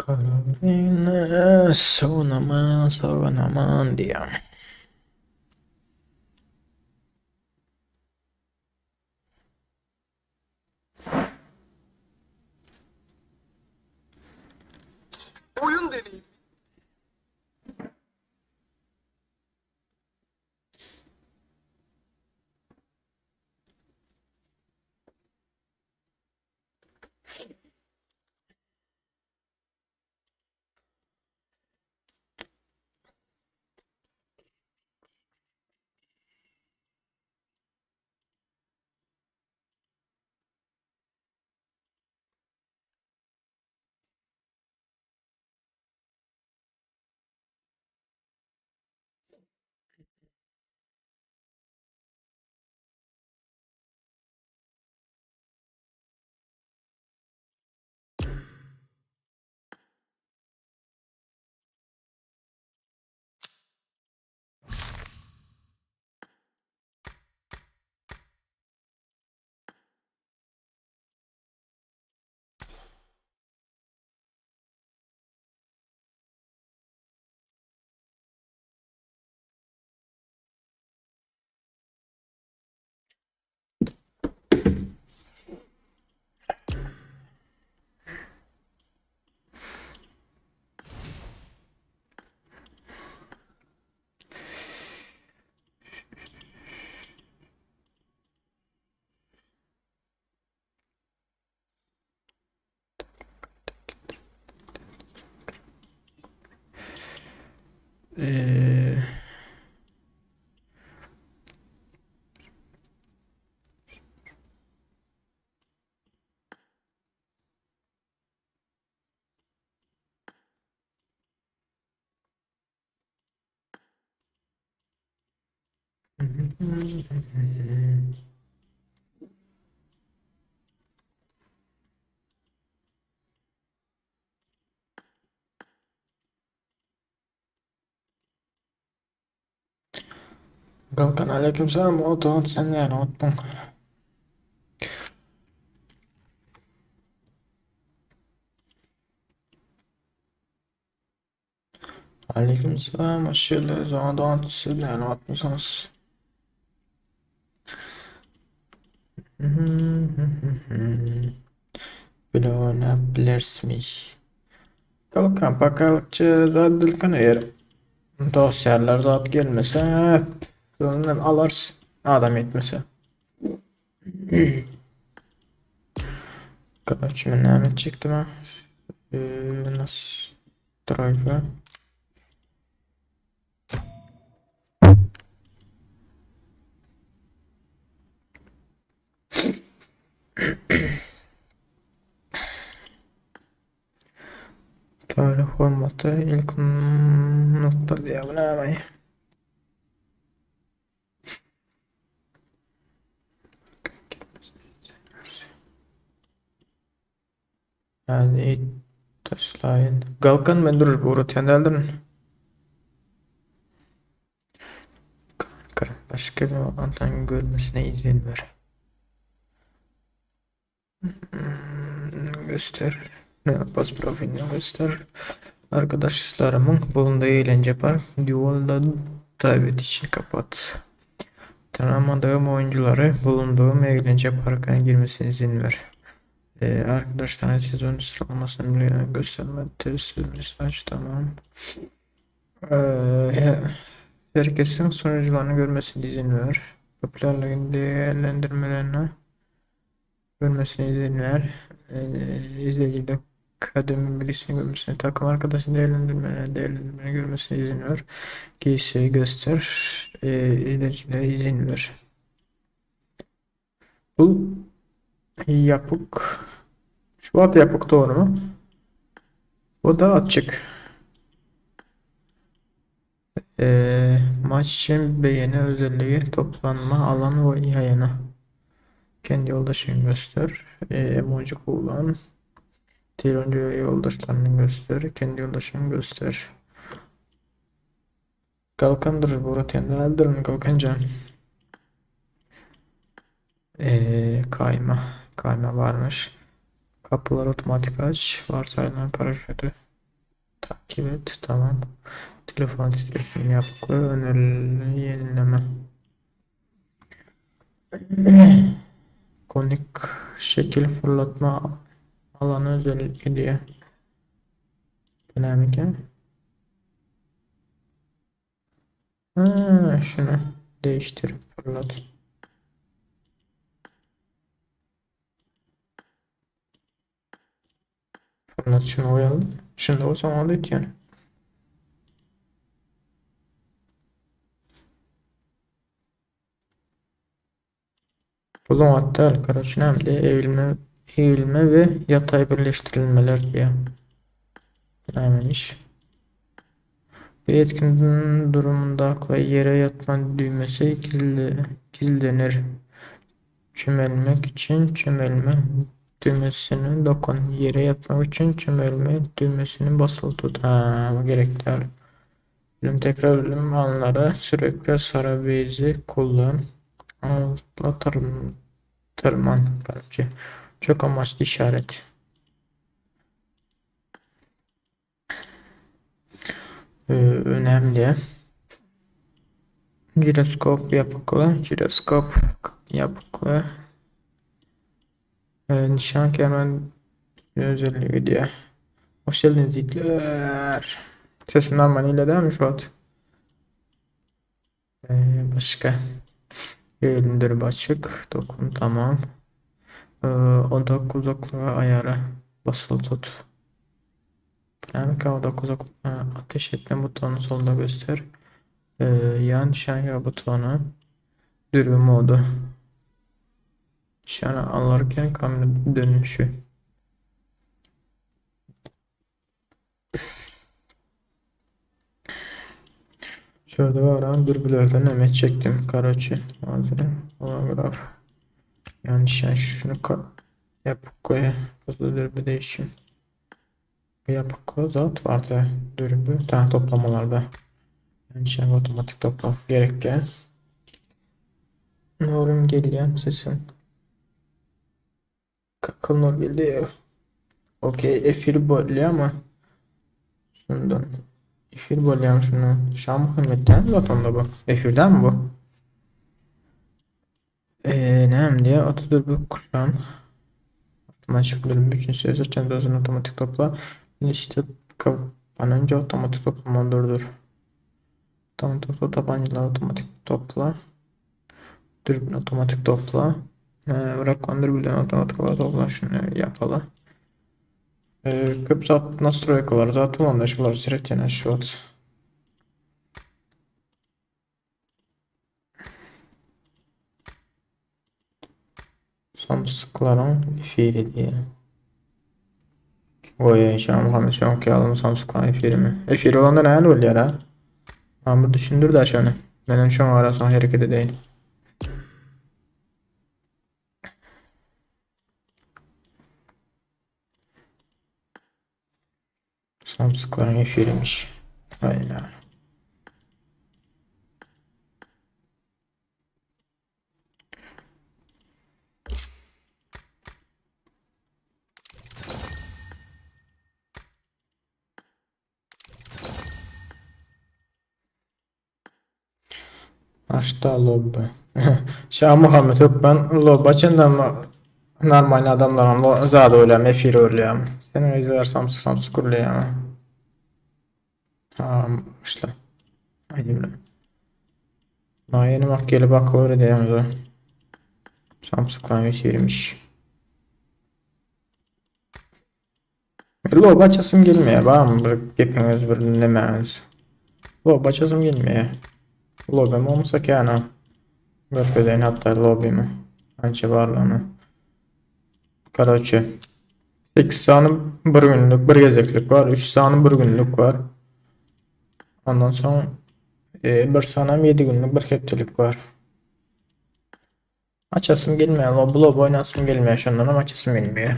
Carolina, savunaman diyor. Oyun deneyim. Ee, Kalkan aleykümselam. Oğlum sen yani ottun. Aleykümselam. Şöyle zamandan siz yani atmışsınız. Böyle oynayabilirsiniz. Kalkan bakalım zadılkan eğer dosyalar zat gelmese ondan alarsın. Adam etmese. Kaç ne çıktı mı? Nasıl drive? Tarih formatı ilk nokta diye bunu. Yani taşlayın. Galkan ben durur bu uğrat yandeldin. Kanka başka bir vatandaşın görmesine izin ver. Göster. Ne yapaz profilini göster. Arkadaşlarımın bulunduğu eğlence park Duval'da davet için kapat. Tanımadığım oyuncuları bulunduğum eğlence parkına girmesine izin ver. Arkadaşlar sezon sıralamasını gösterme testimiz aç tamam. Herkesin sonuçlarını görmesine izin ver. Popülerliğin değerlendirmelerine görmesine izin ver. İzleyicide kadın birisini görmesine, takım arkadaşını değerlendirmene görmesine izin ver. Giysiyi göster. İzleyicilere izin ver. Bu yapık. Şu ad yapık doğru mu? Bu da açık. Maç için beğeni özelliği toplanma alanı ve yayını. Kendi yoldaşını göster. Emoji kullan. Diğer önce yoldaşlarını göster. Kendi yoldaşını göster. Kalkandır bu rotenderdir mi kalkanca? Kayma. Kayma varmış. Kapılar otomatik aç. Varsayılan paraşütü takip et. Tamam. Telefon titreşimi yapıklı. Önerileri yenileme. Konik şekil fırlatma alanı özellikle diye. Dinamik. Şunu değiştir. Fırlat. Fırlat şunu oyalım. Şunu da o zaman da yani. Bulun hatta arkadaşın hem de eğilme ve yatay birleştirilmeler diye. Neymiş? Bir etkin durumunda akla yere yatma düğmesi gizlenir. Çömelmek için çömelme düğmesine dokun. Yere yatmak için çömelme düğmesini basılı tut. Bu gerekli. Tekrar ölüm anlara sürekli sarı bezi kullan. Altla tırman. Garipçe. Çok amaçlı işaret. Önemli. Jiroskop yapıklı. Jiroskop yapıklı. Nişan kemer özelliği diye. Hoş geldiniz Hitler. Sesim normal ile değil mi şu an? Başka. Eğilimdir açık. Dokun tamam. Odak uzaklığı ayarı. Basılı tut. Dinamik odak uzaklığı ateş etme butonu solda göster. Yan nişan butonu. Dürbün modu. Nişanı alırken kamera dönüşü. Şurada var dürbünlerden emet çektim. Karaçı. Malzeme. Holograf. Yani şunu yapıklıya. Hızlı dürbün değişim. Yapıklı zat vardı. Dürbün. Tane toplamalarda. Yani otomatik toplam. Gerekli. Nurum geliyor sesin. Kakıl nur geliyor. Okey. Efir bolli ama. Şundan. Efir bolli ama şunu. Şam hürmetten zaten da bu. Efirden mi bu? Ne hem diye Atatürk'ü kuşan otomatik bölüm bütün süre seçen dozunu otomatik topla işte kapanınca otomatik toplama durdur. Otomatik topla tabancalar otomatik topla dürbün otomatik topla bırak dürbünleri otomatik olarak topla şunu yapalım. Köp zat настройкалар zaten anlaşılır sürekli aşağı. Samsukların fiili diye. Oy Muhammed şu anki alımı Samsung'dan efiri mi? Efiri olanda ne hal oluyor ha? Ama düşündür de şunu. Benim şu an arasında hareket edeyim. Samsung'ların efiriymiş. Aynen. Açta lobby. Şah Muhammed yok ben lobby açından mı normal adamların zaten öyle efiri öyle. Sen izler Samsung öyle ya. Ha işte. Aynen. Daha yeni bak gelip akıl öyle diyemez o. Samsung'dan efiriymiş. Lob açasım gelmiyor. Var mı bir hepiniz bir dinlemeniz? Lob açasım gelmiyor. Lobim olmasa ki ana. Görkedeyin hatta lobimi. Anca varlığını. Короче. 8 sanı bir günlük bir gezeklik var. 3 sanı bir günlük var. Ondan sonra bir sanam 7 günlük bir heptelik var. Açasım gelmiyor. Lob oynasım gelmiyor. Şundan ama açasım gelmiyor.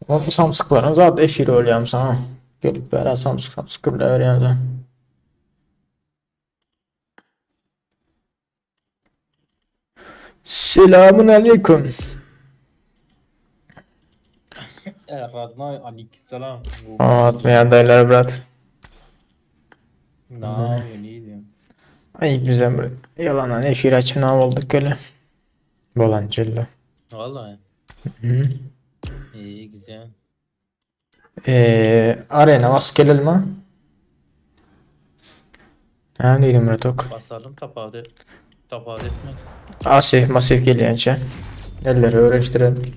O Samsung'ların zaten efiri oluyorum sana. Gelip beraber Samsung bile öğreneceğim. Selamun aleyküm. Родной, aleykümselam. Atmayan derler brat. Ne yapıyorsun, iyi diyorum. Ay güzel bir yalan efir açın olduk öyle. Bolancella. Vallahi. Hı. İyi, güzel. Arena bas gelelim ha. Ha değilim Ratok. Basalım tapağı etmez. Asif masif geliyince. Elleri öğreştirelim.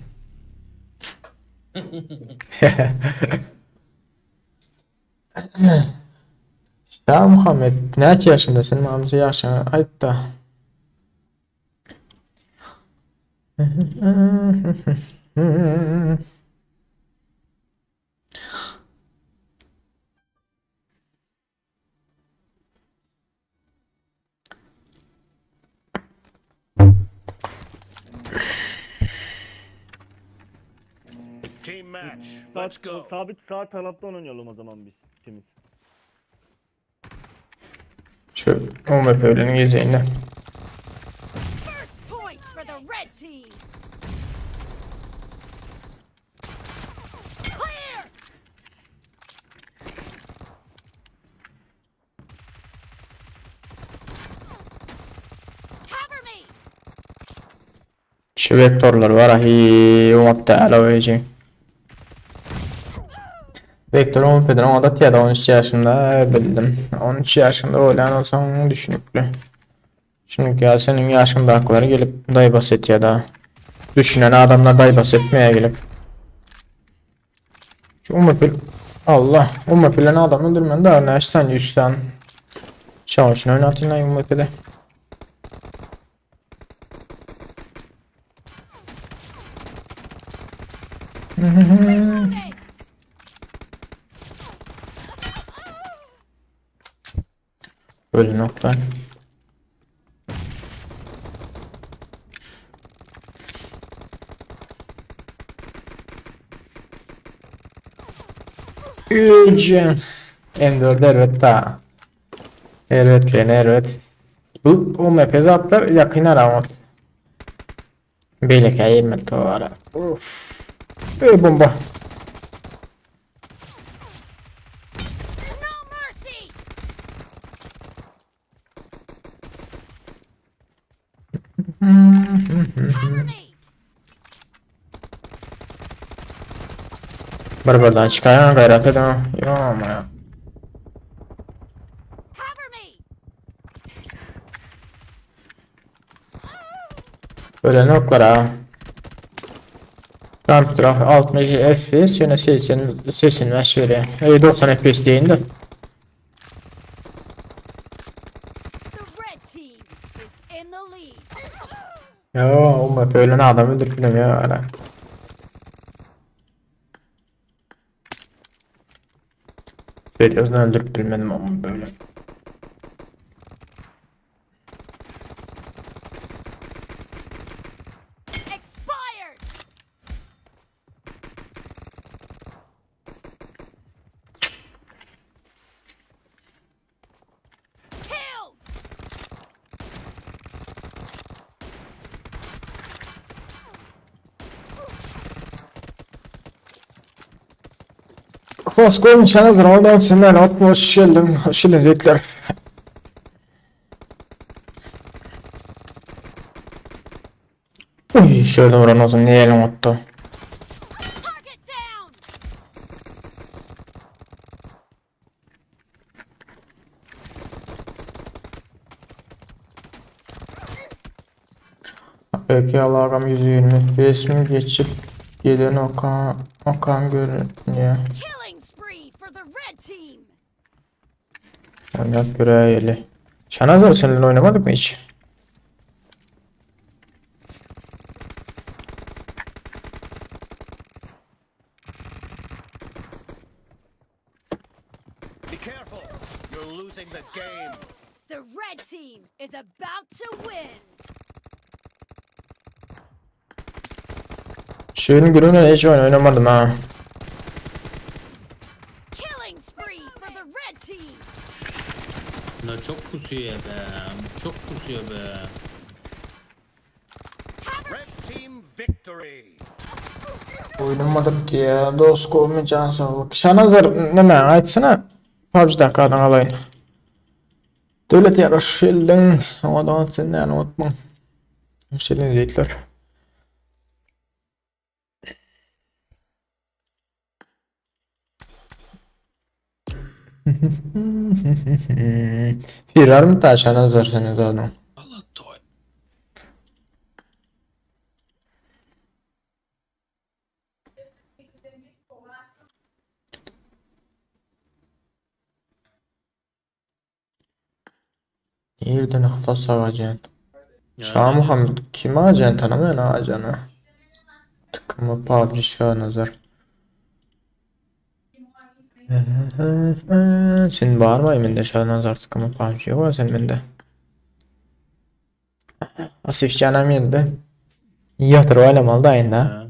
Ya Muhammed ne yaşındasın? Amca yaşına ait da. Team match. Let's go. Sabit sağ taraftan oynayalım o zaman biz ikimiz. Şu UMP öğlenin gezeyinde. First point for the red team. Clear. Cover me. Şu vektörler var ahi UMP'de alavayacağım. Vektör UMP'den ama da tiyada 13 yaşında bildim. 13 yaşında olan olsam onu düşünüklü. Çünkü ya senin yaşında hakları gelip dayı basit ya da düşünen adamlar dayı basit etmeye gelip. Şu UMP Allah UMP'len adamı durmayan da ne yaşsan 100 tane. Çavuşunu oynatın lan UMP'de. Reloading. Böyle nokta. Ücün. M4 evet daha. Evet lan evet. Bu o map'e atlar yakın aramot. Böyle kayırmak doğru. Of. Bomba. No mercy. Cover me. Buradan çıkayan gayret edemem. Yok ama ya. Cover me. Böyle noktalara. Computer 60 FPS yine sesin ve şöyle 90 FPS değil de. The red team is in the lead. Yo o map öyle adam öldürüp bilemiyor hala. Veriyorsun öldürüp bilmedim ama böyle. Expired. Killed. Hoş geldin sana zorundayım senden atma hoş geldin. Hoş geldin zeytler. Uy şöyle vuran olsun niye elim attı. Target down. Peki Allah'ım 125 mi geçip gelen oka Okan görünüyor. Killing spree for the red team. Oynat göreyeli. Şanazor seninle oynamadık mı hiç? Be careful. You're losing the game. The red team is about to win. Şeyin görünüyor hiç oynamadım ha. Killing spree for the red team. Bunlar çok kusuyor ya be. Çok kusuyor be. Red team victory. Oynamadık diye dost kovmayacağın sağlık. Şanazor ne açsana. PUBG'den kadın alayın. Devlet yarış eldin. Ama da senden unutma. Senin diyetler. Firar mı ta Şanazor senin zaten? Allah toy. Yerden ihlas ağacaksın. Şah Muhammed kimi ağacaksın tanımıyorsun ağacanı. Tıkımı PUBG Şanazor. Sen bağırma eminde Şanazor tıkımı PUBG yok var senin bende. Asif canım yedi. Yatır öyle mal da aynı. Ha.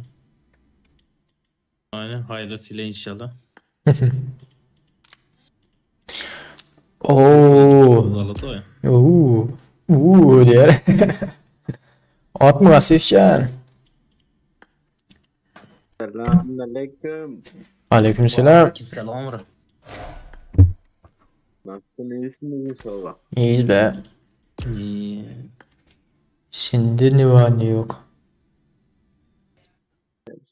Aynen hayırlısıyla inşallah. Ooo. Allah toy. Diyor. At mı Asifcan? Selamünaleyküm. Aleykümselam. Kimselam var. Nasılsın, iyisiniz inşallah? İyiyiz be. İyi. Şimdi ne var ne yok.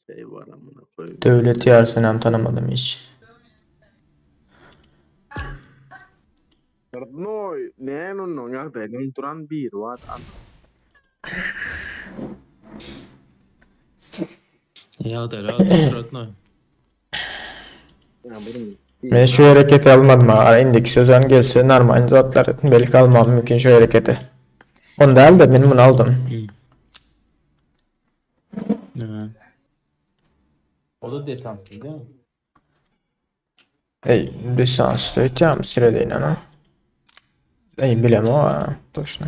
Şey var amına koyayım. Devlet yarısını tanımadım hiç. No, no, nyakta nonturan bir wat an. Ya da rahat no. Ya bunun Ben şu hareketi almadım ha. İndeki sezon gelse normal zatlar belki almam mümkün şu hareketi. Onu da al da ben bunu aldım. Evet. O da desanslı değil mi? Ej, lisanslı eteceğim sırada inanın. Ej, bilem o ha. Точно.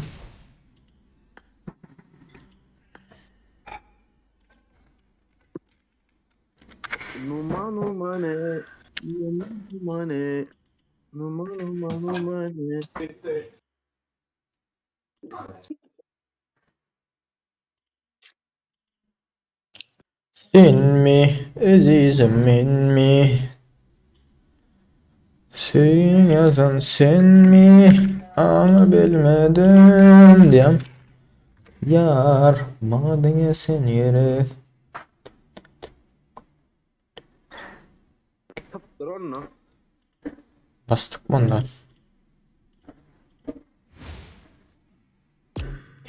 numa ne? Numa ne? Numa ne? Sen mi, azizim min mi? Sen yazan sen mi? Ama bilmedim diyem. Yar, madene sen yere. Taptron no. Bastık mı ondan?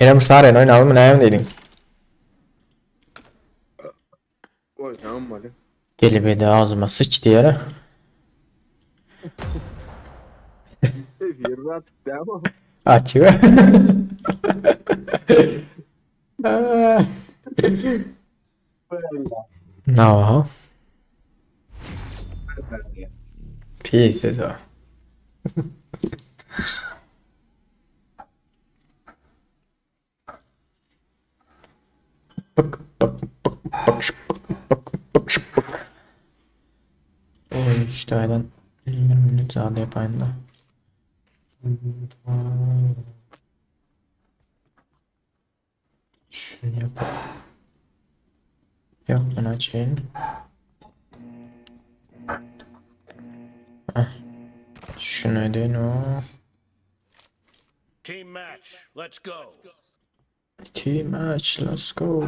Yine bu sarayın oynayalım mı neyim dedin? Oy tamam hadi. Gelip de ağzıma sıçtı yere. Bir wat devam. Açıyor. No. Pieces o. Bak bak bak bak şu bak bak şu bak. Oy işte aynen. 20 minut daha da yapayım da. Şunu yapalım. Yok bunu açayım. Heh. Şunu edin o. Team match. Let's go. Team match, let's go.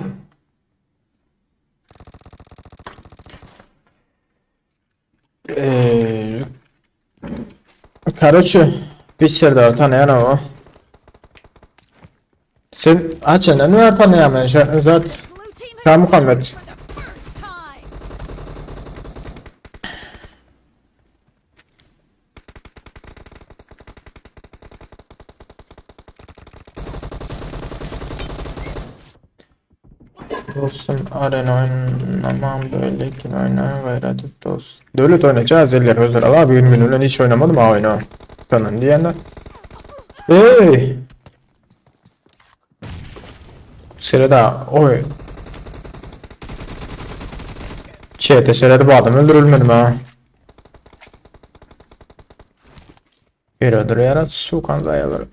Короче, bir tanıyan o. Sen açın ne var tanıyamayan zaten. Blue team Sen is Muhammed. for the first time. Dostum arena oynamam böyle kim oynar gayret dost. Devlet oynayacağız eller özel abi bir gün hiç oynamadım ha oyunu. Kanın diyenler. Hey. Sırada oy. Çete sırada bu adam öldürülmedi mi ha? Bir öldürüyarak sokan zayaları.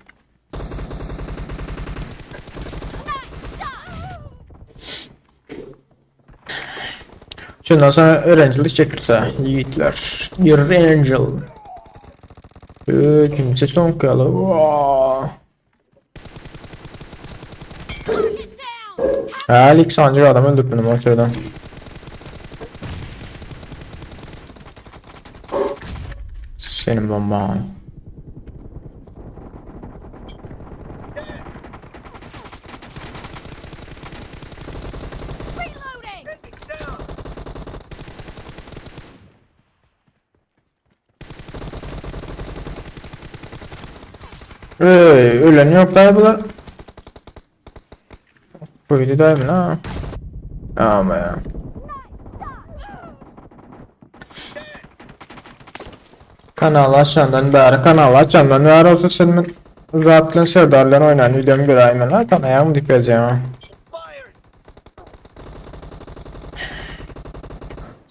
Şundan sonra öğrencilik çekilse yiğitler. Angel. Kimse son kalı. Alexander adam öldürdü benim ortadan. Senin bomban. Reloading! Ölen yok dayı bunlar. Buydu dayı mı lan? Ama ya. Kanal açandan beri kanal açandan beri olsa senin rahatlığın serdarlarını oynayan videomu göreyim ben ha kanaya mı dikeceğim.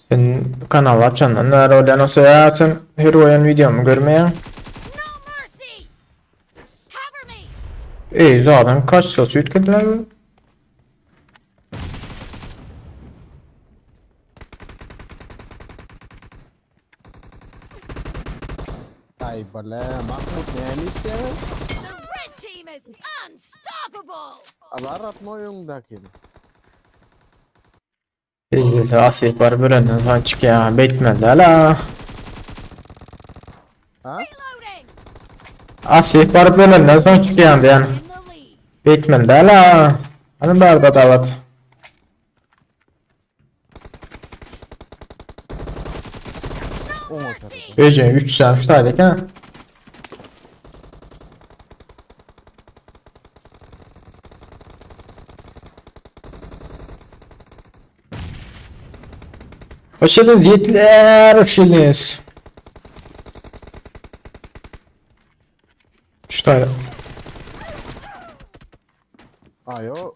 Senin kanal açandan beri oynayan olsa ya sen her oyun videomu görmeye. No mercy! Cover me! İyi zaten kaç söz yütkediler bu? Ay bale Mahmut neymiş ya? The red team is unstoppable! Alarat mı oyundaki? İyi asik var bölenden sonra çıkıyor bekmedi hala. Ha? Reloading! Asik var bölenden sonra çıkıyor yani. In the lead. Bekmedi hala. Hani barda davat. O mu tabii? Öce 3 saat şuradaydık ha. Hoş geldiniz yiğitler, hoş geldiniz. Şuradaydı. Ayo.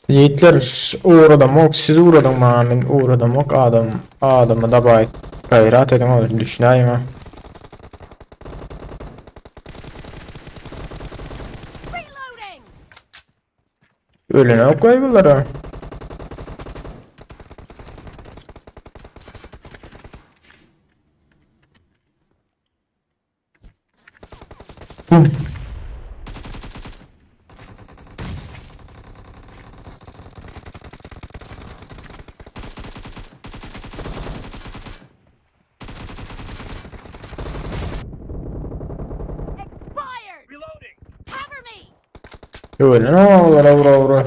Yiğitler uğradım ok siz uğradım amin uğradım ok adamı da bay gayret edin olur düşüneyim ha. Reloading! Ölene ok koyguları. Bum. Expired! Reloading. Cover me! Ölene vura.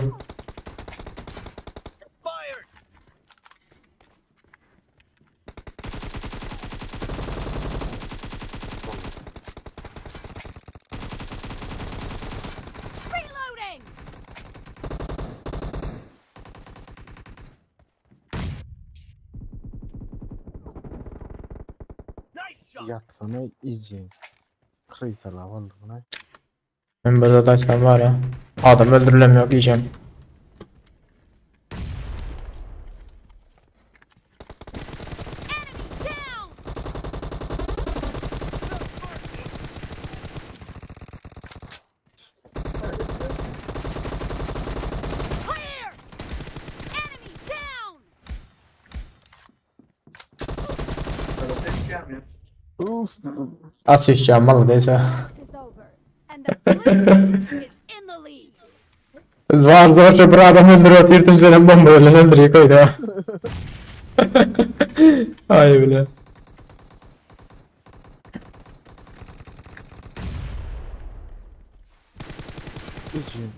Expired. Reloading! Nice shot. Yatsana izleyin. Kıysala vallahi buna. Ben burada taştan var ya. Adam öldürülemiyor diyeceğim. Enemy down! Clear! Enemy down! Uf. Asik çalmalı değilse. Is over, and the blue team is in the lead. Zvar zorça bir adam öldürüyor tirtim senin bomba ölen öldürüyor koydu ha. Ay bile. İzleyin.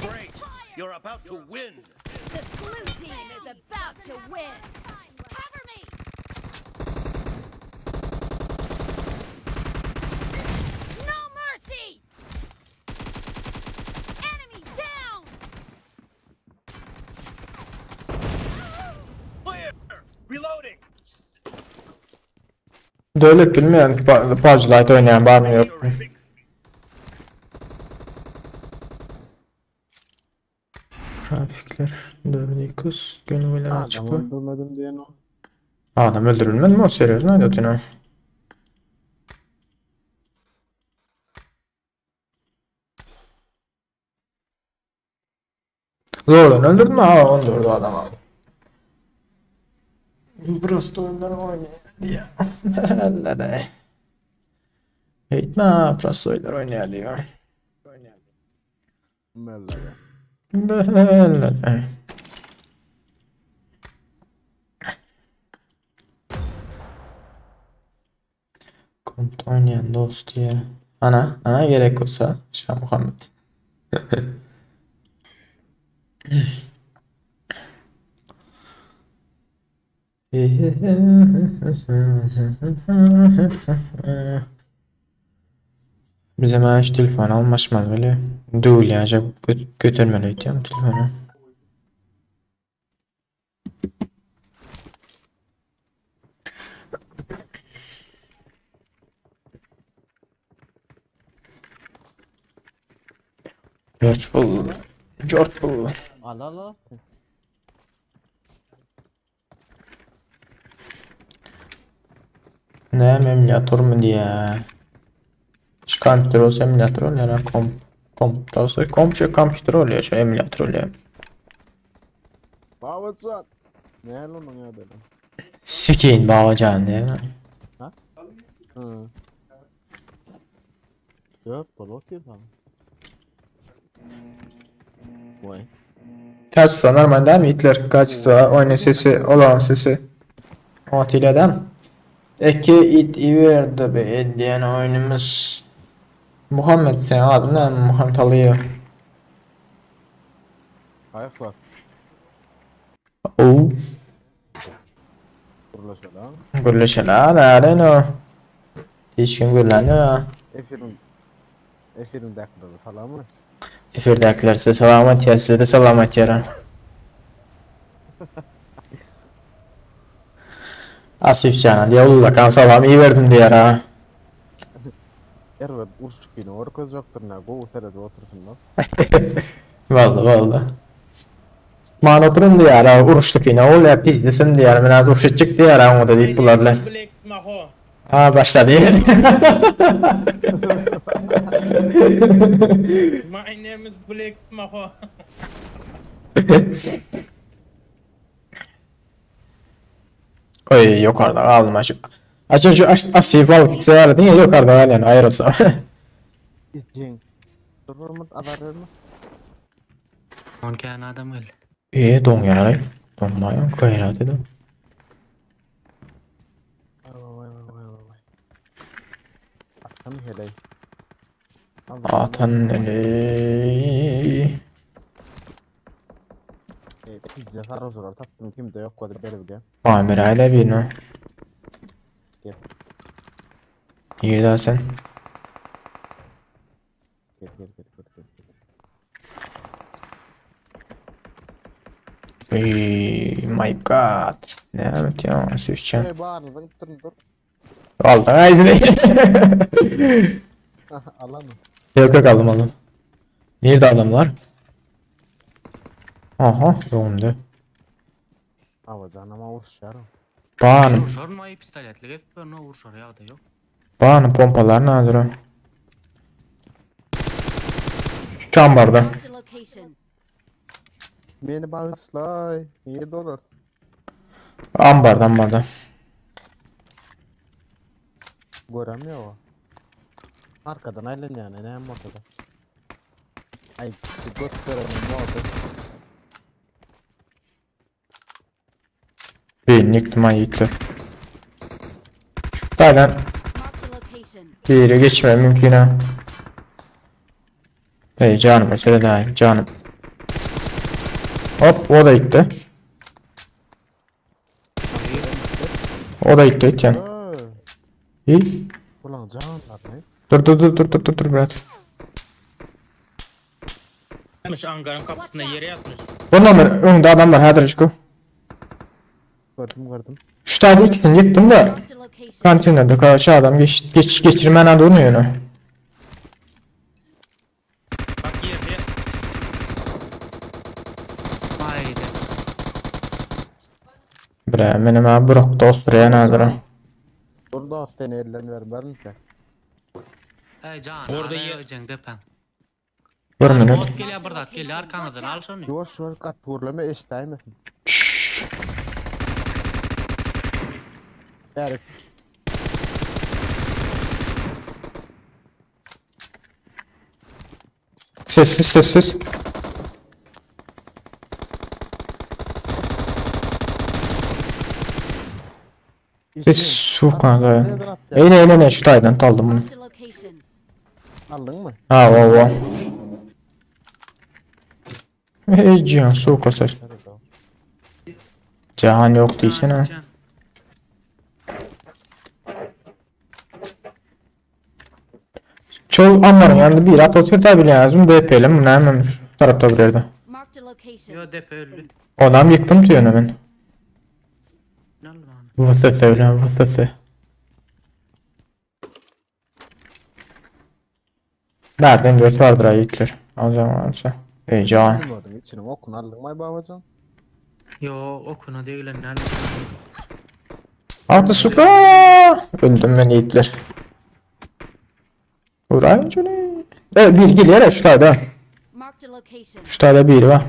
Great. You're about to win. The blue team is about to win. Cover me! No mercy! Devlet bilmeyen PUBG Lite oynayan var mı yok mu? Grafikler 4x gönüller açıklı. Adamı öldürmedim diyen o. Adam öldürülmedi mi o seriyoruz ne diyorsun o? Zorlan öldürdün mü? Ha onu öldürdü adam abi. Burası da oyunlar oynuyor diye. Allah da. Eğitme ha burası oyunlar oynuyor diyor. Mellere. Böyle de. Komut oynayan dost diye. Ana gerek olsa Şah Muhammed. Bize maaş telefon almışmaz böyle. Değil ya, götürmeli diyorum telefonu. George Bull. Al. Ne emülatör mü diye. Şu kompütür olsa emülatör oluyor ya. Komp olsa kompütür oluyor. Şu emülatör oluyor. Babacan. Ne lan onun ya dedim. Sikeyim babacan diye. Hı. Yok dolok yapalım. Vay. Kaç sanırım değil mi Hitler? Kaç da oyun sesi olan sesi. Atilla'dan. Eki it iverdi be diyen oyunumuz. Muhammed sen adı ne? Muhammed alıyor. Ayaklar. Oo. Kurlaşa lan. Gürleşeler nereden o? Hiç kim gürleniyor? Efirin dakikaları salamı. Efirdekiler size selamet ya, size de selamet yarın. Asif canım diye Allah kan salam iyi verdim diye ha. Evet uçtuk yine orkoz yoktur ne. Bu serede otursun lan. Vallahi. Man oturun diye ara uğraştık yine ol ya pis desin diye ara biraz uğraşacak diye ara onu da deyip bularlar. Ha başladı. My name is Black Smaho. Oy yukarıda kaldım açık. Açık şu Asif alıp gitse var ya yukarıda var yani ayrılsa. İçin. Dururmut adarır mı? On kan adam öyle. Don yani. Donmayan gayret edin. Vay. Atın helay. Atan eli. Bizde sarhoşlar tattım kimde yok kadar belirge. Amir aile bir no. Gel. İyi daha sen. Gel. Ey my god. Ne yaptı ya Asifcan. Bağırın dur. Aldı ağzını. Alan mı? Yok aldım. Nerede adamlar? Aha yolunda. Avacan ama uğraşarım. Bağın. Vuruşar mı ayı pistoletli hep böyle vuruşar ya da yok. Bağın pompalar nedir o? Çambarda. Marked a location. Beni bağışlay. Nerede olur? Ambarda. Göremiyor o. Arkadan aylan yani ne hem ortada. Ay gösteremem ne oldu? Bir niktima Hitler. Şuradan Marked a location. bir yere geçmem mümkün ha. Hey canım mesele değil canım. Hop o da gitti. O da gitti yani. İyi. Ulan canlar ne? Dur biraz. Gelmiş Ankara'nın kapısına yere yatmış. Ondan önünde adam var hadi Rıçko. Gördüm. Şu tane ikisini yıktım da Marked a location. kantinlerde karşı adam geçirmen adı onu yönü. Bak yerde. Haydi. Bre benim abi bırak dost ya nadir. Burada hastane ellerini ver mi ki? Hey can. Orada yiyeceksin depen. Bir minut. Bot geliyor burada. Geliyor arkanızdan al şunu. Yoş kat vurlama eşitaymasın. Şşş. Evet. Sessiz. Su kanka. Ne şu taydan aldım bunu. Marked a location. Aldın mı? Ha va. Cihan su kasar. Cihan yok değilsin ha. Çoğu ambarın yanında bir at otur da bile lazım. DP'le mi ne hemen şu tarafta bir yerde. Marked a location. Yo depe öldü. Adam yıktım diyor hemen. Ne lan? Vısısı öyle vısısı. Nereden dört vardır ayetler. Alacağım varsa. Cihan. Bilmiyordum içine okun aldın mı babacan? Yo okuna değil lan. Ne Altı suka. Öldüm ben yiğitler. Uğrayın şunu. Evet bir geliyor ya şu tayda. Marked a location. Şu tayda biri var.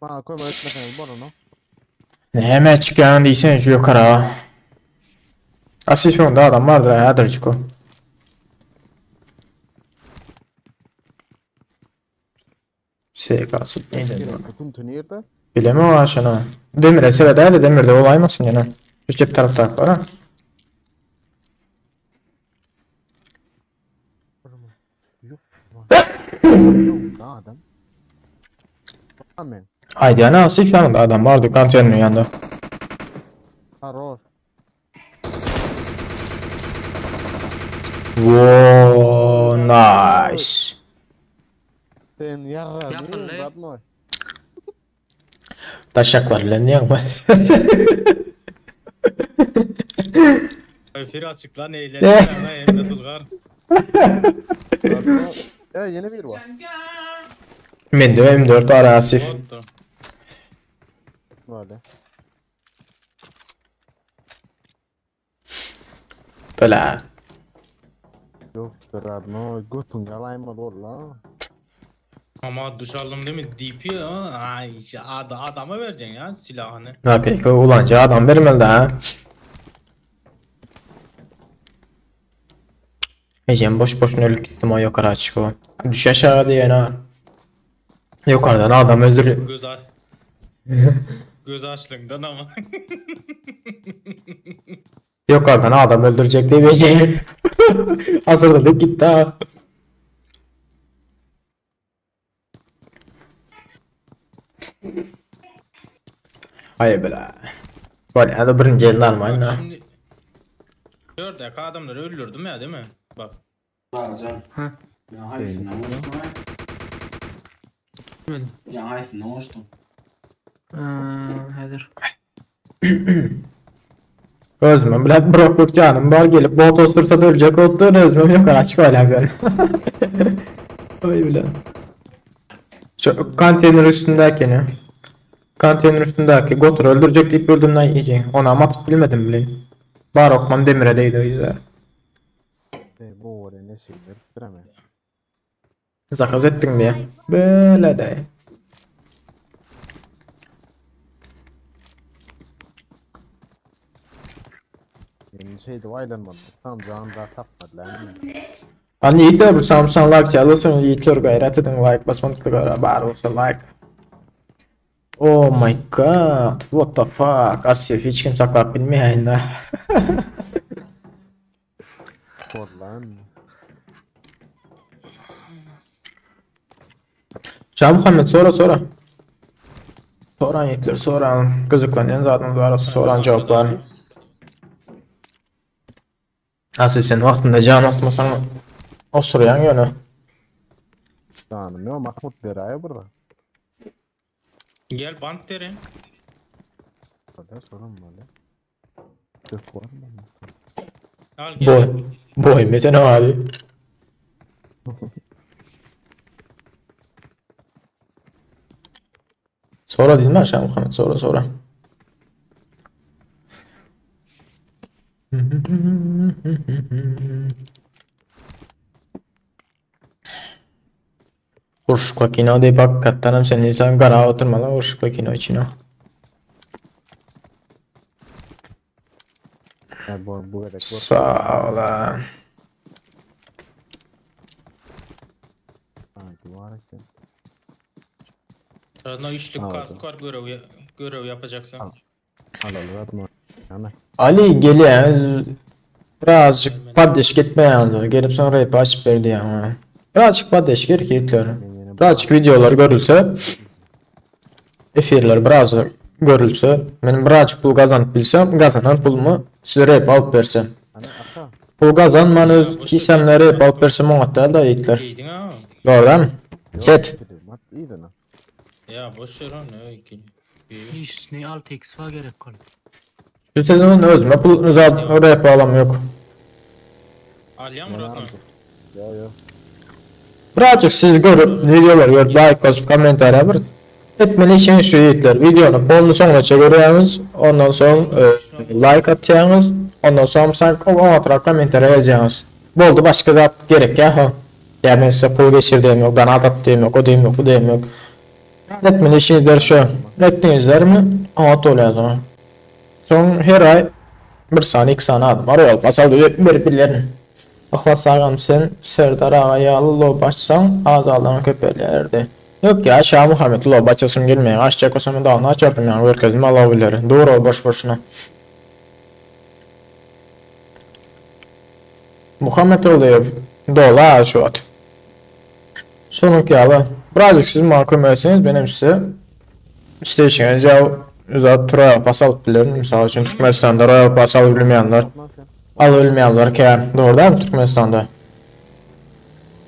Bana koyma etmesen bunu. Ne hemen çıkan değilsen şu yukarı. Asist onda adam vardır ya adırcık o. Kalsın. Kutu nerede? Bileme o aşana. Demir sırada da demirde olaymasın yana. Şu cep tarafta var ha. Yok adam. Amen. Haydi yana asist yanında adam vardı kantiyanın yanında. Haror. Wow, nice. Sen yarra Yapın ne lan. badnoy. Taşak var lan ya mı? Öferi açık lan eğlenceli ana Emre Dulgar. Yeni bir var. Ben de M4 ara asif. Oldu. Böyle. Böyle. Yok badnoy götün yalayma dolla. Ama duş aldım değil mi? DP ama ay işte adama vereceksin ya silahını. Okey ulanca adam vermeli ha. Ecem boş boşuna ölüp gittim o yukarı açık o. Düş aşağı diye ha. Yukarıdan adam öldürüyor. Göz açlığından ama. Yukarıdan adam öldürecek diye Ecem. Hazırladık gitti ha. Hayır bela. Böyle ya da birinci elini almayın ha. Şimdi 4 dakika adamlar öldürdüm ya değil mi? Bak. Hedir. Özmem bilet bıraklık canım var gelip bot ostursa da ölecek oldu özmem yok açık öyle böyle. Oy bile. Şu konteyner üstündeki ne? Konteyner üstündeki Gotur öldürecek deyip öldüğünden yiyeceksin. Ona amat bilmedim bile. Bar Okman Demir'e o yüzden. Bu oraya ne şeyler bitireme. Zakaz ettin mi ya? Böyle de. Yeni şeydi aylanmadı. Tam canında tapmadı lan. Hani yiğitler bu Samsung like çalırsan yiğitler gayret edin like basmanızda göre bari olsa like. Oh my god, what the fuck, Asif hiç kim saklap bilmeyen de. Kor lan. Şah Muhammed sonra. Soran yiğitler soran. Gözüklenen zaten arası soran cevaplar. Asif sen vaktinde can atmasan osuruyan yönü. Tanımıyor Mahmut Beray'a burada. Gel bant derin. Hadi sorun böyle. Tüh var mı? Al gel. Boy mesela abi. Sonra değil mi aşağı Muhammed? Sonra. Urşukla kino deyip hakikaten sen insan kara oturma lan urşukla kino için o. Ya bu gerek var. Sağ ol lan. Sanki var ki. Radno üçlük Al kask var görev yapacaksın. Al. Al atma. Yani. Ali geliyor. Birazcık paddeş gitme yandı. Gelip sonra hep açıp verdi ya. Birazcık paddeş gerekli. Birazcık videolar görülse, efirler biraz görülse, benim birazcık pul kazanıp bilsem, kazanan pulumu sizlere hep alıp versem. Hani ata. Pul kazanman öz hisemleri hep alıp versem o hatta da iyiler. İyiydin ha. Doğru değil mi? Ket. Mat iyi de ne? Ya boş ver onu ne ikili. Hiç ne 6x var gerek kal. Şu sezonun özüme pul uzat oraya bağlam yok. Al ya Ne Radno. lazım? Yo. Birazcık siz görüp videolar görüp like basıp komentarya bir etmeli işin şu yiğitler. Videonun sonunu sonraça görüyorsunuz. Ondan sonra like atacaksınız. Ondan sonra sanki o oturak komentarya yazacaksınız. Boldu başka zat gerek ya ha. Yani size pul geçirdiğim yok, donat attığım yok, o diyeyim yok, bu diyeyim yok. Etmeli işinizler şu. Ettiğinizler mi? Anlat oluyor o zaman. Son her ay bir saniye 2 saniye adım. Araya basal birbirlerini. Aklasağım sen Serdar Ağayalı lo başsan ağzalama köpelerdi. Yok ya aşağı Muhammed lo başasım gelmeyen aşacak o zaman daha aç yapın yani herkesin alabilir. Doğru boş boşuna. Muhammed oluyor. Dola şu at. Sonuk yağlı. Birazcık siz mahkum etseniz benim size isteyişiniz ya uzat Royal Pass alıp bilirim. Misal için Türkmenistan'da Royal Pass alıp bilmeyenler. Alabilmeyenler ki doğru değil mi Türkmenistan'da?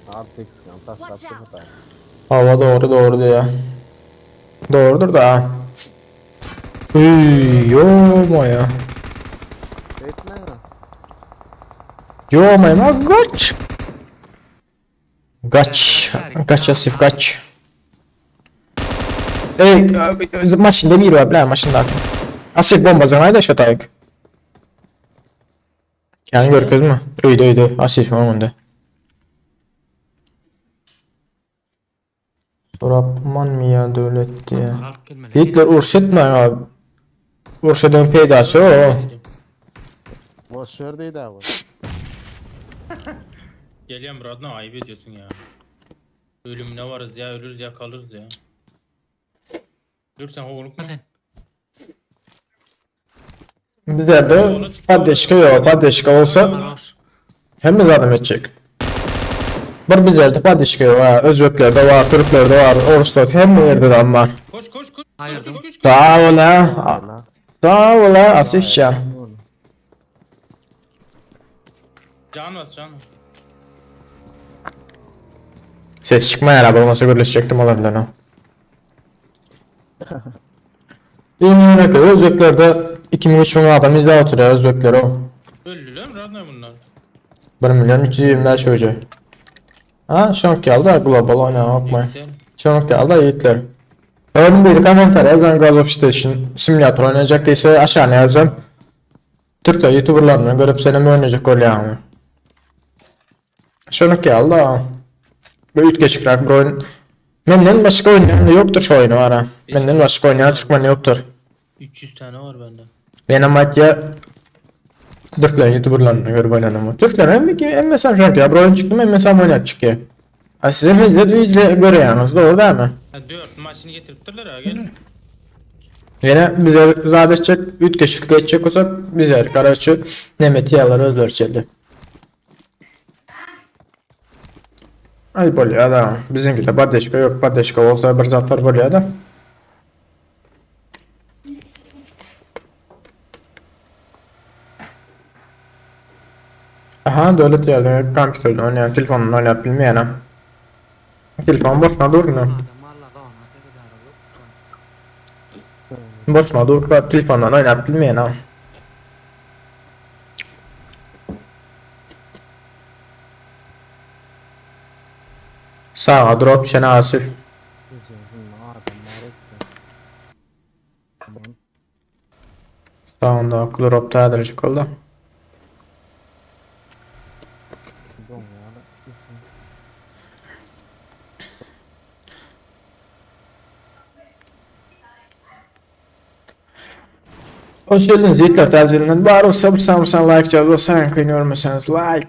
Artık kan taş Watch attı mı? Hava doğru diyor. Doğrudur da. Yo ya. Etme mi? Yo ma kaç. Kaç Asif kaç. Maşında bir var bile maşında. Asif bombacı da şu tayık. Yani gör kız mı? Öyle Asif önünde. Sorapman mı ya devlet diye. Hitler ursetme ya. Urset'in peydası o. Boş yerdeydi abi. Geliyorum Radno ayıp ediyorsun ya. Ölümüne varız ya ölürüz ya kalırız ya. Dur sen oğlum. Bizlerde paddeşka yok. Paddeşka olsa hem de adam edecek. Bir bizlerde paddeşka yok. Özbeklerde var, Türklerde var, Orus'ta hem yerde de var. Koş. Ayırdım. Koş. Sağ ol ha. Sağ ol ha Asifcan. Can bas. Ses çıkmaya araba olmasa görüşecektim olabilir ha. Bilmiyorum ki Özbeklerde 2003 milyon adam izle oturuyor Özbekler o. Öldüler mi Radno bunlar? 1 milyon 320 çocuğu. Ha şonk geldi global oynama bakmayın. Güzel. Şonk geldi yiğitler. Örneğin bir komentar yazan Gazov Station simülatör oynayacak değilse aşağıya yazın. Türkler youtuberlarını görüp seni mi oynayacak oluyor. Şonk geldi ha. Bir üç geçikler bir oyun. Benden başka oynayan da yoktur şu oyunu var ha. Benden başka oynayan Türkmen yoktur. 300 tane var bende. Ben amatya Türkler youtuberlarını görüp oynanımı. Türkler hem mesela şonk ya bir oyun çıktım hem mesela oynayacak çıkıyor. Sizin izle görüyorsunuz doğru değil mi? Ha 4 maçını getiriptirler ha gel. Yine bize zadetçek 3 geçik geçecek olsak bize karşı nemeti yalar özlerçeldi. Ay böyle ya da bizimki de badeşka yok badeşka olsa bir zatlar böyle ya da. Aha devlet yerine kompüterde oynayan telefonla oynayıp bilmeyenim. Telefon boşuna durmuyor. Boşuna dur, telefondan oynayıp bilmeyen ha. Sağa drop düşen Asif. Sağında drop tadırıcık oldu. Hoş geldiniz yiğitler tazelinden. Bari olsa bir samırsan like cevap olsa yankıyını görmeseniz like.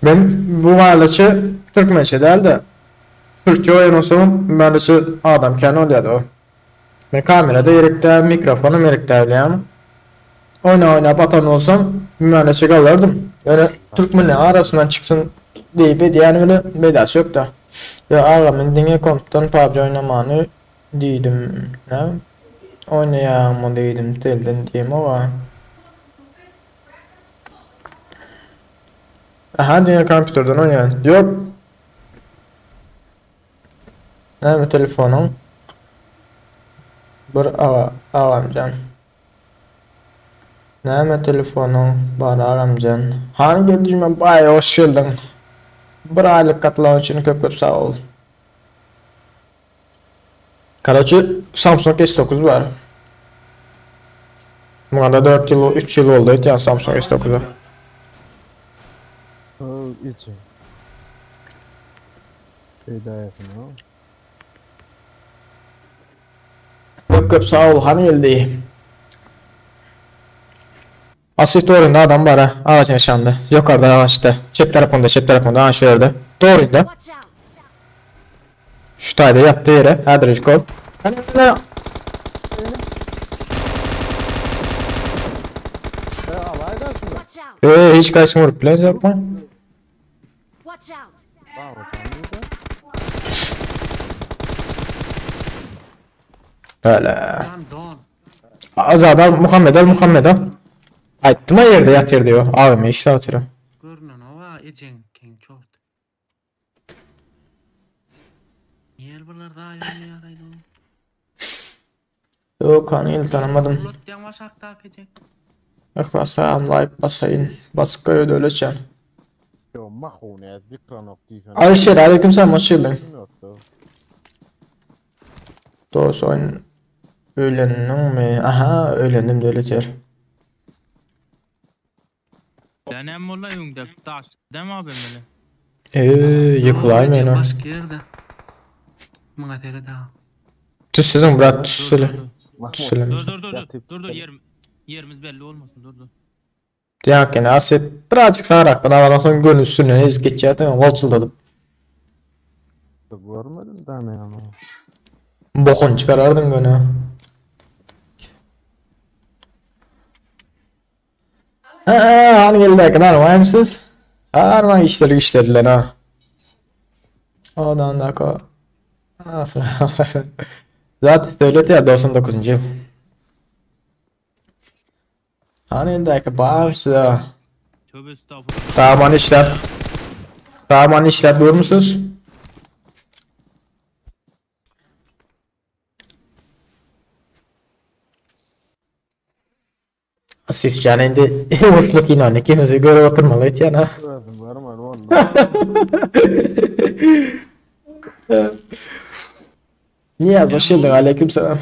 Ben bu mahallaçı Türkmençe değil de Türkçe oyun olsam mahallaçı adam kendi oluyordu o. Ben kamerada yerekte mikrofonu yerekte evliyim. Oyna batan olsam mahallaçı kalırdım. Yani Türkmenle arasından çıksın deyip yani öyle bedası yok da. Ya ağamın dine kompüten PUBG oynamanı dedim. Ne? Oynayamam o dedim. Telden diyeyim ama. Aha dünya kompüterden oynayan. Yok. Ne mi telefonum? Bir ağamcan. Ne mi telefonum? Bari ağamcan. Hangi geldiğime bayağı hoş geldin. Bir aylık katılım için köp sağ ol. Karaçı Samsung S9 var. Buna da 4 yıl 3 yıl oldu yani Samsung S9'a. İçin. Hidayetini o. Köp sağ ol hani geldi. Asif doğruydu adam bara ağaç yaşandı. Yukarıda ağaçta. Cep telefonda ha şu yerde. Doğruydu. Watch out! Şu tayda yattığı yere. Adricik ol. Hani ne? Watch out! Hiç kaysın vurup plan yapma. Watch out! Bravo sen de. Öyle. Azada Muhammed al. Ayttıma yerde yatır diyor. Abime işte atıyor. Görünün ova ecen ken çok. Niye bunlar daha iyi yaraydı? Yok hani tanımadım. Bulut yavaş akta kecek. Basayım like basayın. Baskı ödüleceğim. Yo mahune zikran oktiysen. Alişer aleyküm selam hoş geldin. Yoktu. Doğrusu oyun öğlendin mi? Aha öğlendim de öyle diyor. Denem molla yungda taş. Dem abi mele. Yıkılayım yani. Başka yerde. Bana tere daha. Tüssüzün bırak tüssülü. Tüssülü. Dur yerimiz belli olmasın dur. Diyak yani Asif birazcık sana raktan aladan sonra gönül üstüne ez geçecektin ama valçıldadım. Görmedim daha ne ama. Bokun çıkarardın gönü. Hani geldi yakın var mısınız? Harman işleri ha. Odan da ko. Zaten devlet ya 99. yıl. Hani dakika bağımsız. Tövbe estağfurullah. Sağman işler duyur musunuz? Asif canende hoşluk inan ikimizi göre oturmalıydı yana. Gördüm normal valla. Niye hoş geldin aleyküm selam.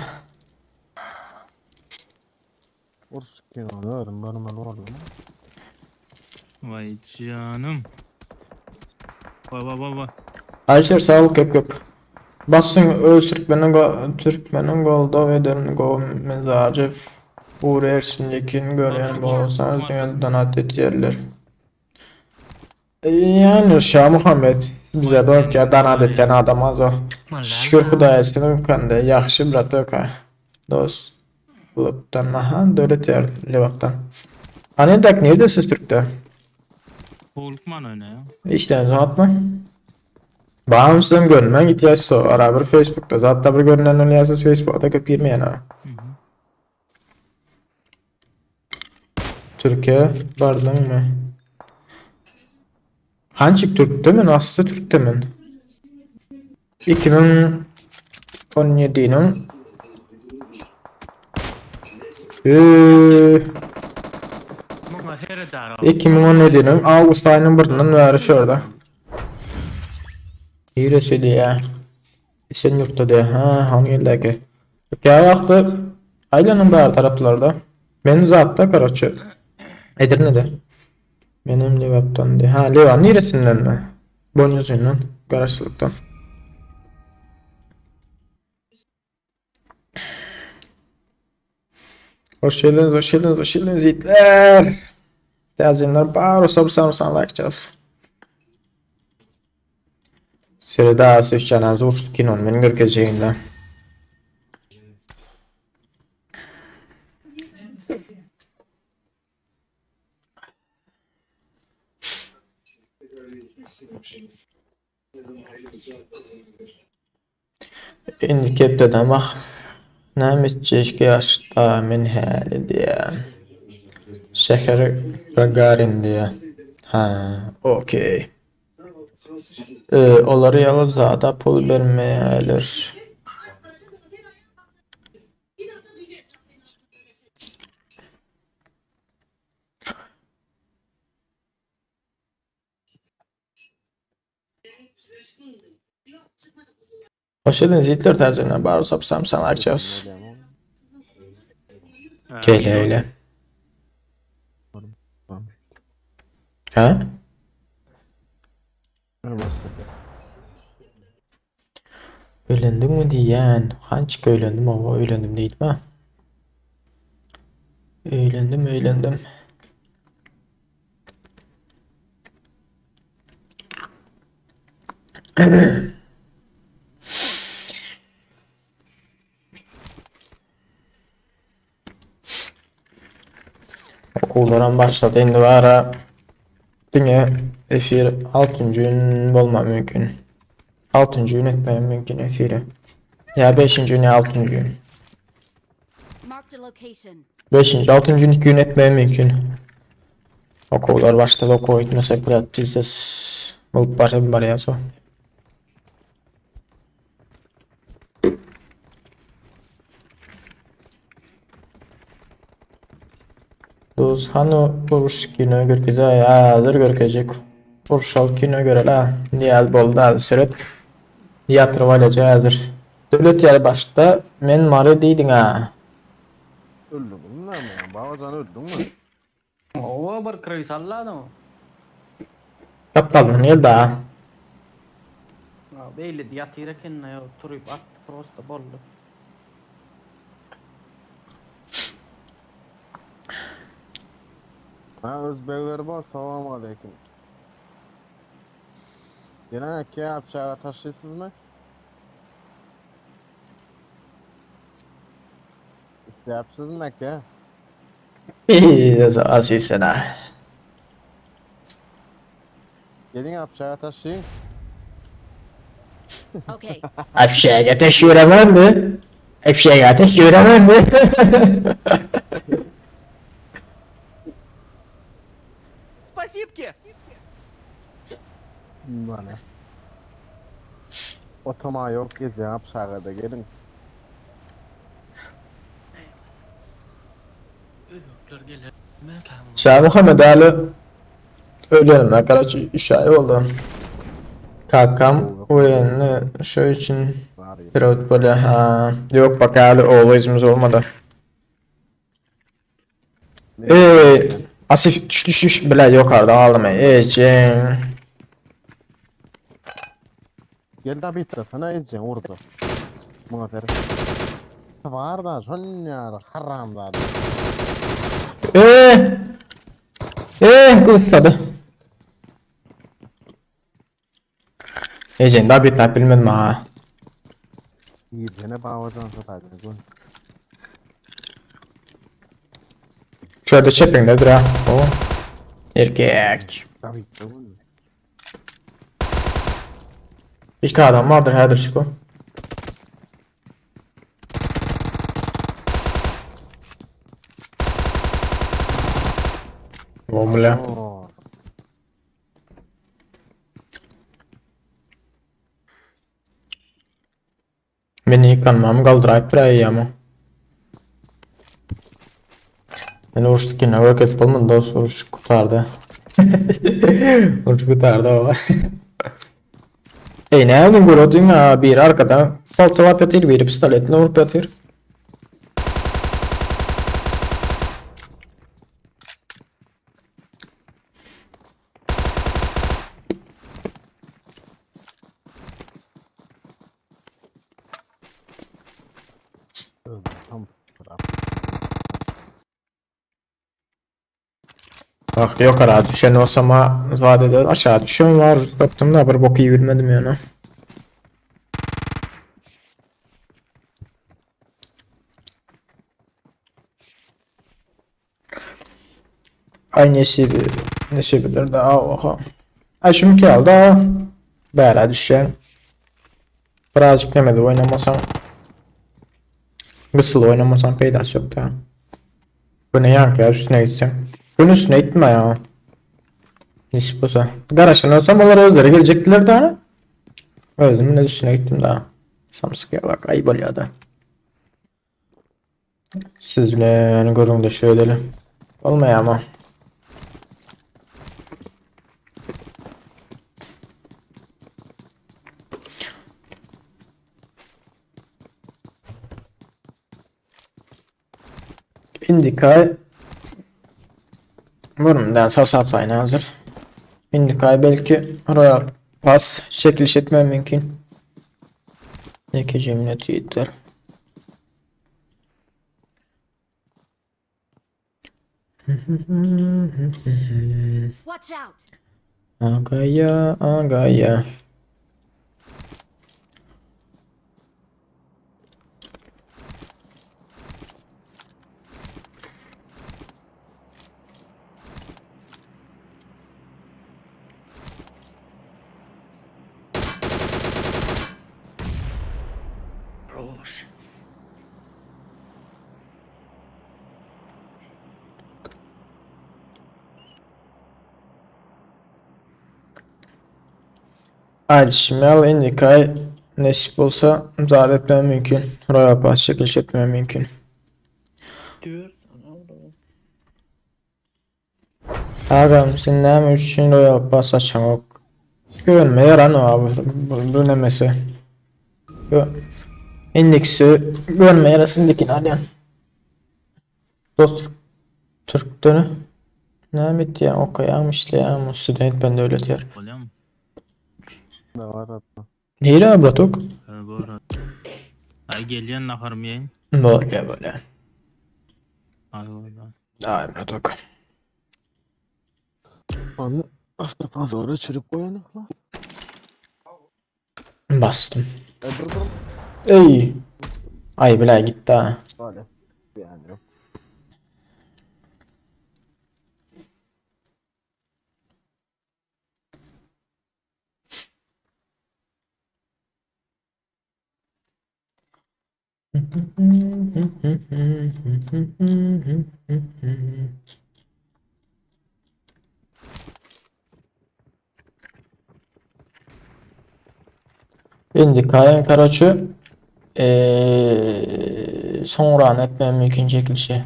Ursus kino gördüm normal valla. Vay canım. Vay. Ayşer sağ ol köp. Basın öz Türkmenin golda ve derin gol mezacı Uğur Ersin'dekini gören olsanız dünyadan adet yerler. Yani Şah Muhammed bize bak ya dan adet yani adam az o. Şükür Xudaya senin kanda yaxşı brat öka. Dost buluptan aha dövlet yer levaktan. Hani tak neredesiz Türk'te? Polkman oyna ya. İşten rahat mı? Bağımsızım görünmen ihtiyaç o. Ara bir Facebook'ta. Zaten bir görünen olayasız Facebook'ta köp girmeyen ha. Türkiye bardın mı? Hançık Türk'te mi? Aslı Türk'te mi? 2017'nin 2017'nin Ağustos ayının birinden beri şurada. Yürüsü diye. Sen yoktu diye. Ha, hangi ildeki? Ya vaxtı ailenin bari taraflarda. Benim zatta karaçı. Edirne'de. Benim Livat'tan diye. Ha, Livat neresinden mi? Bonyozundan. Karaçlıktan. Hoş geldiniz yiğitler. Tezimler bari sabırsanırsan like Sırada seçeceğiniz uçtu kinon benim görkezeceğinden. İndi kepteden bak. Nämetçeşke yaşta men hali diye. Şeker Gagarin diye. Ha, okey. Onları yalnız zada pul vermeyeler. Hoş geldiniz Hitler terzine bari sapsam sana açacağız. Gel öyle. Ha? Öğlendim mi diyen? Hançık öğlendim ama öğlendim değil mi? Öğlendim. Okuldan başladı indi ara. Dünya efir 6. gün olma mümkün. 6. gün etmem mümkün efiri. Ya 5. gün ya 6. gün. Marked a location. 5. 6. gün etmem mümkün. Okullar başladı okul gitmesek biraz bizde bulup var ya so. Doz hanı uruş kino görkeze hazır görkecek. Uruşal kino göre la. Niyal boldu hazır seret. Tiyatro valaca hazır. Devlet yer başta men mare deydin ha. Öldüm mü lan ya? Babacan öldün mü? O bir kırıy salladı mı? Yaptalın yıl da. Belli yatıyla kendine ya turuyup attı prosta boldu. Ha özbekler var, salam aleyküm. Yine ki yapışağı taşıysız mı? Yapsız mı ki? İyi asılsın ha. Gelin yapışağı taşıyın. Okay. Hapşeye ateş yüremendi. Hapşeye ateş yüremendi. Спасибки! Bana. Otoma yok gece yapışağı da gelin. Özbekler gelir. Şah Muhammed Ali ölelim ya Karaçı 3 ay oldu. Kakam oyunu şu için Var ya. biraz böyle ha yok bak Ali oğlu izimiz olmadı. Asif düş bile yukarıda aldım Ceng. Gel de bitti sana edeceğim vurdu. Muhafer. Var da şun ya haram da. Kılıçladı. Ceng daha bitler bilmedim ha. İyi beni babacan sataydı. Şöyle çepindedir ha. O. Erkek. Tabii ki. İlk adam vardır herdir çıko. Omle. Oo. Beni yıkanmam kaldırayıp bir ay ama. Beni uğraştık yine herkes bulmadı da soruş kurtardı. Oruç kurtardı o. Ne yaptın gördün ha bir arkadan paltolap yatır bir pistoletle vurup yatır. Tam bırak. Bak yok ara düşen olsama vadede aşağı düşen var. Baktım da bir boku yürümedim yani. Ay nesi bilir de oha. Ay şimdi geldi bera düşen. Birazcık demedi oynamasam. Kısıl oynamasam peydası yok da. Bu ne yankı ya üstüne gitsem. Bunun üstüne gitme ya. Nisip olsa. Garaşın olsam onlar özleri gelecektiler daha. Öldüm ne üstüne gittim daha. Samsıkıya bak ayıp oluyor da. Siz bile yani görün de şöyle. Olmuyor ama. Indikay bundan sağ saplayın hazır. Indikay belki Royal Pass çekiliş etmem mümkün. İki cümle Twitter. Watch out! Agaya agaya. Adişmel Indikay nasip olsa zarar etmem mümkün. Royal Pass çekiliş etmem mümkün. Ağam senin için Royal Pass açamak. Görme yaran o abi. Bu nemesi. İndeksi görme yarasındaki alyan. Dost Türk dönü. Ne bitti ya okuyalım ya. Student ben de öyle diyor. Oluyor mu? Ne var hatta. Neyle abratok? Bu arada. Ay geliyorsun nakarım yayın. Böyle. Ay valla. Abratok. Onu hasta pazara çürük koyanık lan. Bastım. Dur. Ey. Ay bile gitti ha. Böyle. Yani. Indikay Karaçı sonra etmem mümkün çekilişi.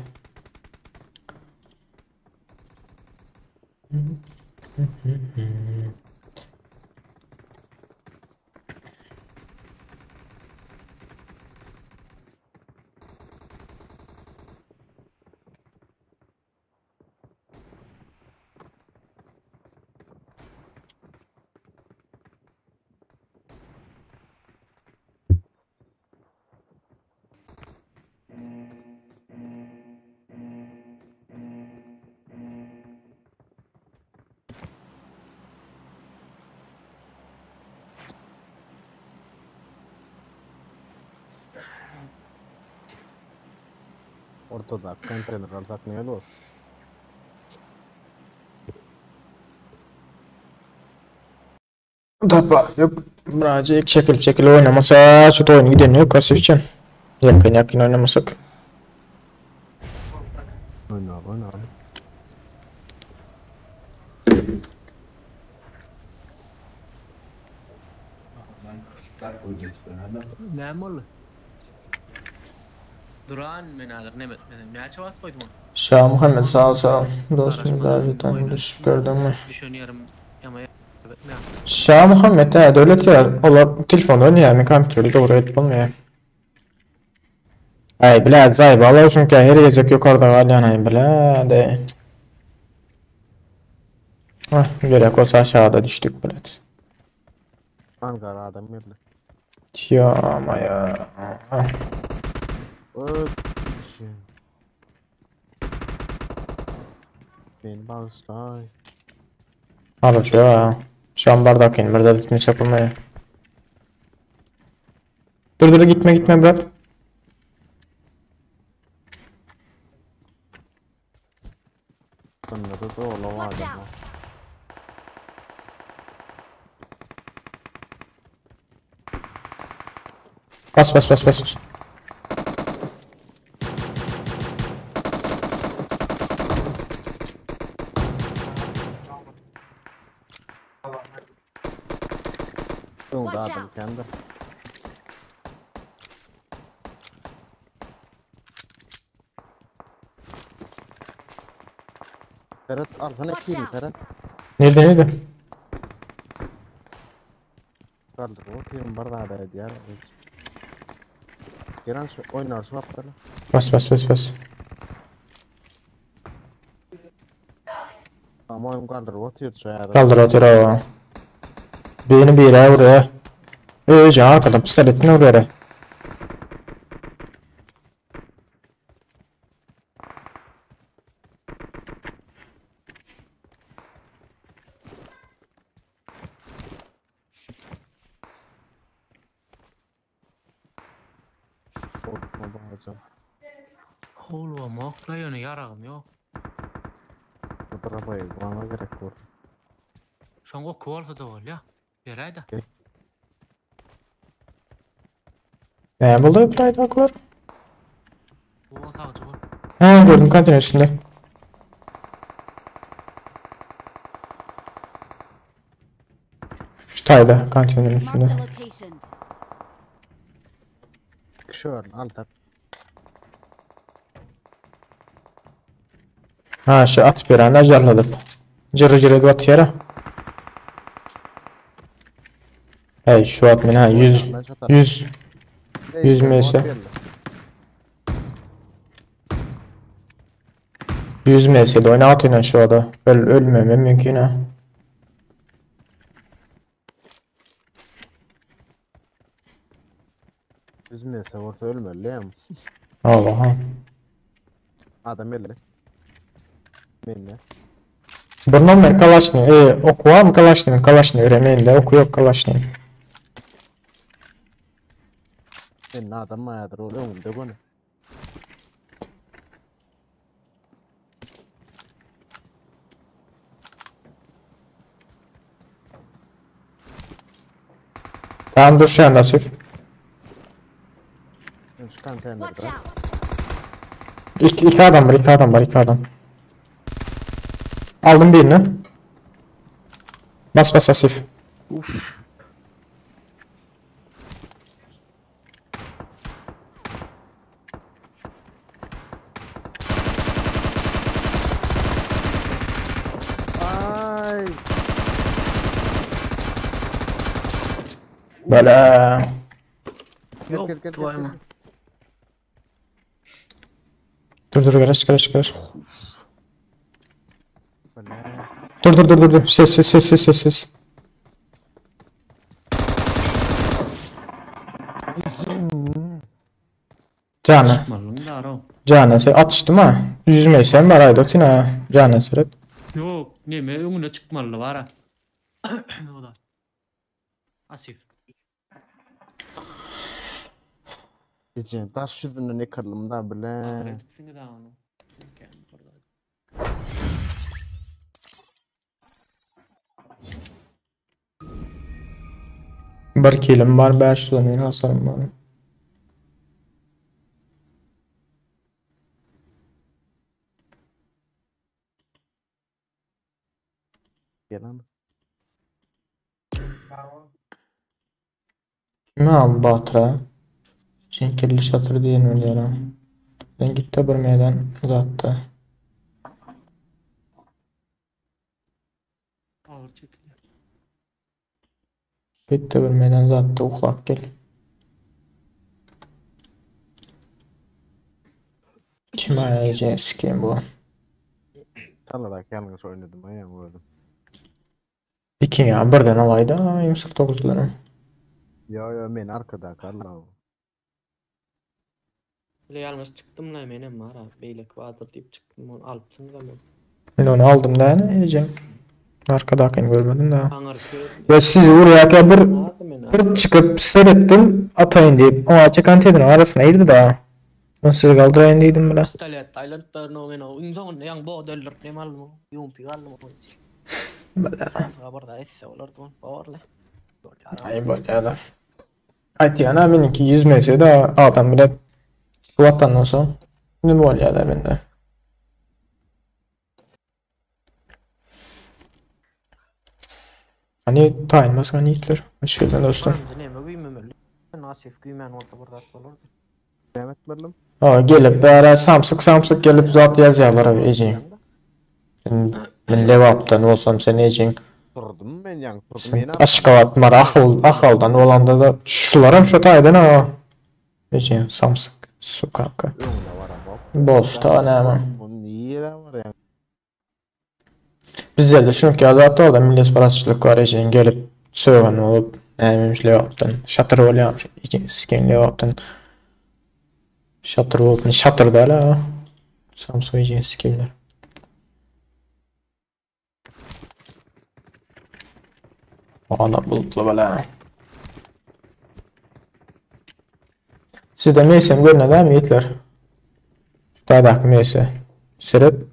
Ortada konteyner alsak ne olur? Tapa yok. Birazcık çekil oynamasa şu oyunu gidiyor kasif için. Yakın oynamasak. Oyna. Näme boldy? Duran men hazır näçe wagt koydum onu? Şah Muhammed sağ ol. Dostum davetten düşüp gördün mü? Düşünüyorum ama Şah Muhammed ha devlet ya. Ola telefon oynayamı kompütörü doğru et bulmuyor. Ay bilad zay bala üçün ki her gezek yukarıda galyan ay bilad. Gerek olsa aşağıda düştük bilad. Ankara adam yerli. Ya ama ya. Öpüşü. Beni bağışlay. Alır şu ya. Şu an bardakın burada bitmiş yapılmaya. Dur gitme bırak. Sonra da dolu var Watch ama. out. Bas. Yok da Watch adam out. kendi. Ferhat arkana Watch ekleyin out. Ferhat. Nerede? Kaldır o team bardağdaydı ya. Giren şu oynar şu haftalı. Bas. Ama oyun kaldır o tiyor şu ya. Kaldır otur o. Beni bir yere oraya. Can arkadan pistoletini oraya. Korkma bağıracağım. Oğlum oklayını yarağım yok. Bu arabayı bana gerek yok. Şongo kuvalsa da ol ya. Berayda. Ne buldu Update aklar? Bu otaqcı bol. Ha gördüm konteyner üstünde. Şu tayda konteynerin Marked üstünde. a location. Şöyle al tak. Ha şu at bir anda jarladık. Cırı at yere. Hey şu at mı ha 100 metre. 100 metre oyna atın şu anda. Ölmemem mümkün ha. Üzmese orta ölmeli ya. Allah'ım. Adam yerli. Benimle. Bundan mı kalaşni? Oku var mı kalaşni? Kalaşni öğrenmeyin de oku yok kalaşni. Benimle adam mayadır oluyor mu? De bunu. Tamam dur şu an Nasif. Şu konteyner Watch bırak. out. İki adam var. Aldım birini. Bas Asif. Ay. Böyle. Yok Gel. tuvalma. Dur karış. Böyle. Dur. Ses. Canı. Malum da ara. Canı sen atıştım ha. Yüzmeyi sen var ayda otin ha. Canı seret. Yok neme önüne çıkmalı var ha. O da. Asif. Gideceğim. Taş yüzünden ne kırılım da bile. Ahretsin de onu. Bir kilim var 500 demir hasarım var. Gelen. Kime al Batıra? Cenkirli şatır diyen öyle. Ben gitti bir meydan uzattı. Ağır çekiliyor. Gitti bir meydan uzattı. Uhlak gel. Kime ayacağız sikeyim bu? Talarak yalnız oynadım ayağım vurdum. İki ya birden alaydı. 29 lira. Yo men arkada kalla. Böyle yalnız çıktım la menem var ha. Beylek vardır deyip çıktım onu alıptım da ben. Ben onu aldım da ne diyeceğim. Arkadakini görmedim daha. Kangar gördüm. Ya siz oraya Ben bir çıkıp seyrettim atayın deyip o açık antedin arasına girdi daha. Ben sizi kaldırayım dedim bile. Pistolet Thailand no men o insan yang bawa dollar ne mal mo yung pigal mo kabar da esse olar tuan power le Ay böyle adam. Ayti yana benimki yüzmese de adam bile çıkıvattan sonra ne bu oluyor da bende. Hani tayinmaz hani Hitler. Şöyle dostum. ne mi bilmem nasif gümen orta burada olur. Demet bırlım. Aa gelip böyle Samsung gelip zat yazıyorlar abi ecin. Ben levaptan olsam sen ecin. Durdum ben yan durdum. Aşkavat var akıldan olanda da şularım şu taydan ha. Ecin Samsung su kanka. Önüne var ama. Boşta ne ama. Bunun iyi yeri var ya. Bizde de çünkü azapta orada millet parasızlık var ecin gelip söylen olup neymiş levaptan. Şatır oluyormuş. Ecin skin levaptan. Şatır olup şatır da la. Samsung ecin skinler. Ana bulutlu böyle. Sizde meysem görüne değil mi Hitler? Dağdaki meyse. Sırıp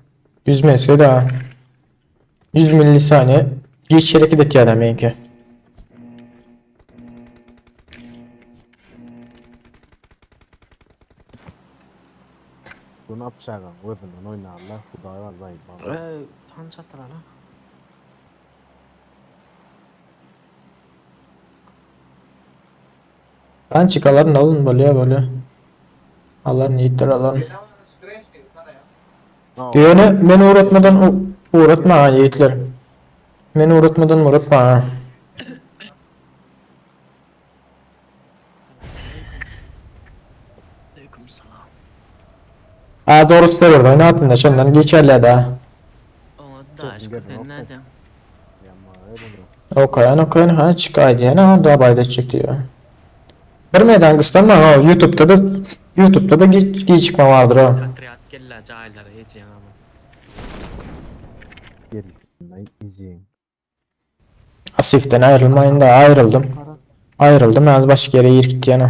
100 meyse daha. 100 millisaniye. Geç hareket et ya da menki. Bunu yapacağım. Özünden oynarlar. Hudaya var zayıf. Tan çatır ala. Ben çıkaların alın böyle. Alın Hitler alın. Diyor ne? Beni uğratmadan uğratma ha Hitler. Beni uğratmadan uğratma ha. Aleyküm selam. Ha doğrusu da orada. Ne yaptın da şundan geçerli daha. Ama da aşkı sen nereden? Yama öyle mi? Okayan ha çıkaydı yani ha daha bayda çık diyor. Bir meydan kıstan ha YouTube'da da geç çıkma vardır ha. Patriot kella cahillara yiyeceğim ama. Geri izleyin. Asif'ten ayrılmayın da ayrıldım. Ayrıldım az başka yere gitti yani.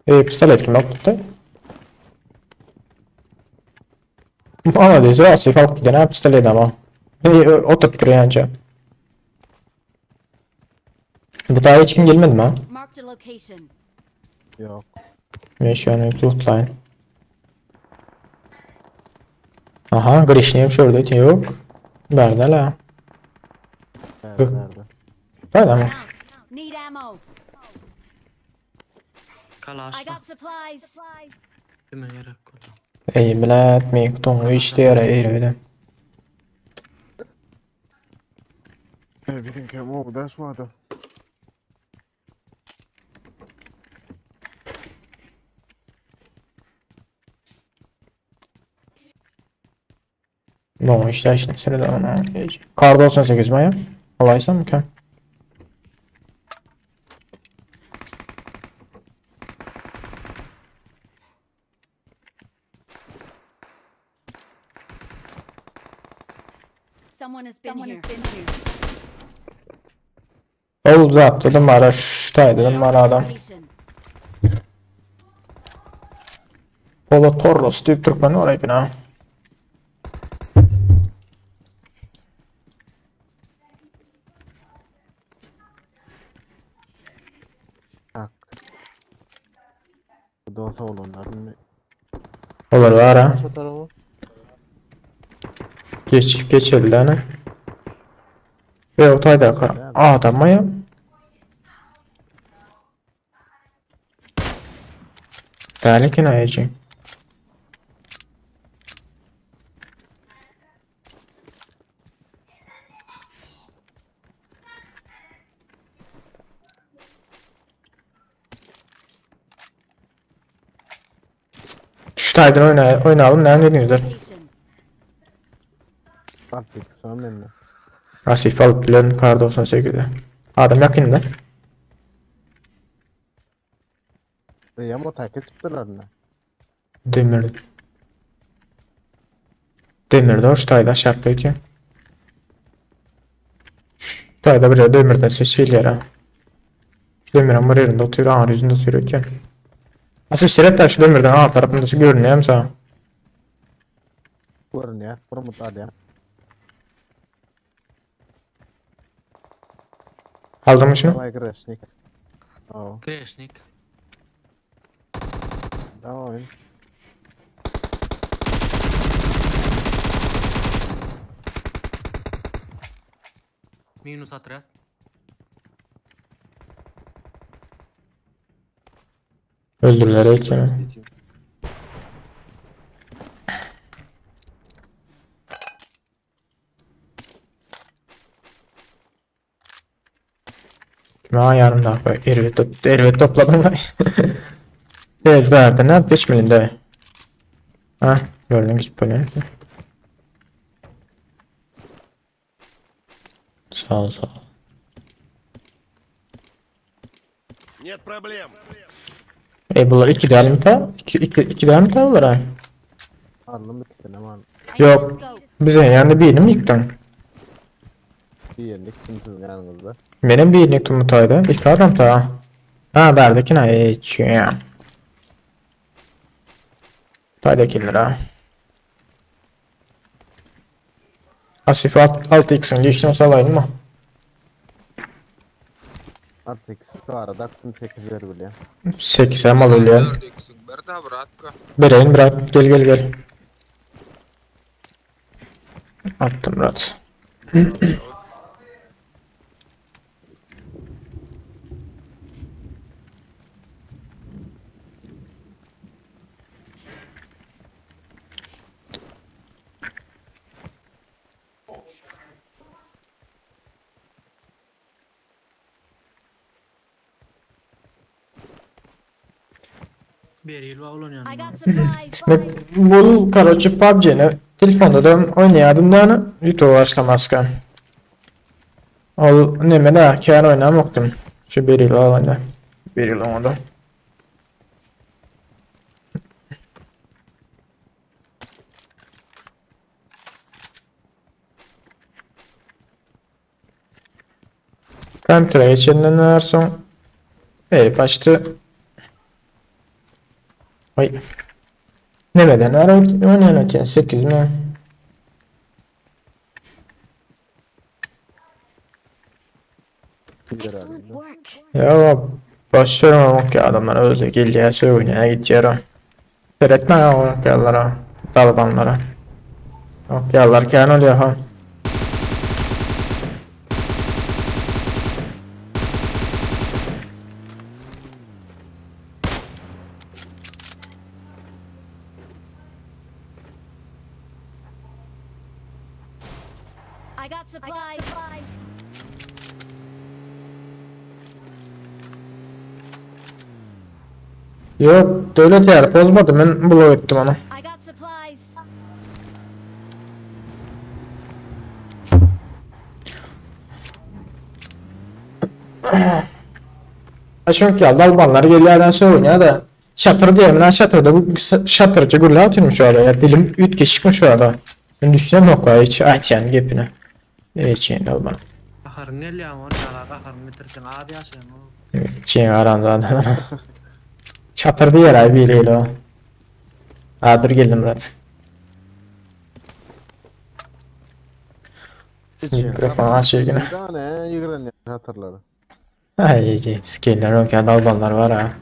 Pistolet kim yaptı? Ama diyorsa Asif alıp giden pistolet ama. Oturup duruyor anca. Bu daha hiç kim gelmedi mi ha? Marked a location. Yok. Ben şu an lootlayın. Aha Grishnev şurada yok. Nerede la? Nerede? Nerede mi? Out. Need ammo. Kalaş I got supplies. kime gerek olur. Ey bilet mi kutungu işte yara eğriydi. Everything came over. That's what. No işte şimdi sırada ona. Kar 98 Maya. Olaysa mükemmel. Someone has been here. Ol zat dedim ara şutay dedim ara adam. Location. Polo Torros deyip Türkmen oraya bina. Tak. Bu da olsa olanların mı? Olur var ha. Şu tarafı. Geç elde ana. Otayda adamma ya. Belki ne yiyecek? Şu taydan oynayalım. Ne diyorlar? Location. Artık sonra ne? Asif alıp bilen kar 98'de. Adam yakında. Ya motor kesiptiler ne? Demir. Demirde o şu tayda şartlıyken. Şu tayda bir demirden seçilir ha. Şu demirin var yerinde oturuyor. Ağır yüzünde oturuyorken. Asif seyret şu demirden ağır tarafında görünüyor hem sana. Kurun ya. Kurun mutal ya. Aldın mı şunu? Давай грешник. О, Kreşnik. давай. Minus atrás. Öldürürler ilkini. Kime yanımda bak ervet topladım ben. Evet verdi ne 5 milinde. Ha gördün hiç böyle. Sağ ol sağ ol. Нет проблем. Bunlar 2 değerli mi ta? 2 değerli mi ta bunlar ha? Aldım bir tane aman. I need a Yok. scope. Bize yani birini mi yıktın? Bir yerlik kimsiniz yanınızda. Benim birini tumutaydı. 2 adam ta. Ha verdeki ne? Hiç ya. Taydakiler ha. Asif 6x'in geçtiğini salayım mı? Artık skarada aklım 8 ver bile. 8 hem alıyor. Bereyin bırak gel gel. Attım Murat. Beril var ulan I yanına. got supplies. Bu короче PUBG'ni telefonda da oynayadım da onu YouTube başlamazken. Ol neme de kâr oynamaktum. Şu bir yıl alanda. Bir yıl olmadı. Kompütere geçenden sonra başta ay nemeden ara oynayacağım 8 mi? Excellent work. Ya başlıyorum ki adamlar öyle geliyor şey oynaya gidiyorum. Seyretme ya o okyalara, Talibanlara. Okyalar kâr oluyor ha. I got supplies. Yok devlet yer bozmadı ben blok ettim onu. I got supplies. Çünkü ya Albanlar geliyordan sonra oynuyor da şatır diye mi şatırda bu şatırcı gülle atıyormuş şu ya dilim üt geçikmiş şu arada. Ben düşünüyorum yok la hiç aç yani gepine. Evet yani Alban. Kahar ne ya onu ala kahar getirsin abi aşağı o. Evet şey aramda da. Çatır diye ay biriyle o. Dur geldim Murat. Mikrofon açıyor yine. Bir tane yıkıran hatırları. Ay iyice skiller yok ya Albanlar var ha.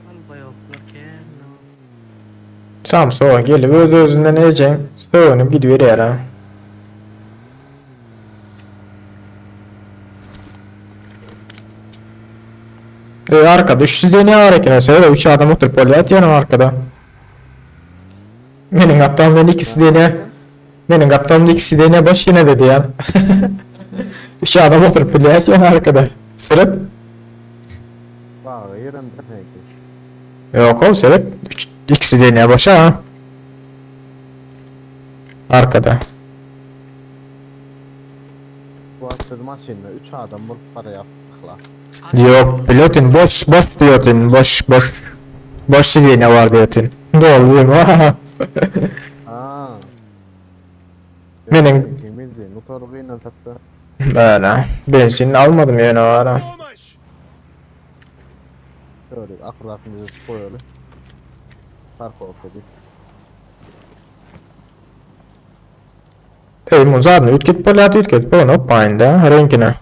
Al bayoklar ken. Tam soğa gelip öz-özünden ecen soğunup gidiyor ya. Arkada 300 deni hareket etse 3 adam oturup polyat yanım arkada. Benim kaptanımdan ikisi deni. Benim kaptanımda ikisi deni boş yine dedi ya. 3 adam oturup polyat yanım arkada. Sırıt. Bağı yerinde peki. Yok oğlum sırıt. İkisi deni boş ha. Arkada. Bu hafta maçında 3 adam bulup para yaptık la. Yok pilotin boş diyorsun boş sidine var diyorsun. Doğru değil mi? Aa. Benim- Temizdi. Motoru taktı. Böyle. Benzin almadım yani o ara. Помощь! Şöyle akıl aklımızı koyalım. Park oldu dedik. Ei mun saanut ytkit pojat ytkit på noppain tää renkinä.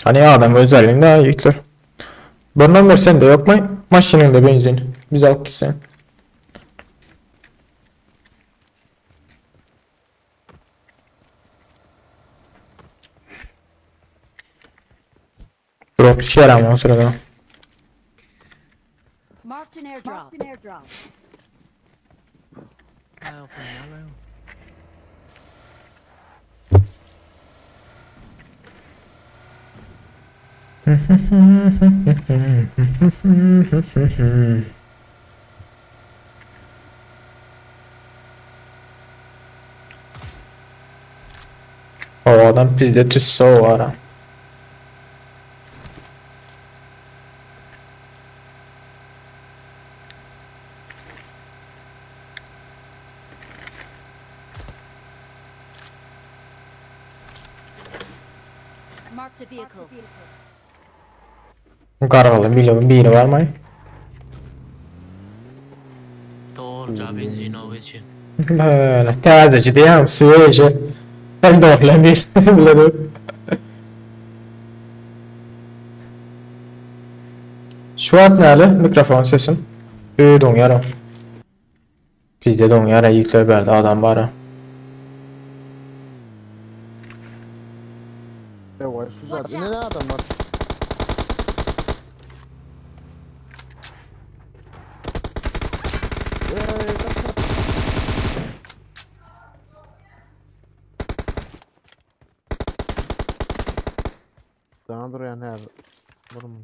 Hani adam özelliğin daha yükler. Bundan beri sende yok mu? Maşininde benzin. Biz al gitsen. Drop düşer ama o sırada. Marked an airdrop. O adam bizde tüsse o ara. Marked a vehicle. Karvalı biri var mı? Doğruca benzin o için. Böyle tazeci diyem suyeci. Ben de öyle bir biledim. Şu an nerede? Mikrofon sesim. Don yara. Bizde don yara yükler verdi adam bana. Evet şu zaten ne adam var? Daha duruyor ne? Vurma.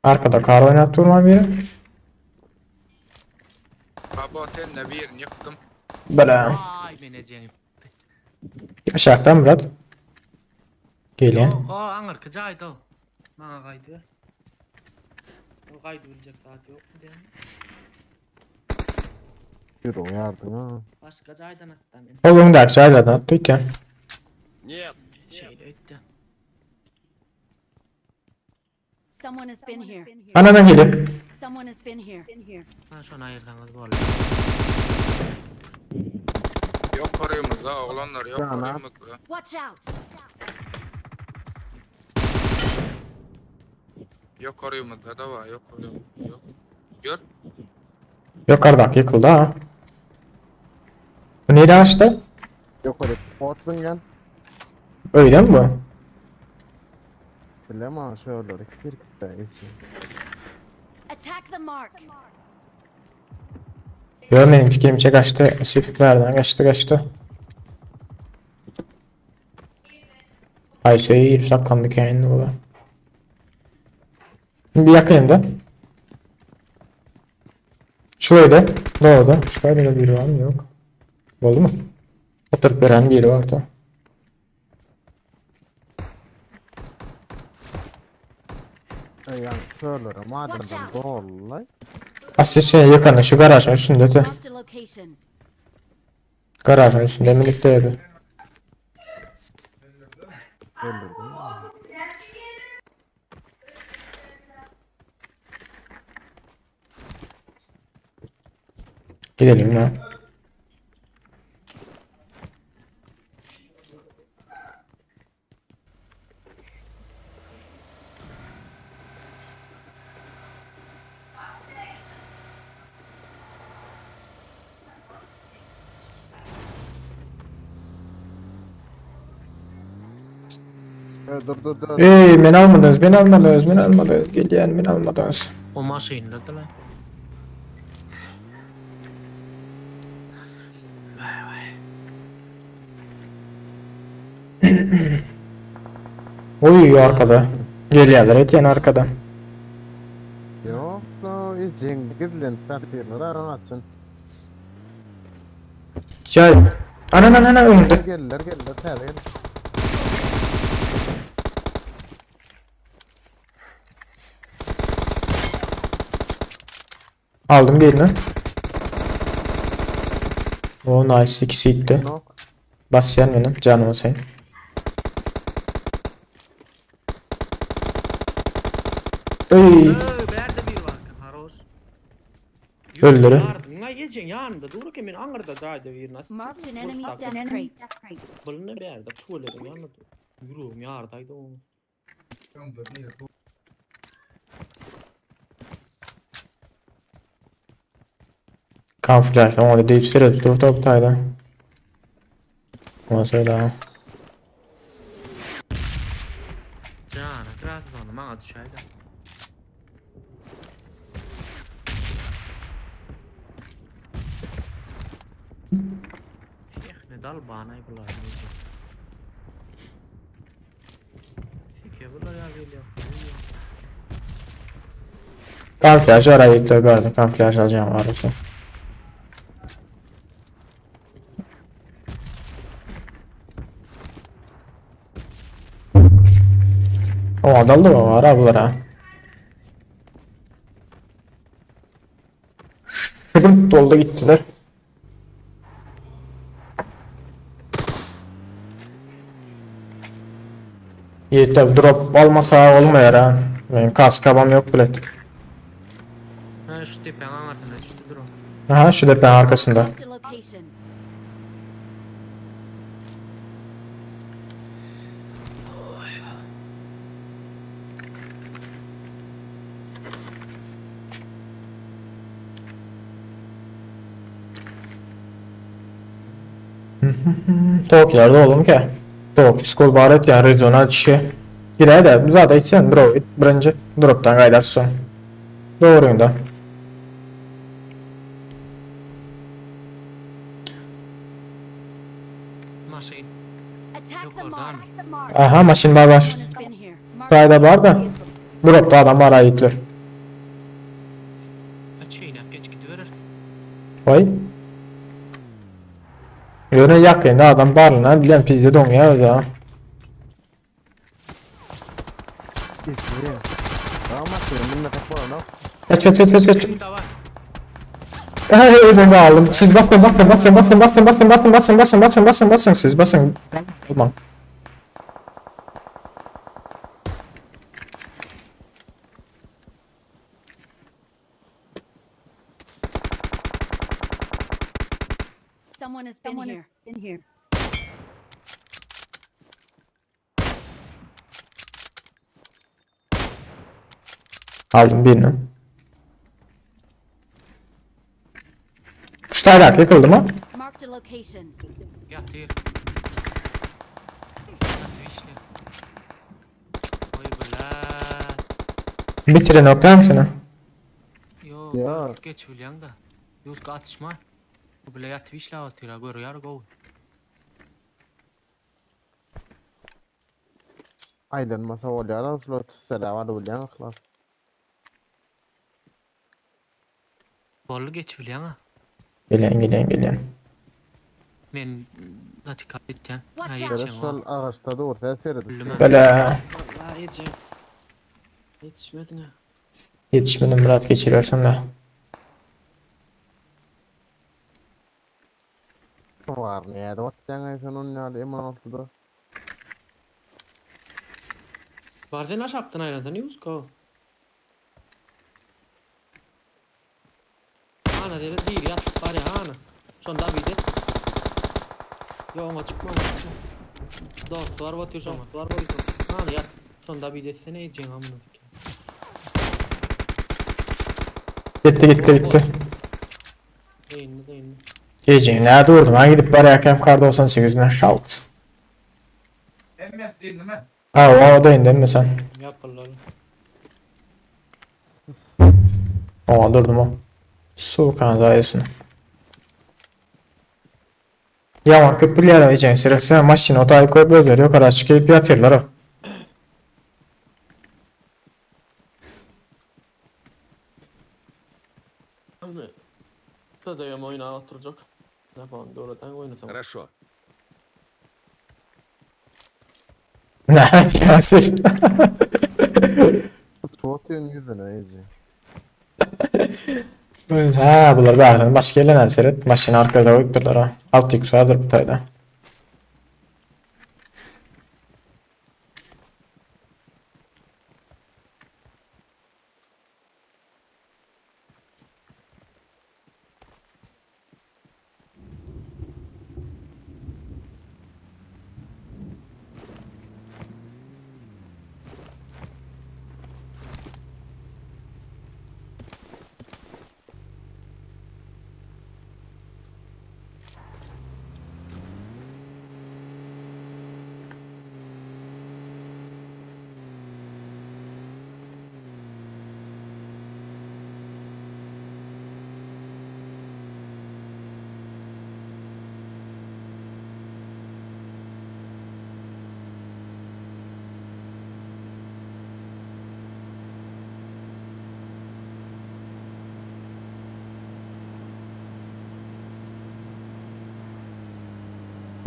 Arkada kar oynat durma biri. Baba seninle bir yerini yıktım. Böyle. Ay meneceğim. Aşağıdan Murat. Gelin. O anır kıcaydı o. Bana kaydı. O kaydı ölecek daha yok mu diye. Yürü uyardın ha. Başka caydan hatta ben. Oğlum da çaylardan attık ya. Нет, Şeyle öttü. Someone has been here. Anana geliyor. Someone has been here. Ha şu an ayırdanız bu Yok koruyumuz ha oğlanlar yok Ya, koruyumuz ha. Watch out. Yok koruyumuz da var yok koruyumuz yok. Gör. Yukarıdak yıkıldı ha. Bu neydi açtı? Yok öyle. Watson gel. Öyle mi bu? Bilema şöyle bir kitle geçiyor. Attack the mark. Yo benim fikrimi çek açtı. Sif verden kaçtı. Ay söyleyeyim saklandı kendini bu da. Bir yakayım da. Şurada. Doğru. Şurada da biri var mı? Yok. Oldu mu? Oturup veren biri vardı. Yani şöyle madem Watch out. doğru. Asıl şey yakında şu garajın üstünde de. Marked a location. Garajın üstünde birlikteydi. Öldürdüm. Gidelim ya. Dur. Ey, beni almadınız, beni almadınız, beni almadınız. Geliyen beni almadınız. O maşinede lan. Oy arkada. Geliyorlar eten arkada. Yok no için gidlen takdirler aratsın. Cay. Ana önünde. Gelirler tele. Aldım gelin. O nice, ikisi gitti. Nok. Basyan benim canım sen. Ey, Berde bir var. Haros. öldürü. Yardım geçen yanında dur ki men angarda dayda bir nas. Marked an enemy's death crate. Bulne berde tuğledim yanında. Yürüyorum yardaydı o. Kamuflaj, ama da deyip sırada dur toptaydı. Ondan daha. Cana kırak sonra bana düşeydi. Ne dal bana bular neyse. Şike bular ya geliyor. Kamuflaj araya gittiler gördüm. Kamuflaj alacağım arası. O adallı mı var ha bunlara? Şırınt doldu gittiler. İyi tabi drop almasa olmuyor ha. Benim kask kabam yok bile. Ha şu tepenin arkasında işte dur. Aha şu depen arkasında. Marked a location. Tavuklarda oğlum ki. Tavuk skol baret yani regional dişi. Girer de zaten içsen bro birinci drop'tan kaydarsın. Doğruyum. Maşin. Attack the Yok, mark. Aha maşin var var. Someone has been here. Marked Kayda var da. Drop'ta adam var ayıtlar. Açayım geç gidiverir. Vay. Yöne yakın da adam barına bilen pizde don ya öyle. Geçiyor. Ama minnet bana nok. Kaç. Benim de var. Ben de aldım. Siz basın siz basın. Tamam. Someone has been here. Aldım birini. Şu tayrak yıkıldı mı? Marked a location. Yat yer. Yat işte. Oy bela. Bitirin nokta mı seni? Yo, Ya. geç William da. Yus atışma. Bu bile yat vişla atıyor. Görüyor go. Aylanmasa olyara slot selava da olyan xlas. Bollu geç William ha. Gelen. Men datika bitten. Watch Ha, out. Böyle sol ağaçta da ortaya serdi. Bilmem. Böyle Vallahi yeteceğim. Yetişmedin ha. yetişmedim Murat geçiriyorsam da. Var ne ya da vaktan aysan onun ya eman oldu. Varzen aş yaptın ayrandan yus ko. Ana dedi değil yat var ya ana. Sonda bir de. Yo ama çıkma. Dost var batıyor sonra. Var batıyor. Ana yat. Sonda bir de sene yiyeceğim amına sikeyim. Gitti. Değil mi? Gece ne durdum? Ben gidip bari hakem karda 98'den şalt. Emmet değil mi? Ha o da indin mi sen? Yapırlar. O durdum o. Soğuk anzayısını. Yaman köprüler ayıcan sırasıyla maşını otayı koyup öldürüyor. Yok kadar çıkıp yatırlar o. Hani Tadayım oyuna oturacak. Ne yapalım doğrudan oynasam. Хорошо. Lanet gelsin. Tutuyorsun yüzüne iyice. Ha bunlar bağırın. Başka yerlerine seyret. Maşını arkada koyup durdular ha. Alt yük vardır bu tayda.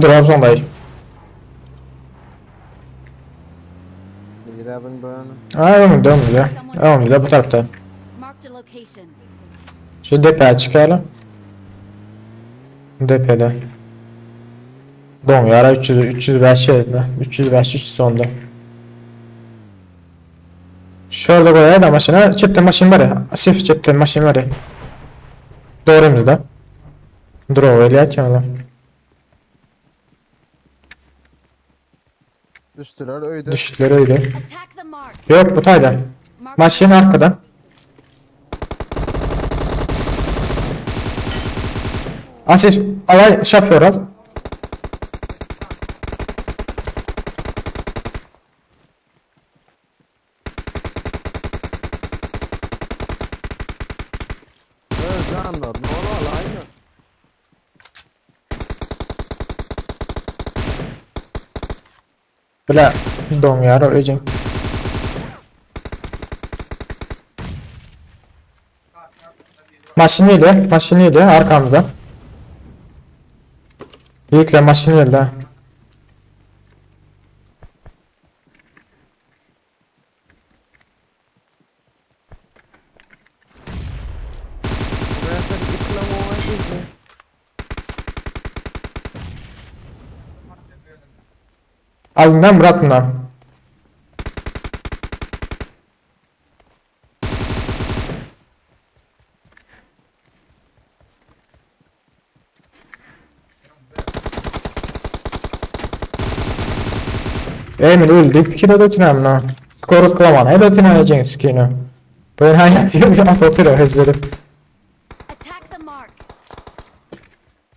Trabzon'dayım. Bir abin böyle. Ha önümde bu tarafta. Marked a location. Şu depeye çıkalım. Depede. Don yara 305 şeydi. 305 sonda. Şurada koyayım da maşına. Cepte maşin var ya. Asif cepte maşin var ya. Doğrumuzda. Drove ile atıyorlar. Düştüler öyle. Düştüler öyle. Attack the mark. Yok bu tayda. Maşin arkada. Asif alay şoför al. Canlar normal aynı. Böyle don yara öcün. Maşin yedi arkamızda. Yiğit'le maşin yedi ha. Buraya da diploma oynayacak. Aldın Murat bundan. Emin öldü. Bir kilo dötünem lan. Skoru kılaman. He dötüneceksin skino. Böyle hayat yok ya. Oturuyor hızları. Attack the mark.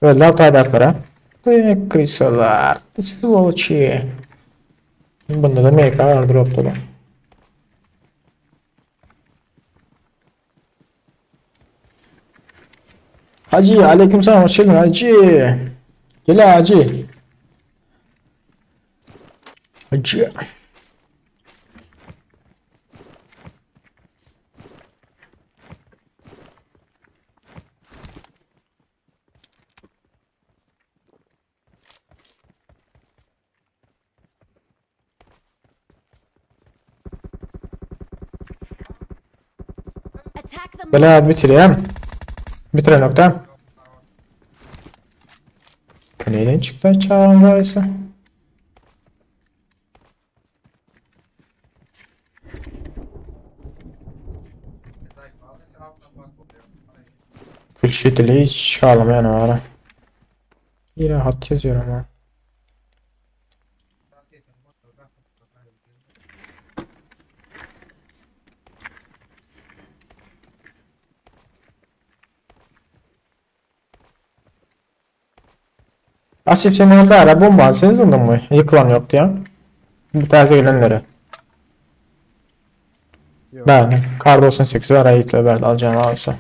Öyle avtaydarlara. Krisolar. Сволочи. Bunda da MK var dropta da. Hacı aleykümselam hoş geldin hacı. Gel hacı. Hacı. Attack the mark. Böyle hadi bitireyim. Bitire nokta. Bu neyden çıktı çağın gayesi? Külşetili hiç ağlamayan ara. Yine hat yazıyor ama. Asif senin yanında ara bomba alsanız mı? Yıkılan yoktu ya. Bu taze gelenlere. Yok. Ben kar 98 var ayıkla verdi alacağım alsa.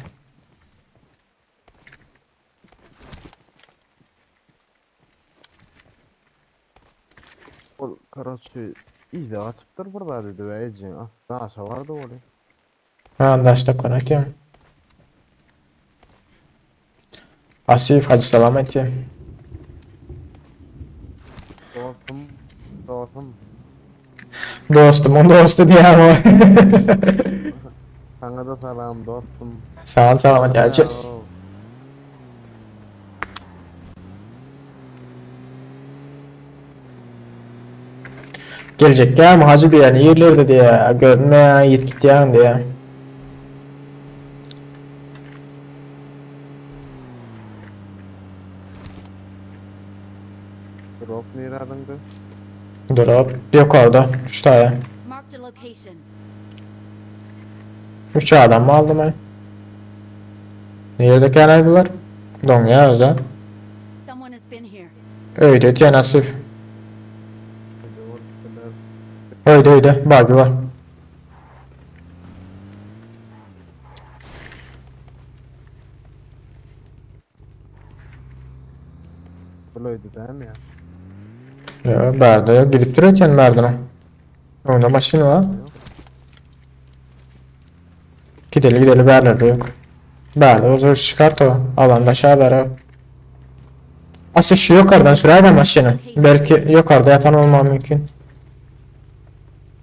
O Karaçı iyice açıktır burada dedi ve Ecin aslında aşağı vardı oraya. Ha daştak var hakem. Asif hacı selamet ya. Dostum. Dostum. Dostumun dostu diye ama. Sana da selam dostum. Sağ ol selamet ya. Ciao. Gelecek ya mı hacı diye yerlerde diye görme git git yani diye. Drop neredeydi? Drop yok orada 3 tane. Marked a location. 3 adam mı aldım ben? Neredeki anay bunlar? Don ya özel. Someone has been here. Öyle diye nasif. Öyle bug'ı var. Böyleydi değil mi ya? Ya Berda yok gidip duruyorken Berdan'a. Onda maşin var. Gideli Berlerde yok. Berda o zaman çıkart o. Alanda aşağı ver. Asıl şu yukarıdan sürerler maşini. Belki yukarıda yatan olmam mümkün.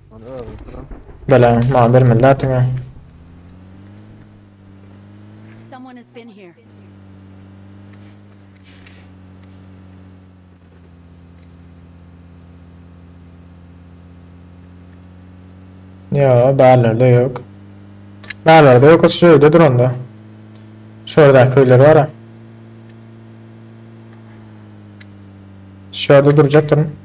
Hani öyle sıra. Böyle ma vermediler tüme. Someone has been here. Ya Berlerde yok. Berlerde yok o şöyle dur onda. Şurada köyler var ha. Şurada duracak durun.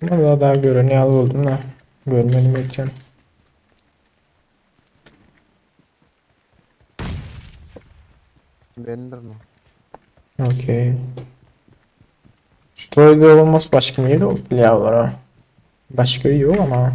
Valla daha görünüyor al buldum da. Görmedim bekliyorum. Bendir mi? Okey. Şurada olmaz başka bir yeri yok ya var ha. Başka yok ama.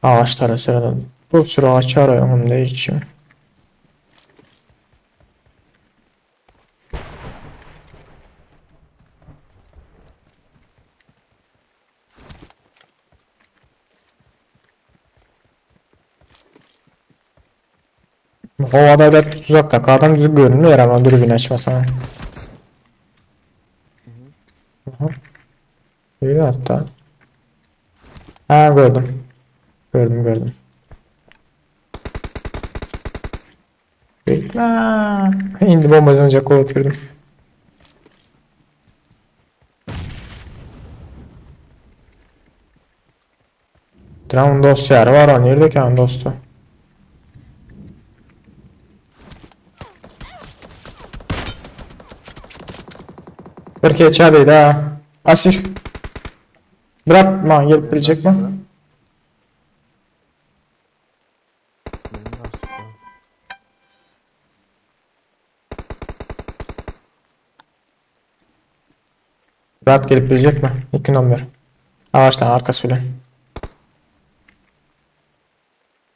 Ağaçlara sıradan. Bu sürü ağaç arıyorum da hiç. Havada bir uzakta adam düz görünmüyor ama dürbün açmasana. Aha. İyi hatta. Ha gördüm. Gördüm. Bekle. İndi bombacını cakol atırdım. Drown dosyaları var o neredeki an dostu? Bir kez çadıydı ha. Asif. Bırakma gelip bilecek mi? Benim de açıkta. Rahat gelip bilecek mi? 2 numara. Ağaçtan arkasıyla.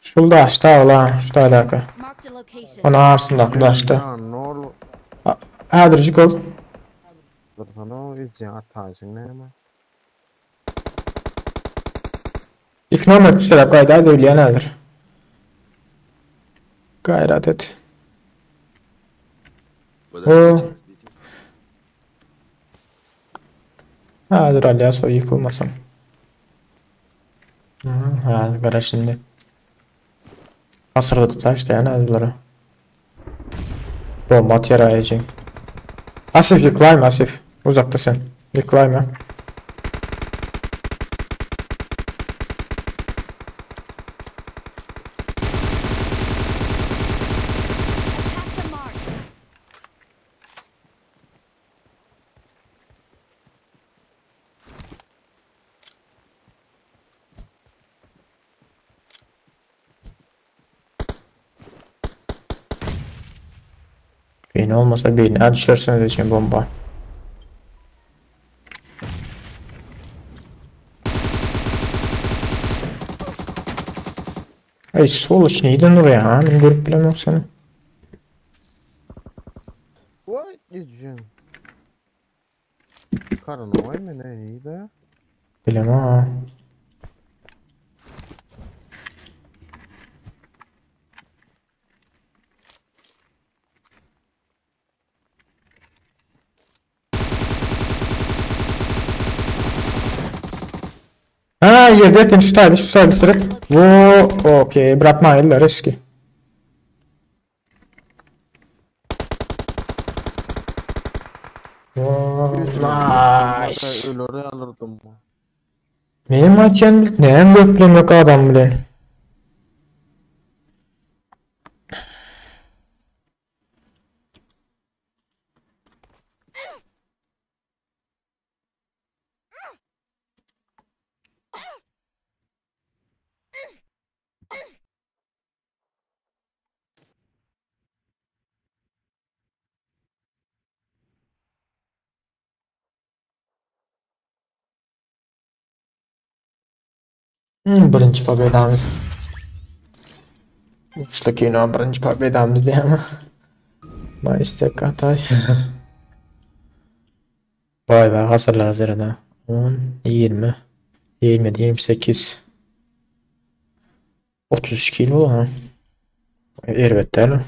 Şurada açta ola. Şurada alaka. Marked a location. Onun ağrısında arkadaşta. Ya ne olur. Hadırcık ol. Dur sana o Ecin atacın ne hemen. 2 numara tüstelep gayda dövleyen nedir? Gayret et. Подождите. Hadır Aliya soy yıkılmasın. Ha gara şimdi. Asırda tutar işte yani azları. Bomba at yere ayacak. Asif yıklayma Asif. Uzakta sen. Yıklayma. Beyni olmasa beynine düşersiniz için bomba. Ay sol iç neyden oraya ha? Ben görüp bilemem seni. Vay diyeceğim. Karın vay mı ne iyi de? Bilemem ha. Ha yerde ten şu saydı sırık. Wo okey bırakma ayılar eski. Nice. Ölüre alırdım. Benim açan bil neyem göplem yok adam bilen. Birinci pobedamiz. Uçlu kino birinci pobedamiz diye ama. Maistek Hatay. Vay be hasarlar zirada. 10, 20, 27, 28. 33 kilo ha. Elbette öyle.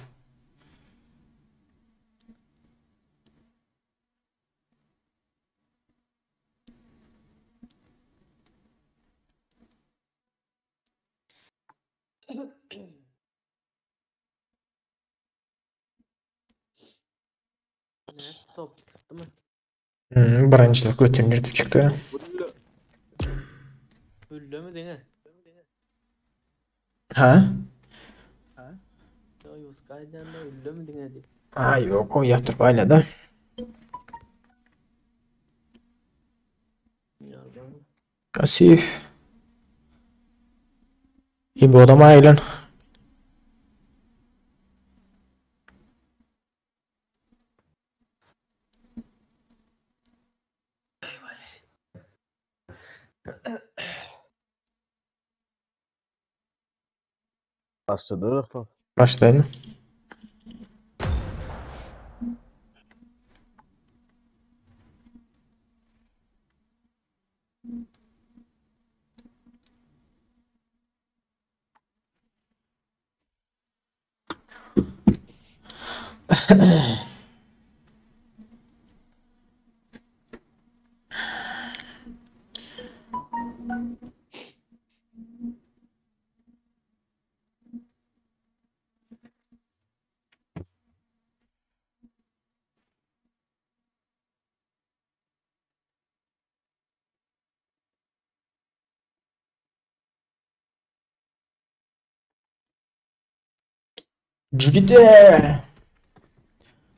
Ne? Top çıktı mı? Birincilik götünü yırtıp çıktı. Hülle mi dene? Ha? Ya Yuskay'dan da hülle mi denedi? Ha yok o yatırıp aile de. Yardım. Kasif. İyi bu adam ailen. Başladı. Başlayalım. Cigite.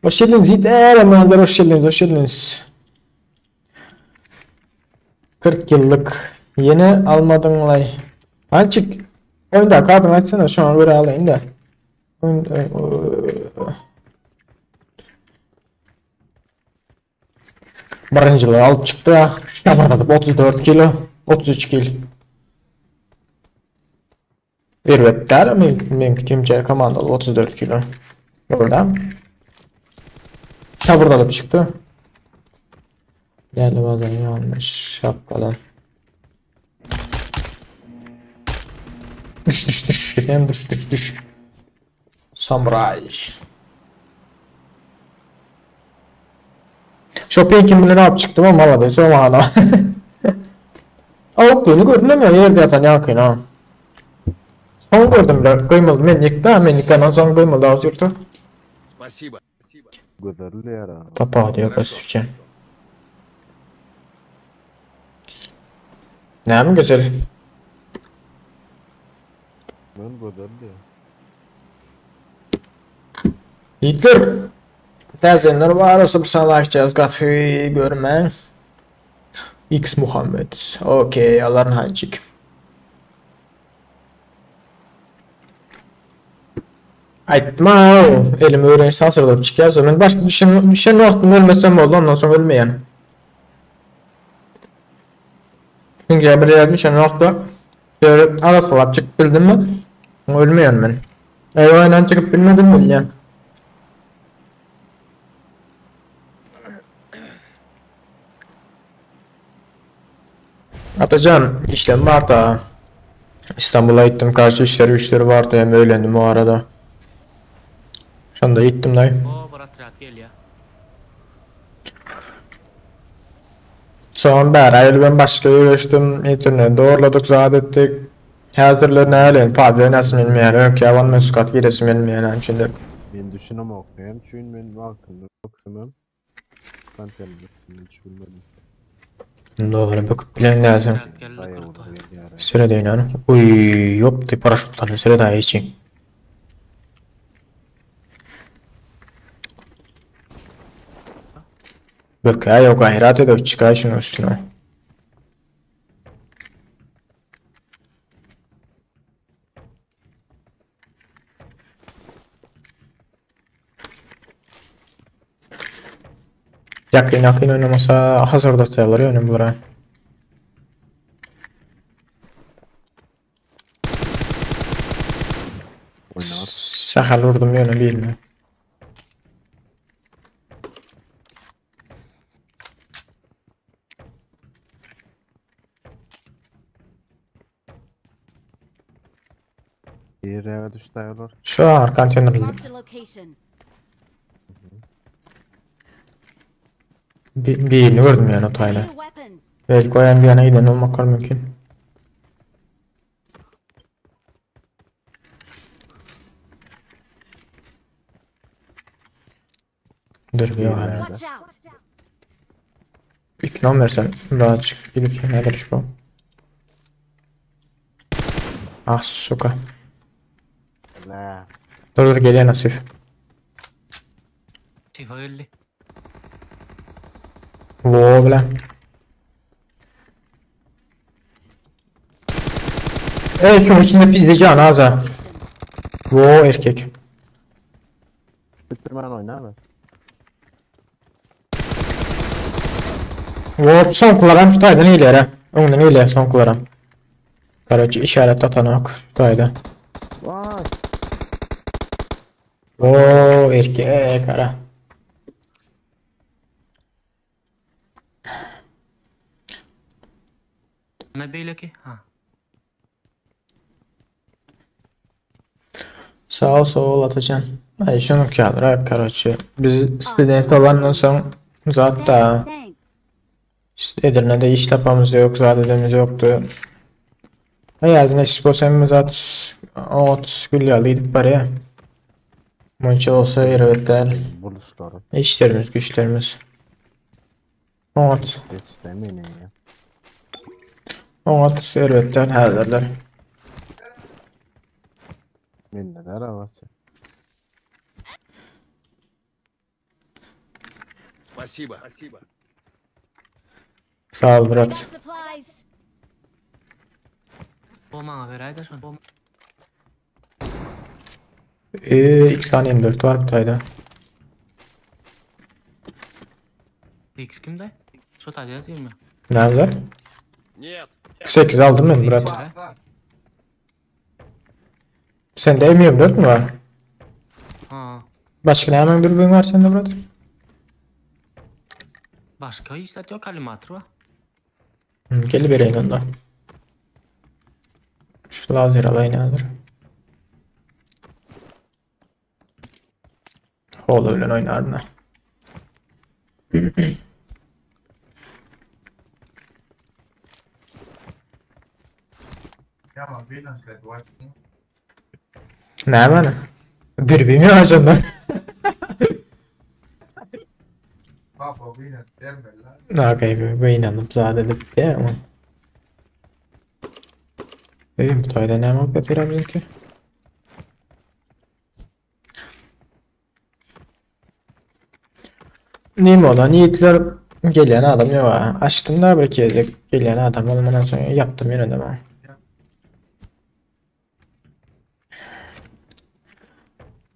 Hoş geldiniz Yiğitler. Hemenler hoş geldiniz. Hoş geldiniz. 40 yıllık yeni almadın olay. Açık. Oyunda kaldın açsana şu an böyle alayım da. Oyunda. Birinciliği alıp çıktı ya. Şabardadım 34 kilo. 33 kilo. Elbette benim fikrimce komandalı 34 kilo. Orada. Şabarda alıp çıktı. Değerli bazen yanlış şapkadan. Düş. Hem düş. Samuray. Shopping kim bilir ne yap çıktım ama valla benziyor ama hala. Avukluğunu görünemiyor yerde yatan yakın ha. Son gördüm bile kıymalı menlik daha menlikten son kıymalı az yurtta. Спасибо. Güzel yara. Tapa diyor kasifçen. Ne mi güzel? Ben güzel diyor. Hitler. Təzənlər var, olsa bir sana açacağız, qatı görmən. X Muhammed. Okey, Allah'ın hancık. Aytma o. Elimi öğrenci hazırlayıp çıkıyorsa ben başka düşen vaktim ölmesem oldu ondan sonra ölmeyen. Çünkü bir yer düşen vakti böyle ara salap çıkıp bildim mi? Ölmeyen ben. Eyvayla çıkıp bilmedim mi yani? Atacan işlem var da İstanbul'a gittim karşı işleri vardı hem öğlendim o arada. Şu anda gittim dayı. O Berat rahat gel ya. Son bir ayıl ben başka uğraştım internet doğruladık zat ettik. Hazırlar ne öyle PUBG nasıl bilmeyen önkü avan mesukat giresim bilmeyen hem şimdi. Ben düşüneme okuyayım. Çünkü benim aklımda maksimum. Ben kendisini hiç bilmedim. Doğru bakıp bilen lazım. Rahat gel Dayı kırık. orada bir ara. Sıra değil hanım. Uy yok de paraşütlerle sıra daha için. Bak ya yok hayrat edip çıkar şunu üstüne. Yakın oynamasa hazırda sayılır yani buraya. Oynar. Sahal vurdum yönü değil mi? Bir eve düştü ayollar. Şu an konteynerli. Marked a location. Birini gördüm yani o Need tayla. a weapon. Belki o yan bir yana giden olmak var mümkün. Dur bir o hala. Watch out. İkna versen rahat çık gidip nedir şu? Ah suka. La. Dur geliyor Nasif. Tifa öldü. Voo bile. Evet şunun içinde pizdeci ana aza. Voo erkek. Bitirmen oynar mı? Voo son kullaram şutaydı ne ileri. Ondan ileri son kullaram. Karaca işaret atanak şutaydı. Vay. Voo erkek ara. Ne böyle ki? Ha. Sağ ol Atacan. Ay şunu kaldır karaca. Biz student olandan sonra zaten Thanks. işte Edirne'de iş lapamız da yok, zadedemiz yoktu. Yazın sporsamız zat ot gülyalı gidip paraya. Monça olsa evet Buluşları. işlerimiz, güçlerimiz. Ot, Hiç demeyin ya. ot, elbette hazırlar. Minneler havası. Спасибо. Sağ ol I got Murat. supplies. Bomba ver haydi son. Bomba. X-24 var bir tane. X kimde? Şu tacı yazayım mı? Ne var? Нет. 8 aldım ben Murat. Var. Sende M24 mü var? Ha. Başka ne hemen dürbün var sende Murat? Başka işletiyor kalimatör var. Gel vereyim ondan. Şu lazer alayını alır. Hol öyle oynar ne? Ne bana? Dürbün mü acaba? Okay, bu inanıp zaten bitti ama. Bu tayda ne muhabbet var bizimki? Neyim ola niyetler gelen adam yok ha. Açtım da bir kez gelen adam olmadan sonra yaptım yine de ama.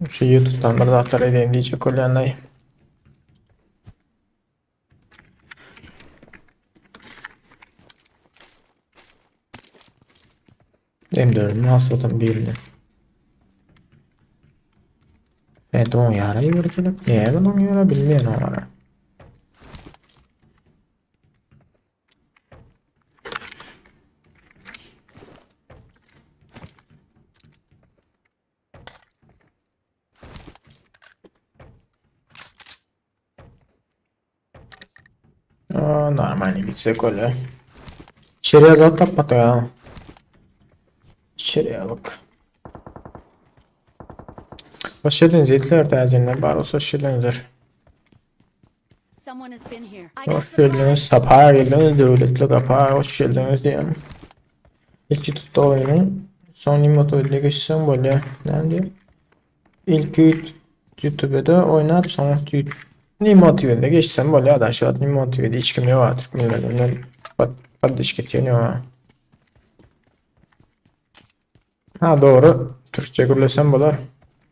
Şu YouTube'dan bir daftar edeyim diyecek olyanay. Demdiyorum hasatın birini. Evet on yarayı bir kelip. Niye ben on yara bilmeyen ara. Normalde gitsek öyle. İçeriye alıp tapmadı ya. İçeriye alıp. Hoş geldiniz Yiğitler tercihine. Bari hoş geldinizler. Someone has been here. I got Hoş geldiniz. supplies. Sapaha geldiniz. Devletli kapağa hoş geldiniz diyelim. İlk YouTube'da oyunun sonimotoyla geçsem böyle. Ne diyor? İlk YouTube'da oynayıp sonra Nimotiv'de geçsem böyle arkadaşlar Nimotiv'de hiç kim yok artık bilmeden paddiş getiriyor. Ha doğru. Türkçe görürsem bular.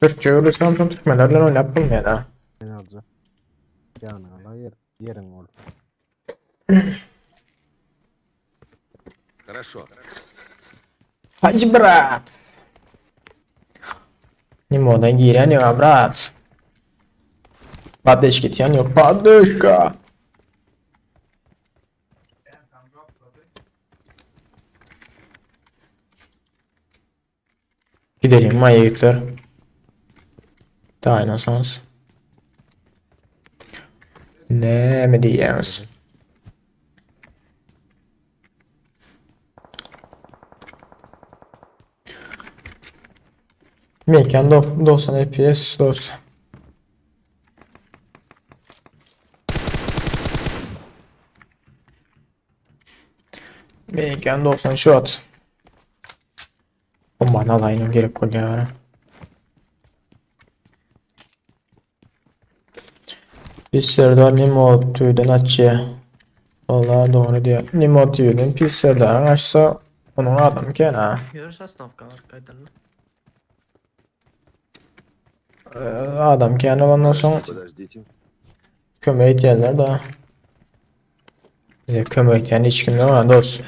Türkçe görürsem son Türkmenlerle oynayıp bulmuyor da. Ne alacak? Yani ala yerin orada. Хорошо. Hacı brat. Nimo'da giren yok brat. Paddiş getiren yok. Paddişka. Gidelim mayıklar. Daha nasılsınız? Ne mi diyeceğiz? Mekan 90 FPS olsun. Mekan 90 shot. O bana alayım gerek oluyor. Biz Serdar Nimo tüyden açıyor. Vallahi doğru diyor. Nimo tüyden pis Serdar'ın açsa onun adam ki ha. Görürsen stavka var kaydırlı. Adam ki ondan sonra Подождите. kömeğe ihtiyarlar da. Bize kömeğe ihtiyarın hiç kimde var olsun.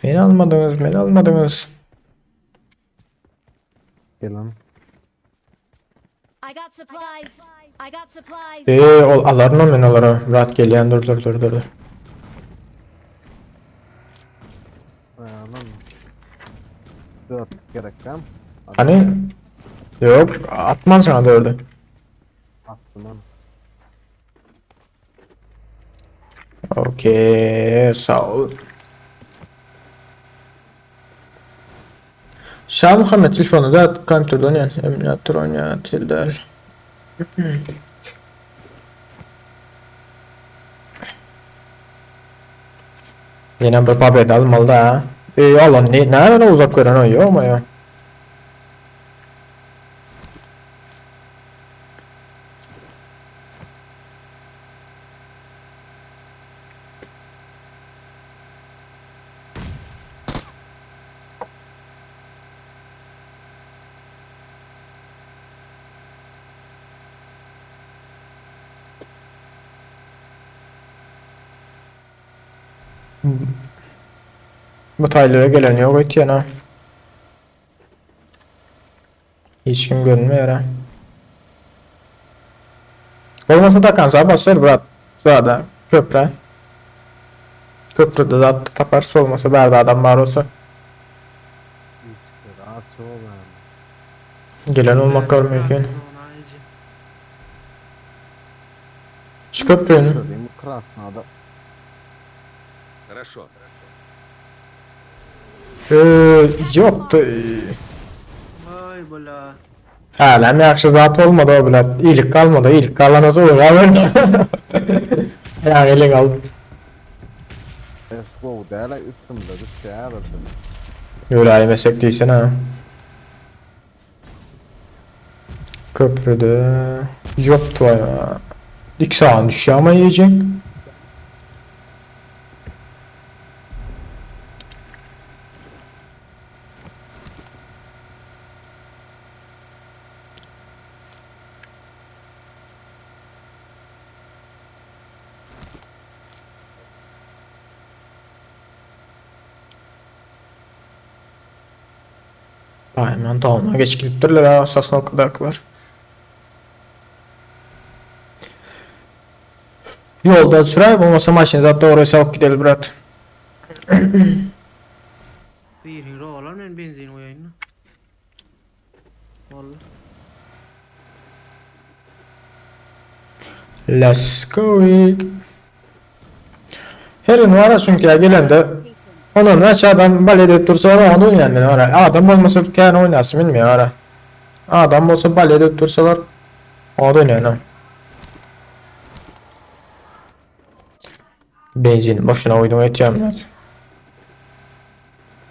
Beni almadınız, beni almadınız. Gelin. I got supplies. I got supplies. Alarım mı ben alarım? Rahat geliyen dur. Ayağının 4 gerek hem. Hani? Yok atman sana dördü. Attım onu. Okey sağ ol. Şah Muhammed telefonu da kompüterde oynayan. Emülatör oynayan. Tildel. Yine bir papet almalı da. Allah nereden uzak veren oynuyor ama ya. Bu taylara gelen yok et yana. Hiç kim görünmüyor ha. Olmasa da kansa basar bırak. Sağda köprü. Köprüde de taparsa olmasa berda adam var olsa. İşte rahat ol Gelen olmak var mümkün. Şu köprünün. Şurayım Krasna'da. Хорошо. Yoktu. Vay bula. Hələm yaxşı zat olmadı o bilə. İyilik qalmadı. İyilik qalanası olur abi. Yani elin al. Esko değerli üstümde bir şey aradım. Yüreği meslek değilsin ha. Köprüde. Yoktu ya. İlk sağın düşüyor ama yiyecek. Hemen dağına geç gidipdirler ha Sosnovka'dakiler. Yolda sürer olmasa maşinizat doğru salıp gidelim brat. Bir hero olan ben benzin oyayını. Vallahi. Let's go. Herin var çünkü gelende onun aşağıdan bal edip dursa onu oynayan var. Adam olmasa bir kere oynasın bilmiyor ara. Adam olsa bal edip dursalar o da oynayan. Benzin boşuna uydum etiyorum.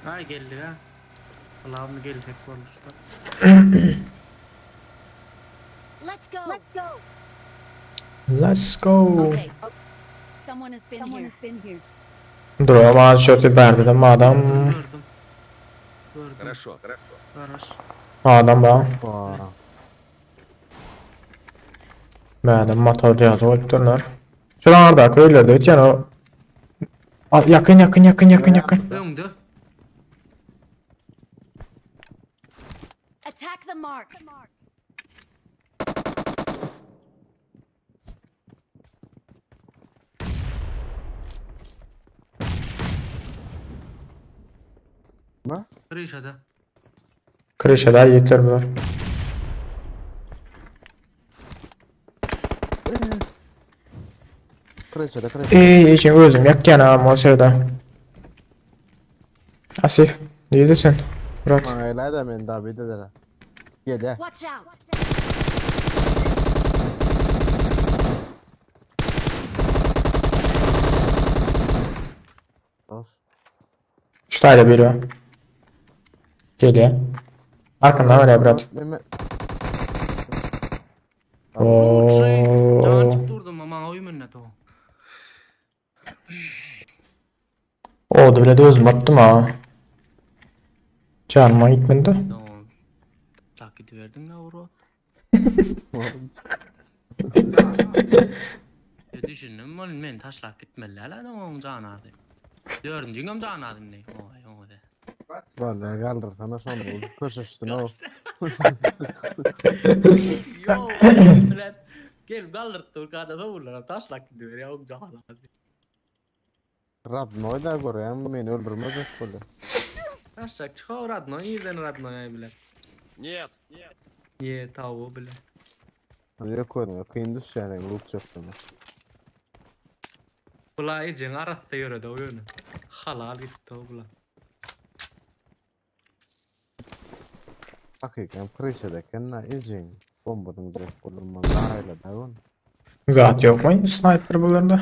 Ay geldi ha. Allah'ım gelecek varmışlar. Let's go. Let's go. Let's go. Okay. Someone has been here. Dur ama şöyle verdi de madem Gördüm. Хорошо. Garaj. madem bana Vaa. madem motor cihazı olup durlar. Şuralarda köylerde ötüyen o yakın. Öndü. Attack the mark. Rişada. Krişada yiğitler var. Kreşede kreşede. İyi için özüm yakken ama o sırada. Asif neredesin? Murat. Öyle de men daha bir de. Gel ya. Watch out. Dur. Şu tayda biri var. Geliyor. Arkamdan var ya Murat. Mehmet. Can Oo. çıktı durdum ama oy minnet o. Oldu bile de özüm attım ha. Canıma gitmedi. Tamam. Takip verdin ya Uğur. Düşündüm oğlum men taşlak gitmeliler lan onun canadı. Dördüncüğüm canadı ne? Oy de. Vallahi kaldır sana son oldu. Koş üstüne o. Yo bilen gel kaldırttı kada da vurlar taşlak gidiyor ya onun canadı. Rab noyda görüyorum beni öldürmez böyle. Taşlak çıkıyor radno iyiden radnoya bilen. Нет. Ye tavuğu bilen. Hadi koydum. Kıyın düş yani. Loot çöktüm. Bula ecen aratta yürüdü oyunu. Halal gitti o bula. Hakikaten kreşedeyken ne izleyin. Bombadan zevk olur mu? Daha öyle davun. Zat yok mu? Sniper buralarda.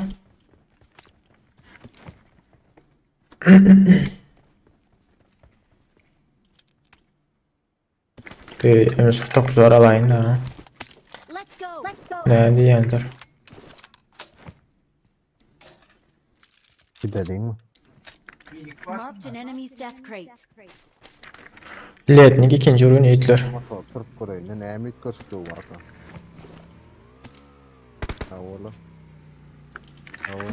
M49 var alayın da. Let's go. Ne diyenler. Gidelim mi? Marked an enemy's death crate. Letnik ikinci ürün yiğitler. Motor sırf burayı. Ne emit koşuyor vardı. Havalı. Havalı.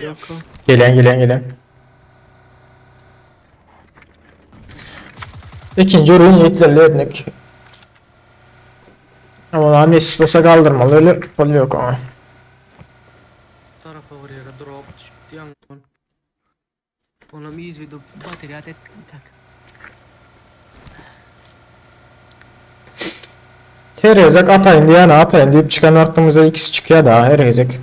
Yok o. Gelen. İkinci ürün yiğitler Letnik. Ama daha nesis olsa kaldırmalı öyle oluyor ama. Tarafa oraya drop çıktı yankon. Ona mi izledim batarya ettim tak. Her ezek atayın diye atayın deyip çıkan aklımıza ikisi çıkıyor daha her ezek.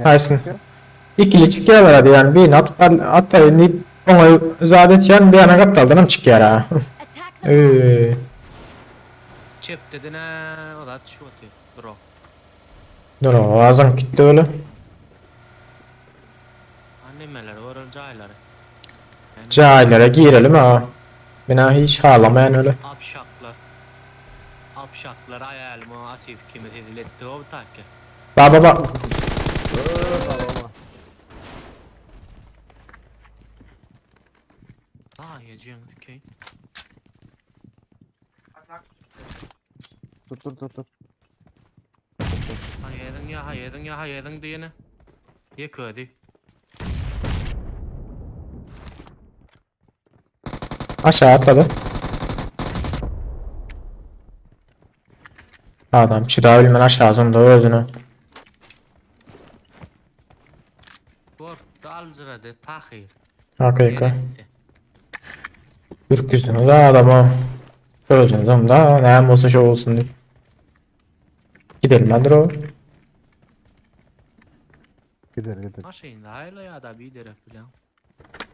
Haysın. İkili çıkıyorlar hadi yani bir atayın deyip ona zadet yan bir ana kaptaldan mı çıkıyor ha. Attack the mark. Çep dedi ne o da atış atıyor. Drop. Dur o ağzım gitti öyle. Annemeler oranın cahilleri. Cahillere girelim ha. Bina hiç ağlamayan öyle. Apşaklar. Apşaklar hayal mı asif kimi ediletti o takke. Baba. Aa yiyeceğim okey. Dur. Hayedin diyene. Ye ködi. Aşağı atladı. Adam çıdağı bilmen aşağı zonda özünü. Gor dalcıradı tahir. Hakika. Ürküzdünüz ha adamı. Özünü zonda neyem olsa şey olsun diye. Gidelim hadi o. Gider gider. Maşayında hayla ya da bir deref bilen.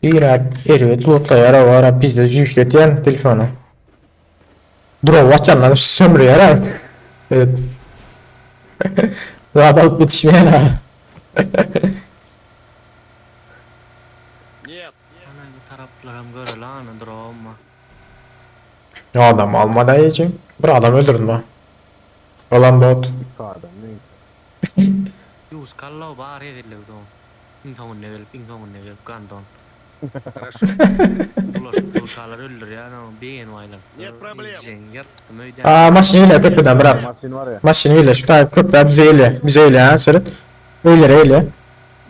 İrak eriyor tulutla yara var bizde yükletiyen telefonu. Drone açanlar sömürüyor herhalde. Evet. Daha da alıp yetişmeyen ha. Нет. Ana bu taraflarım göre lan drama. Ya adam almadan yiyeceğim. Bir adam öldürdün mü? Olan bot. Adam ne? Yus kallo bar edildi o. Ping tong level, ping tong level kan don. Хорошо. Ulaşlar öldür ya, no beğen vaylar. Нет проблем. Cengar, meydan. Aa maşiniyle köprüden bırak. Masin var ya. Maşiniyle şu tane köprüden bize eyle ha sırıt. Öyle.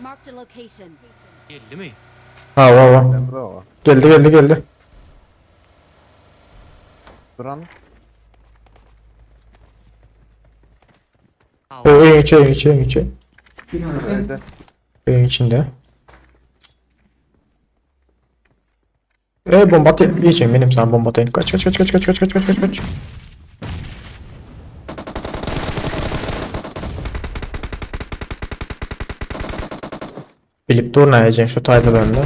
Marked a location. Geldi mi? Ha va. Emre o. Geldi. Duran. O evin içi. Nerede? Evin içinde. Bomba atayım. Yiyeceğim benim sana bomba atayım. Kaç. Bilip dur ne yiyeceksin şu tayfalarında. Не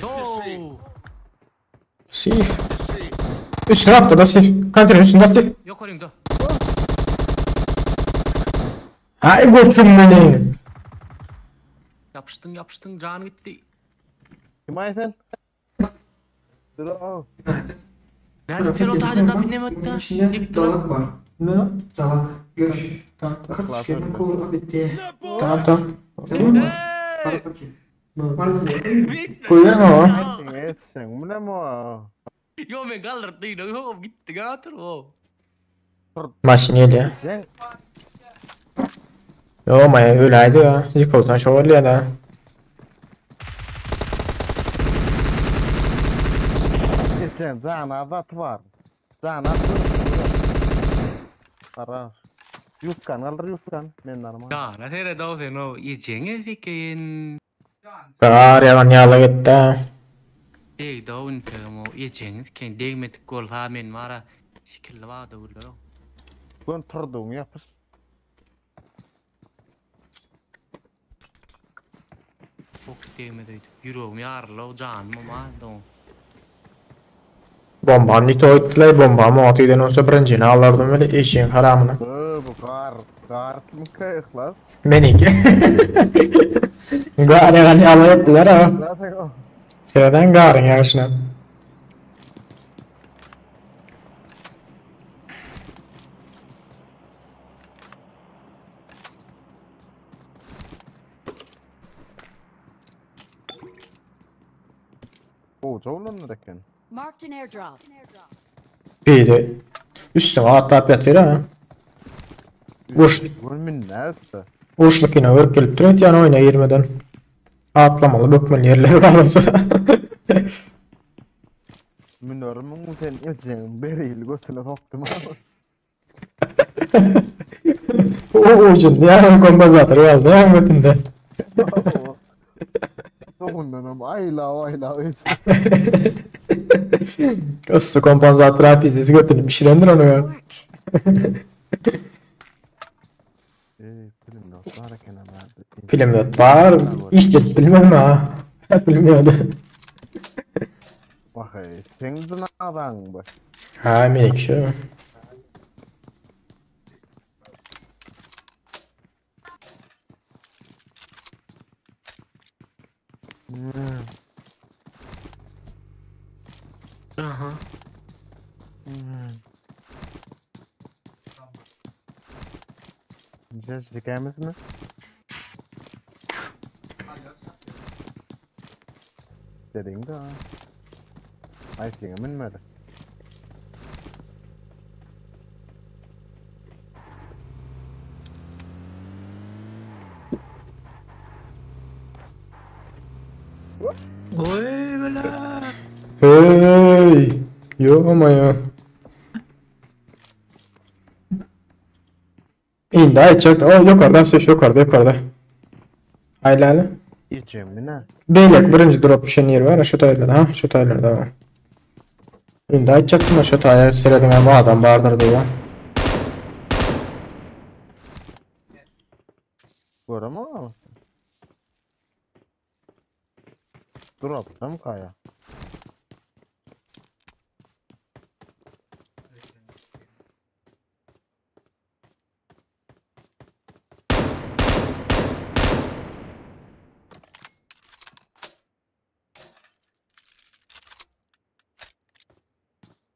спеши. Sil. Спеши. Üstüne atla da sil. Kantinin üstünde sil. Yok olayım da. Ay koçum benim. Yapıştın can gitti. Kim aysen? Duran. Nerede sen o tacından binemedin? İçinde dalak var. Ne? Dalak. Göç. Tamam. Kaç kere kovurma bitti. Tamam. Okey. Koyuyor mu o? Sen bu ne mi o? Yo men gallerdi no yo gitti gatır o. Maşiniyle. Sen Yo maya öyleydi ya. Yıkıldan şövalye da. geçen zanaat var. Zanaat var. Yufkan alır yufkan. Men normal. Ya na thế là đâu thì nó y chén ấy thì cái Kar yalan yala gitti. đeg đâu in thế mà y chén cái đeg met kol ha men mara şekilli var da öyle o. Kon turduğunu yapır. Çok deg met öyle. Yüreğim yarlı o can mı ma da. Bombam nito oytulay bombam otiden olsa birincini alırdım böyle eşeğin haramına. Bu kar mı kayıklar? Meniki. Gar yalan yala gittiler ha. Zaten o. Sıradan garın yarışına. Koca olanlar eken. Marked an airdrop. Bir de üstüne atlayıp yatıyor ha. Uç, Gülmün neyse. uçluk yine vurup gelip duruyor yani oyuna girmeden. Atlamalı bökmeli yerleri kalırsa. Minörümün sen ilçenin beriyle götüne soktum ama. O ucun yani kombazatörü aldı ya metinde. Sokundan ama ayla hiç. Isı kompansatör pizdesi götünü pişirendir onu ya. Film yok. Var eken ama. Film yok var. İlk et bilmem ha. Bilmiyordu. Bakay sen zınadan bak. Ha minik şu. Aha. Çekemiz mi? Dedin de ha. Ayşe'ye minmedi. Oy bela. Hey. Yok ama ya. İndi ayçak. O yukarıdan söz yukarıda. Hayli hayli. İçim mi ne? Beylek birinci drop düşen yer var. Şu taylarda. Ha şu taylarda var. İndi ayçaktım da şu taylar seyredin bu adam bağırdırdı ya. Göremiyor musun? Drop'tan kaya.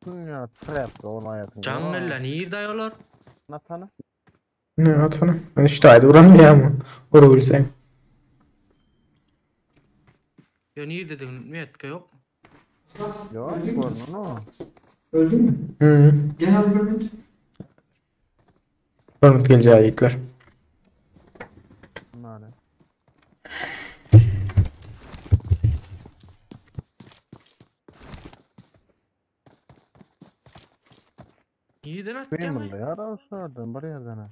Ya trap da onun hayatında. Canmella nerede yolar? Natanı? Ne atana? Ben şu tayda vuramıyor ama. Vurabilsem. Ya nerede dedim metka yok. Yok görünüyor mu? Öldü mü? Hı. Genel bölümünde. Bölümde geleceği ayetler. Bunlar. Nereden attı Benim ya? bunda ya da sordım bir yerden. Ha.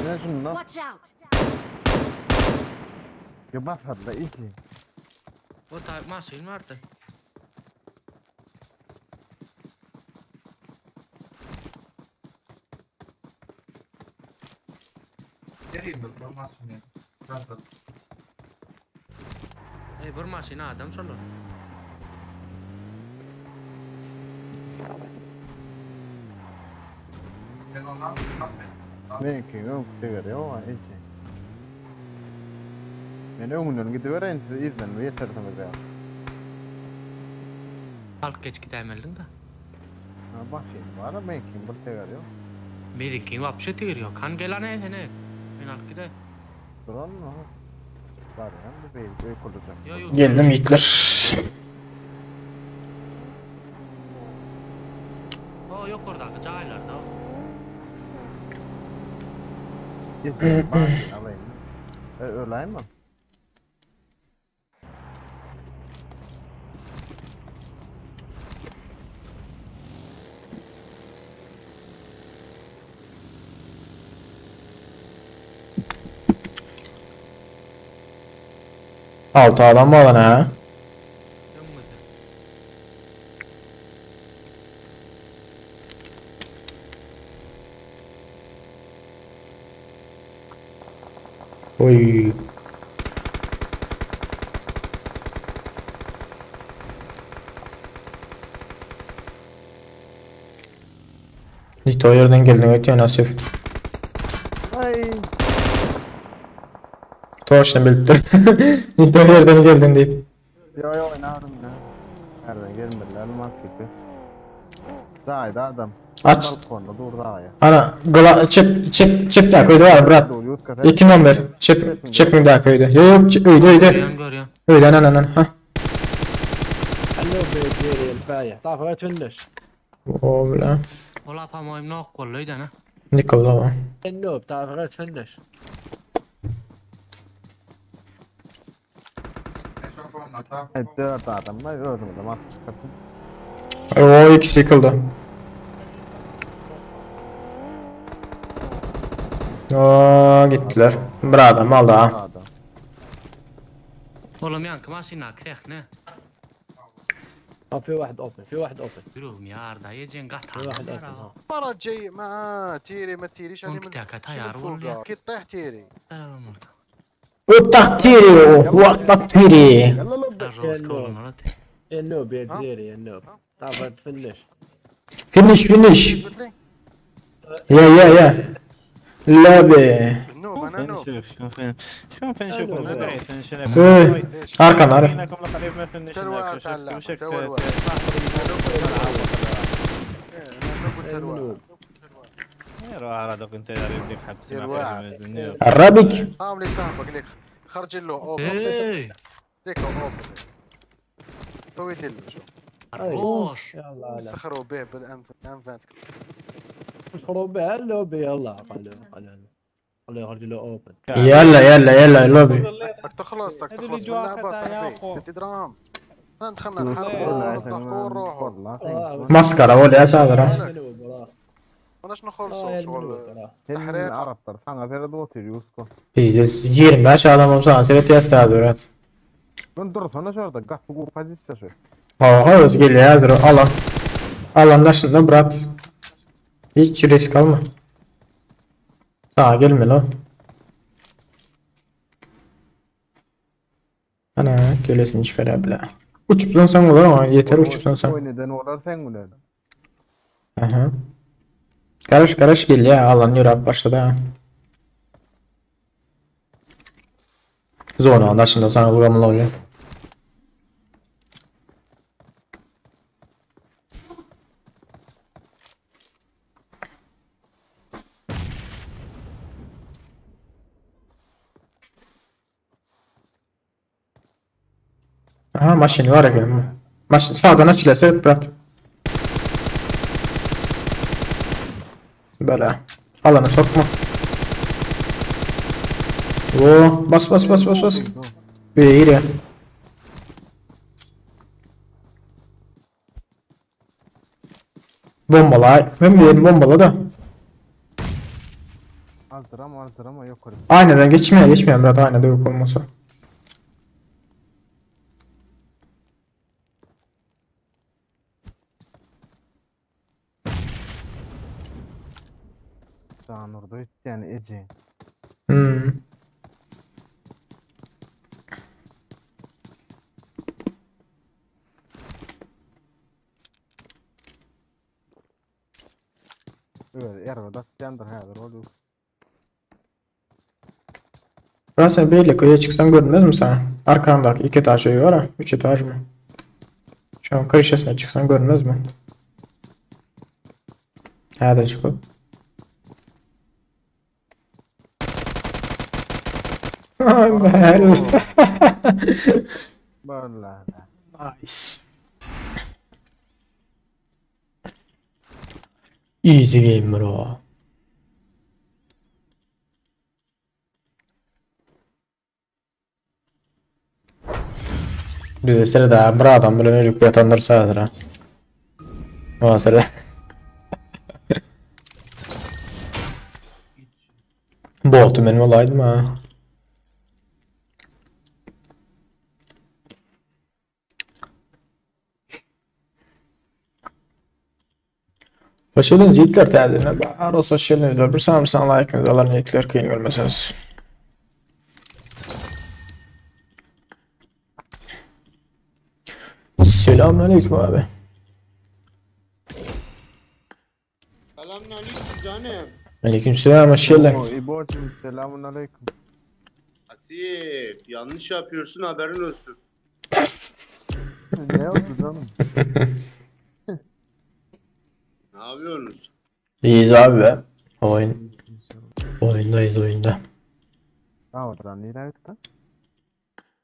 Ne şunu lan? Watch out! Ya bak hadi iyice. O da maşin vardı. Bir maşin adam sonra. Benimki yok diyor ya o iyice. Ben ömrümün gidiyor en izlen ve yeterdim ya. Halk geç gidemeldin de. Ha bak şimdi var ama benimki bir diyor ya. Benimki вообще diyor. Kan gelene ne? Ben halk gide. Duran mı? Var ya bu büyük olacak. Ya yok. Geldim Hitler. O yok oradaki cahillarda. Yeter bak alayım. Öyle mi? Altı adam mı alana ha? Dönmedi. Oy. Nito yerden geldin ötüyor Nasif. Ay. Doğuştan belirttir. Nito yerden geldin deyip. Yo oynarım ya. Nereden gelmediler mantıklı. Daha da adam. Aç. Balkonda dur daha ya. Ana çep daha koydu var brat. Dur yüz kat. 2 numara. Çep mi daha koydu? Yok öyle. Görüyorum. Öyle anan ha. اللوب ديالي الفايح طافها تفنش. O bile. Ola pamoyim ne kolluydu ne? Nikola. النوب طافها تفنش. Dört adam var öldüm de mantıklı. O ikisi yıkıldı. Oo gittiler. Bir adam aldı ha. Adam. Oğlum yankı maşina kırık ne? في واحد اوبن في واحد اوبن. Yürüyorum ya arda yiyeceğin في واحد gatar. اوبن. مرة جاي ما تيري ما تيريش عليه ممكن تاكل يا فوق رول. كي تطيح تيري Uttaktiri. Uttaktiri. Arroz kavurma lan. النوب يا جزيري النوب طافها تفنش. Finish. قلت لي Ya. Labe. النوب انا نوب شوف نشوف أنا بعيد Arkan ara. انكم لقريب ما فنش تروى تاع اللعبة وشك تروى النوب. روح على دوك انت يديك حبس الواعي. Arabik. عامل صاحبك ليك خرج له اوبن Hey. ديك اوبن فويت له شوف Arroz. يلا لا سخروا به بالانفانت اشربوا بها اللوب يلا قالوا خليه يخرج له اوبن. يلا لوبي. بدك تخلص بدك تخلص من اللعبة صاحبي 6 دراهم. دخلنا الحرب ونضحكوا ونروحوا. مسخرة ولا يا سادرة. بلاش نخلصوا شغل تحرير. عرب sana veredim Yusko. Biz 25 adam olsa anseret yastadırat. Ben dur sana şurada kaç bu pozisyon şu. Oha öz geliyor ya dur alan. Alan başında bırak. Hiç risk alma. Sağa gelme lan. Ana kölesini çıkarabilir. Uçup dönsen olur ama yeter uçup dönsen. Oynadan olar sen bunu. Aha. Karış gel ya alan yürü başladı ha. Zona anlaşında sana uygulamalı oluyor. Aha maşin var ya. Maşin sağdan açılıyor seyret bırak. Böyle. Alanı sokma. Oo, bas. İyi ya. Bombala. Ben bir bombala da. Hazır ama yok orada. Aynadan geçmiyor Murat aynada yok olmasa. Sağın orada yani Ece. Evet, arada yandır haber oluyor. Burası sen böyle köye çıksan görünmez mi sana? Arkandaki 2 etaj var ha? 3 etaj mı? Şu an karışasına çıksan görünmez mi? Hadi çıkalım. Ay be. Böyle. Nice. Easy game bro. Biz sırada bir adam böyle ölüp yatanlar sağdır ha. O sırada. Boğdu benim olaydım ha. Hoş geldiniz yiğitler tədərinə. Aros hoş geldiniz. Bir sanırsan like'ınızı alan yiğitler kıyın görmesiniz. Selamünaleyküm abi. Selamünaleyküm canım. Aleykümselam hoş geldin. İbo'cum selamun aleyküm. Asif yanlış yapıyorsun haberin olsun. Ne oldu canım? Ne yapıyorsunuz? İyiyiz abi be. Oyundayız oyunda. Ha oradan nereye gitti?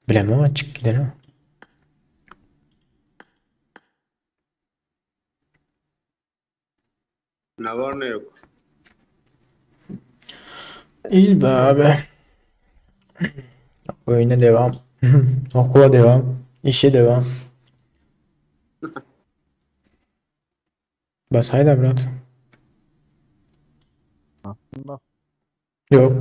Bilemem açık gidelim. Ne var ne yok. İyiyiz be abi. Oyuna devam. Okula devam. İşe devam. Bas hayda Murat. Aslında. Yok.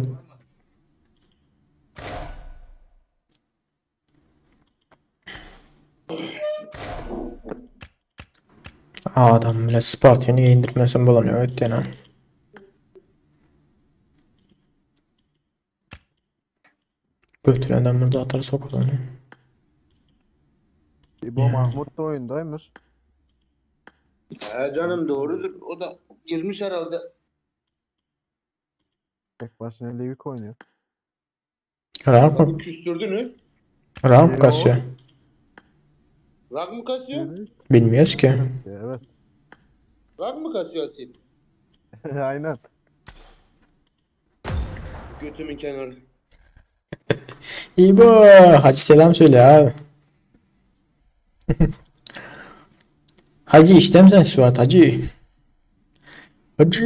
Adam bile Spartan'ı indirmesen bulamıyor. Evet yani. Götürenden burada atar sokalım. İbo Mahmut da oyundaymış. He canım doğrudur. O da girmiş herhalde. Tek başına Levik oynuyor. Rank Abi mı? küstürdünüz. Rank mı kasıyor? Rag mı kasıyor? Bilmiyoruz ki. Evet. Rag mı kasıyor Asif? Aynen. Götümün kenarı. İyi bu. Hacı selam söyle abi. Hacı işte mi sen Suat Hacı? Hacı.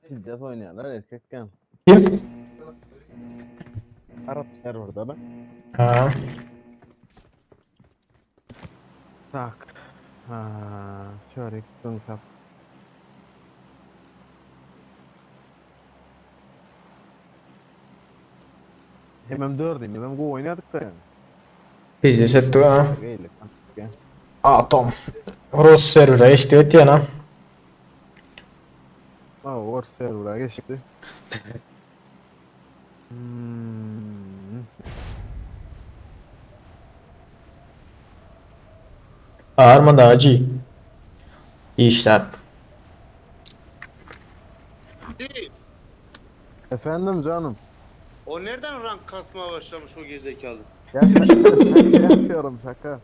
Şiddet oynayanlar erkekken. Kim? Arap serverda da. Ha. Tak. Ha, şöyle kap. Hemen dördüm, hemen bu oynadık da yani. Biz settu ha. Geylik. Atom. Rus server'a geçti öte yana. Aa, or server'a geçti. Ağırmadı acı. İyi işler. Değil. Efendim canım. O nereden rank kasmaya başlamış o gerizekalı? Ya şaka yapıyorum şaka.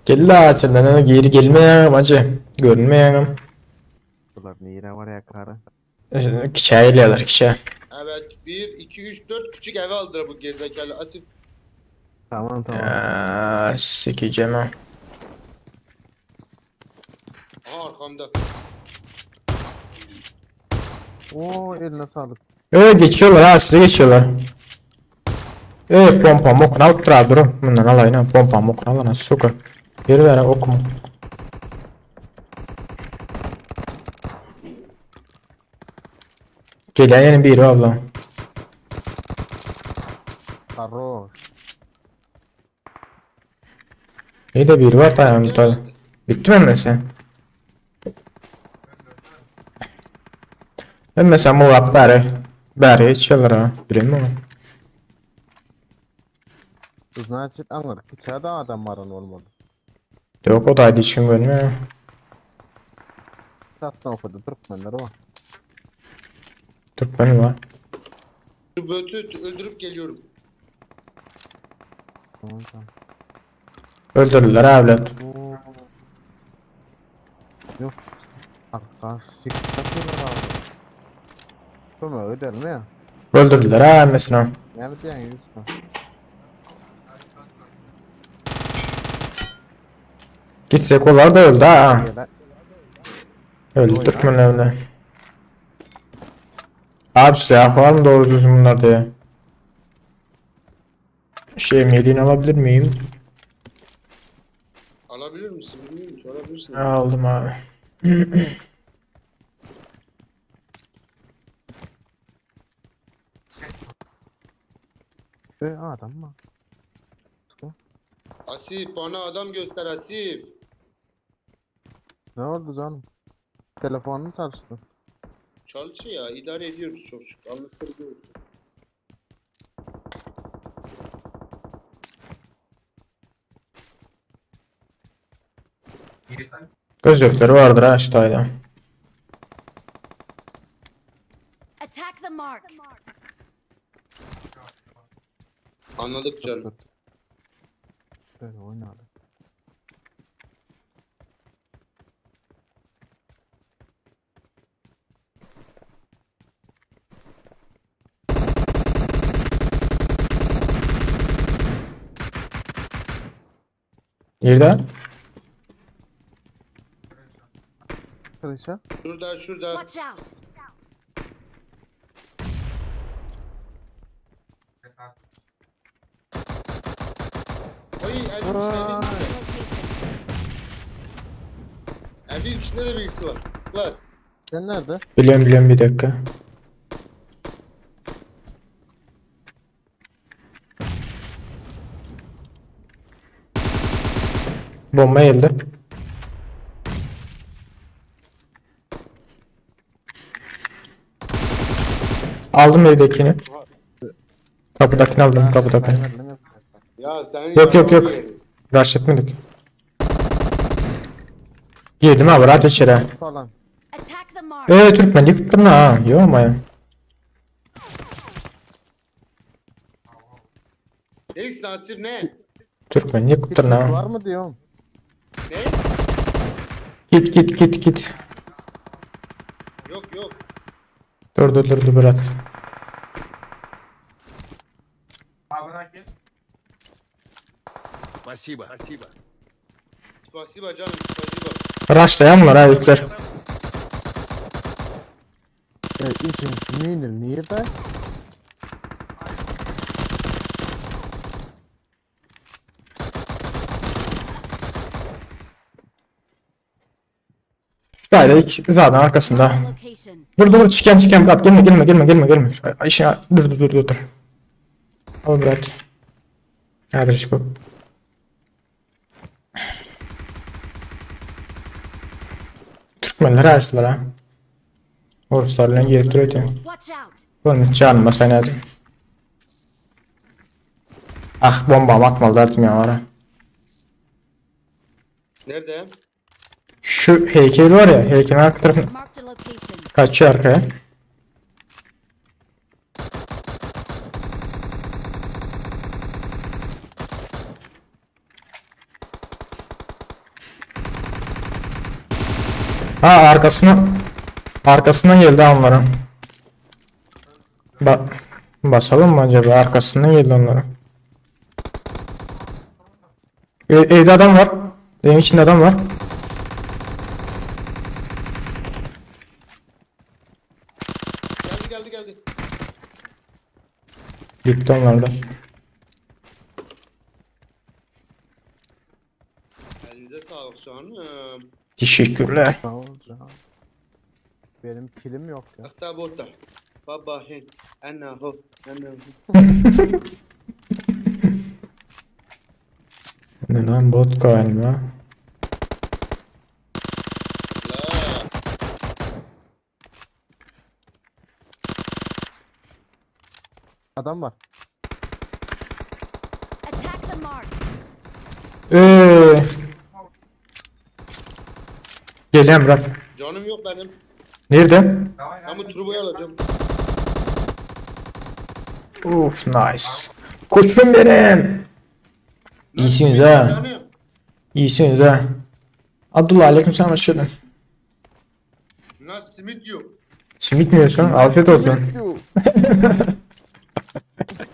Gel la açından geri gelmeyen acı. Görünmeyen. Bunlar neyine var ya karı. Kişiye geliyorlar kişiye. Evet 1, 2, 3, 4 küçük eve aldılar bu gerizekalı. Asif. Tamam. Sikeceğim ha. Aha arkamda. Oo, eline sağlık. Geçiyorlar ha, size geçiyorlar. Pompa mokunu alıp durar durun. Bundan alayın ha, pompa mokunu alana soka. Geri ver ha, okuma. Gelen yeni biri abla. Sarhoş. İyi de biri var da yani burada. Bitti mi mesela? Ben mesela muğlak bari içiyorlar ha. Bilin mi? Значит, anlar. İçeride adam var olmadı. Yok o da hadi için görünmüyor. Satın okudu. Türkmenler var. Türkmen var. Şu bötü öldürüp geliyorum. Tamam. Öldürürler evlat. Oo. Yok. Arkadaşlık satıyorlar abi. Sonra öderim ya. Öldürdüler ha mesela. Ne bileceksin Yusuf? Gitsek onlar da öldü ha. Böyle Öldü Türkmenler öyle. Abi silah var mı doğru düzgün bunlarda ya? Yediğini alabilir miyim? Alabilir misin? Bilmiyorum. Sorabilirsin. Aldım abi. adam mı? Asif bana adam göster Asif. Ne oldu canım? Telefonunu çalıştı. Çalışıyor ya idare ediyoruz çok şükür. Anlatabiliyoruz. Gözlükleri vardır ha şu tayda. Attack the mark. Anladık canım. Böyle oynadı. Nerede? Kılıça. Şurada. Watch out. Oy evin içinde de birisi var. Klas. Sen nerede? Biliyorum bir dakika. Bomba geldi. Aldım evdekini. Kapıdakini aldım kapıdakini. Ya sen Yok. Rush etmedik. Girdim abi rahat içeri. Falan. Attack the mark. Türkmen yıkıttın ha. Yok ama ya. Neyse Asif ne? Türkmen yıkıttın Var ha. mı diyorum? Ne? Git. Yok. Dur bırak. Спасибо. Spasiba canım, spasiba. Raşlayan var ha ilkler. İkinci minin nerede? Şurayla ilk zaten arkasında. Location. Dur çıkan Murat gelme. Ayşe dur. Al Murat. Hadi çık. Türkmenler açtılar ha. Oruslarla gelip duruyor. Watch out. Bunu canıma sen hadi. Ah bomba atmalı atmıyor ara. Nerede? Şu heykel var ya, heykelin arka tarafına Marked a location. kaçıyor arkaya. Ha arkasından geldi onlara. Basalım mı acaba? Arkasından geldi onlara. Evde adam var. Evin içinde adam var. Geldi. Gitti onlardan. Elinize sağlık canım. Teşekkürler. Sağ ol canım. Benim kilim yok ya. Hatta botta. Baba hen. Anna ho. Ne lan bot galiba. Adam var. Attack the mark. Gel Murat. Canım yok benim. Nerede? Ben bu turboyu alacağım. Uf nice. Koçum benim. İyisiniz ha. Canım. İyisiniz ha. Abdullah aleykümselam hoş geldin. Nasıl simit yok. Simit mi yiyorsun? Afiyet olsun.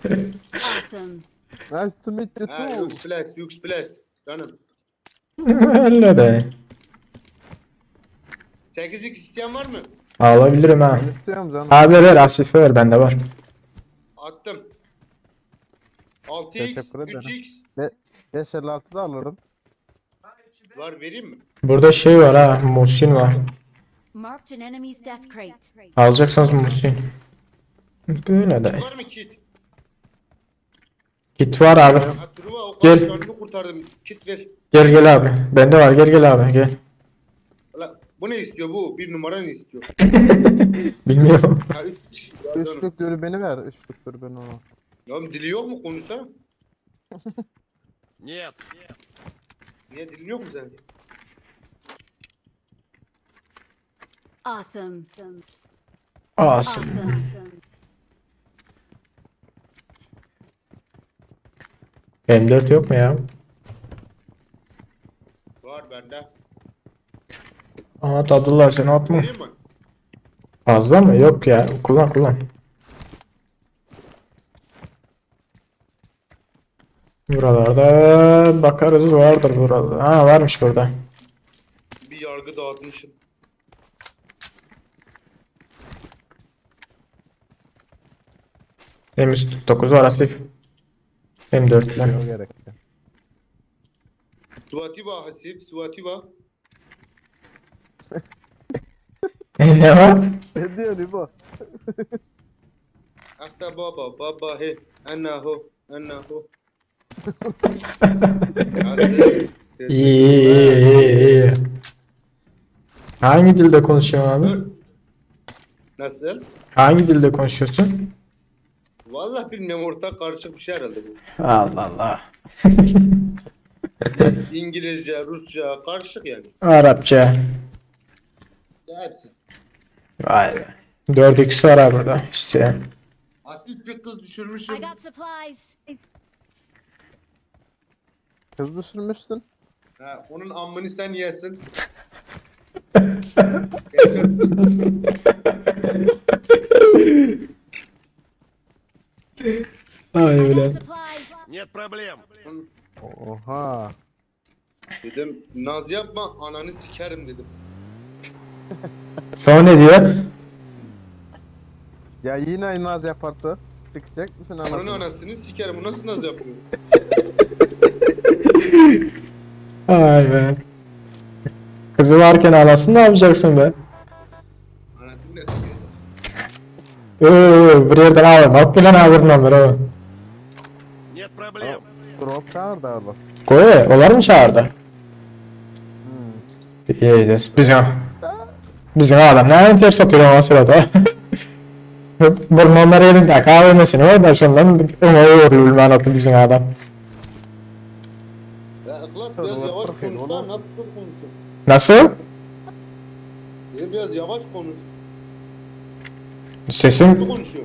Awesome. Nice to meet you Ha, too. Yux Plus. Canım. Öyle de. 8x isteyen var mı? Alabilirim ha. İstiyorum canım. Abi ver Asife ver bende var. Attım. 6x, Teşekkür ederim. 3x 556 da alırım. var vereyim mi? Burada şey var ha. Muhsin var. Marked an enemy's death crate. Alacaksanız Muhsin. Böyle de. Var mı kit? Git var abi. Ha, Truva o Gel. kadar canını kurtardım. Kit ver. Gel abi. Bende var gel abi gel. Ulan, bu ne istiyor bu? Bir numara ne istiyor? Bilmiyorum. Ha, üç. Ya, canım. Üçlük dürbünü ver. Üçlük dürbünü ona. Ya dili yok mu konuşsana? Нет. Niye dilin yok mu senin? Awesome. Awesome. Awesome. M4 yok mu ya? Var bende. Ahmet Abdullah sen atma. Vereyim mi? Fazla mı? Yok ya. Kullan. Buralarda bakarız vardır burada. Ha varmış burada. Bir yargı dağıtmışım. M149 var Asif. M4'ler. Yok gerekli. Suatiba Hasip, Suatiba. Ne var? Ne diyor İbo? Hatta baba he. Anna ho. İyi. Hangi dilde konuşuyorsun abi? Nasıl? Hangi dilde konuşuyorsun? Vallahi bilmiyorum, ortak karışık bir şey herhalde bu. Allah Allah. İngilizce, Rusça karışık yani. Arapça. Hepsi. Vay be. 4x var abi burada. İşte. Asıl bir kız I düşürmüşüm. got supplies. Kız düşürmüşsün. Ha, onun ammını sen yesin. Ay I öyle. got supplies. Нет проблем. Oha. Dedim naz yapma ananı sikerim dedim. Sonra ne diyor? Ya yine naz yaparsa çıkacak mısın Onun anasını? anasını sikerim. Bu nasıl naz yapıyor? Ay be. Kızı varken anasını ne yapacaksın be? Anasını ne sikeceğiz? Bir yerden ağır. Bak bilen ağır numara. Нет проблем. Drop çağır da Allah. Koy, olar mı çağırdı? İyidir. Bizim adam ne ters atıyor o sırada. Burnonları yerinde kahvemesini orada şundan ona uğurlu anlattı bizim adam. Ya İhlas biraz yavaş konuş lan. Nasıl konuşuyorsun? Nasıl? Biraz yavaş konuş. Sesim Nasıl konuşuyor?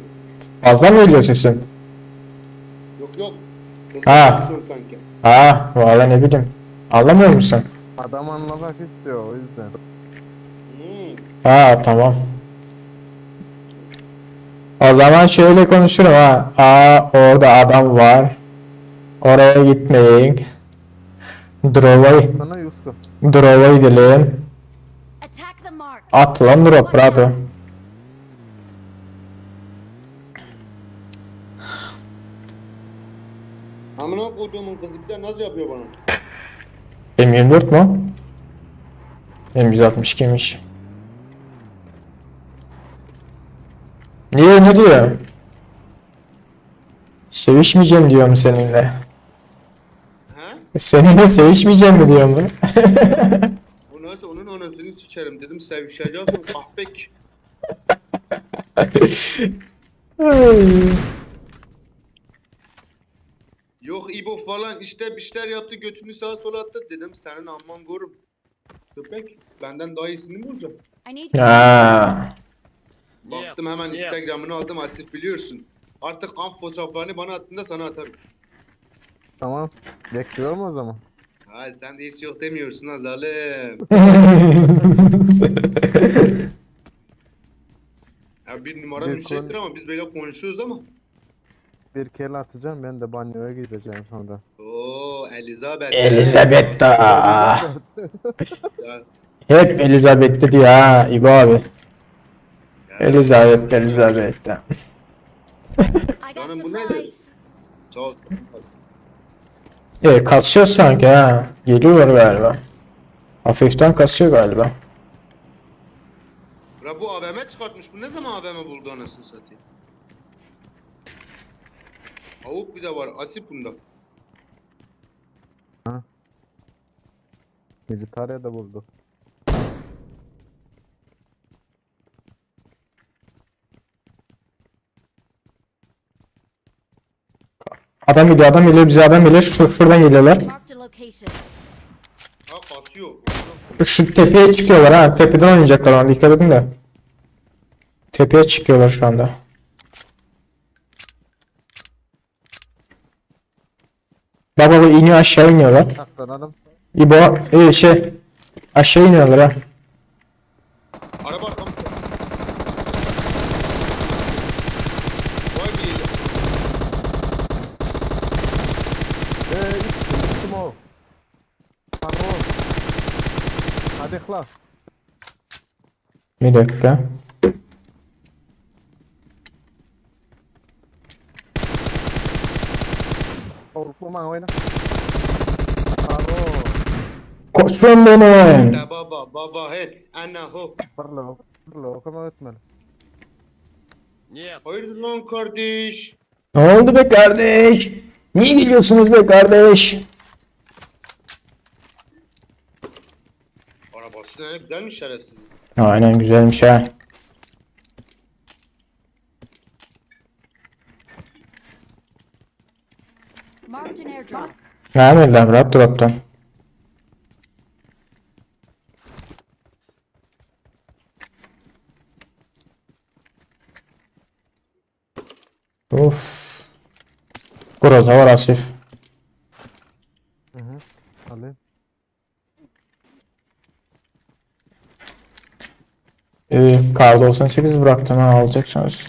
fazla mı geliyor sesim? Yok. Ha. Konuşuyorum sanki. Ha, valla ne bileyim. Anlamıyor musun? Adam anlamak istiyor o yüzden. Ha, tamam. O zaman şöyle konuşurum ha. Orada adam var. Oraya gitmeyin. Sana Yusuf. Drov'a gidelim. Attack the mark. At lan drop, bravo. Amına koyduğumun kızı bir de naz yapıyor bana. M24 mu? M162'ymiş. Ne diyor? Sevişmeyeceğim diyorum seninle. Ha? Seninle sevişmeyeceğim mi diyorum mu? Bu nasıl onun anasını sikerim dedim sevişeceksin kahpek. Yok İbo falan işte bir şeyler yaptı götünü sağa sola attı dedim senin amman korum. Köpek benden daha iyisini mi bulacağım? I need Ha. Baktım hemen Instagram'ını aldım Asif biliyorsun. Artık amp fotoğraflarını bana attığında sana atarım. Tamam. Bekliyorum o zaman. Ha sen de hiç yok demiyorsun ha zalim. Ya bir numara Bir müşteridir ama biz böyle konuşuyoruz ama. Bir kere atacağım ben de banyoya gideceğim sonra. Oo Elizabeth. Elizabeth da. Ya, Hep Elizabeth dedi ya İbo abi. Elizabeth. I got Canım, bu nedir? supplies. sağ ol. Kasıyor sanki ha. Geliyorlar galiba. Hafiften kasıyor galiba. Ya bu AVM çıkartmış. Bu ne zaman AVM buldu anasını satayım? Avuk bir de var. Asip bunda. Militarya da buldu. Adam geliyor bize adam geliyor. Şuradan geliyorlar. Marked a location. Ha kasıyor. Şu tepeye çıkıyorlar ha. Tepeden oynayacaklar ona dikkat edin de. Tepeye çıkıyorlar şu anda. Baba iniyor aşağı iniyorlar. Saklanalım. İbo aşağı iniyorlar ha. Araba arkam. Vay bir yeri. İçtim o. Pardon. Hadi klas. Bir dakika. Korkma oyna. Pardon. Koçum benim. Ya baba hey. Anne ho. Fırla okuma ötmeli. Нет. Hayırdır lan kardeş? Ne oldu be kardeş? Niye geliyorsunuz be kardeş? Arabası ne güzelmiş şerefsiz. Aynen güzelmiş ha. Marked an airdrop. Nerede lan Murat drop'tan? Of. Groza var Asif. Alayım. Kar 98 bıraktım ha alacaksınız.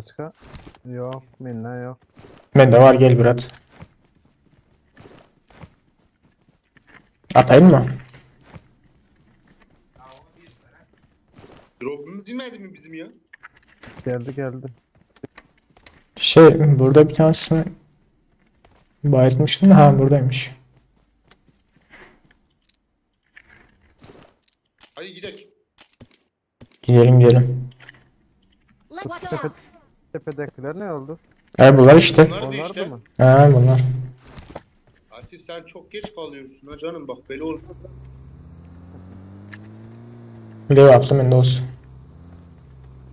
Ateşka? Yok, minna yok. Bende var, gel bir at. Atayım mı? Drop'umuz inmedi mi bizim ya? Geldi. Burada bir tanesini bayıltmıştım da, ha buradaymış. Hadi gidelim. Gidelim. Let's go. Tepedekiler ne oldu? Bunlar işte. Bunlar da Onlar da işte. mı? Ha bunlar. Asif sen çok geç kalıyorsun ha canım, bak böyle olur. Bir de yaptım ben dostum.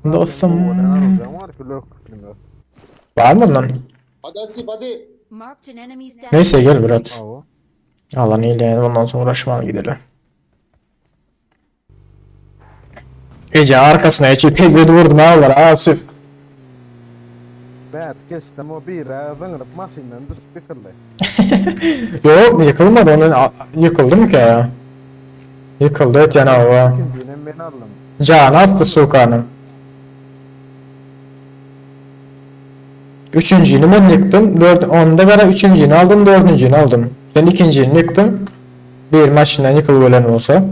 Dostum. Var ki yok. Var mı lan? Hadi Asif hadi. Marked an enemy's death. Neyse gel Berat. Avo. Alan iyileyin, ondan sonra uğraşmaya gidelim. Ece arkasına Ece pezbedi vurdum ağlar Asif. Ben kestim o bir vınırıp maşinden düş bir kırdı. Yok yıkılmadı, onun yıkıldı mı ki ya? Yıkıldı et yana hava. İkincinin beni aldım. Can attı Sukan'ım. Üçüncüyünü ben yıktım. Onda gara üçüncüyünü aldım, dördüncüyünü aldım. Ben ikinciyini yıktım. Bir maçından yıkılıveren olsa.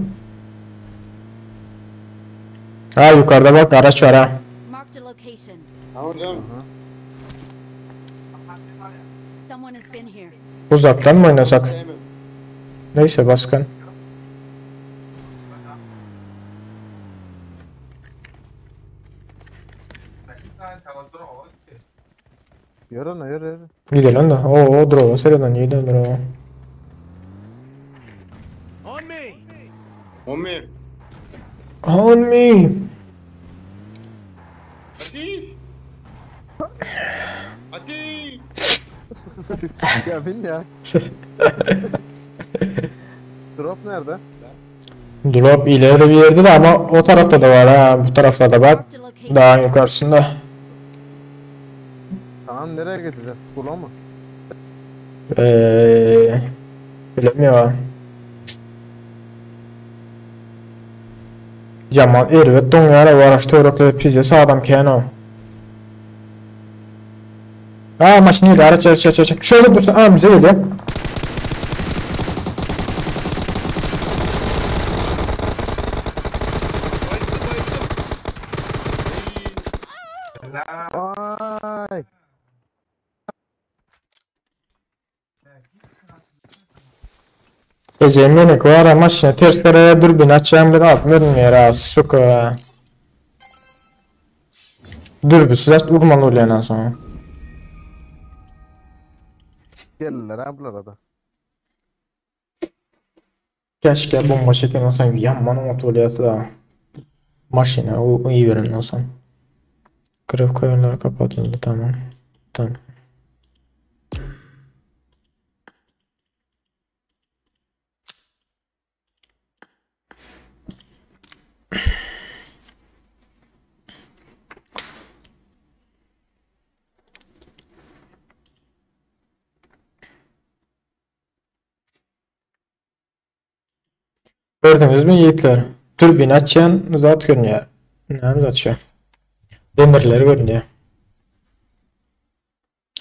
Ha yukarıda bak araç var ha. Marked a location. Tamam canım. Someone has been here. Uzaktan mı oynasak? Sevmem. Neyse Baskan. Yürü. Gidelim de. O drova seriden gidelim drova. On me! Omi. On me. Asif. Asif. Ya bin ya. Drop nerede? Drop ileride bir yerde de, ama o tarafta da var ha. Bu tarafta da bak. Marked a location. Dağın yukarısında. Tamam nereye gideceğiz? Kula mı? Bilemiyorum. Jamal evet don yara var işte orada pizza sağdan keno. Maşını araç. Şöyle dursa bize geliyor. Ay. Ecemene koyar maşına ters karaya dürbün açacağım bir atmıyorum ya suka. Dürbünsüz aç vurmalı oluyor en sonra. Gelirler ha burada. Keşke bomba çeken olsam yanmanın otolyatı da. Maşine o iyi veren olsam. Grafik ayarları kapatıldı, tamam. Gördünüz mü yiğitler? Türbin açan zat görünüyor. Ne zat şu? Demirleri görünüyor.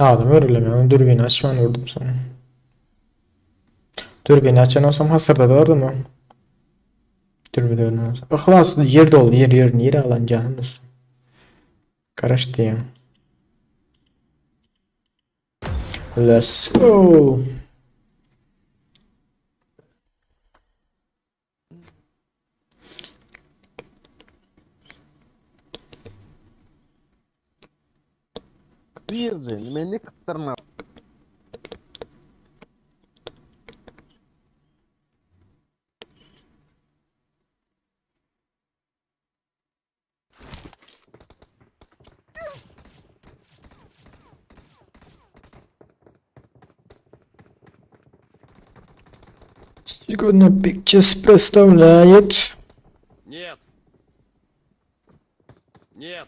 Adam örülemiyor. Dürbini açman vurdum sana. Dürbini açan olsam hasırda da vardı mı? Dürbini ölmez. Ihlas yer dolu yer alan canım dostum. Karıştı ya. Let's go. Virgin, beni kıttırma. Сегодня Pictures представляет. Нет. Нет.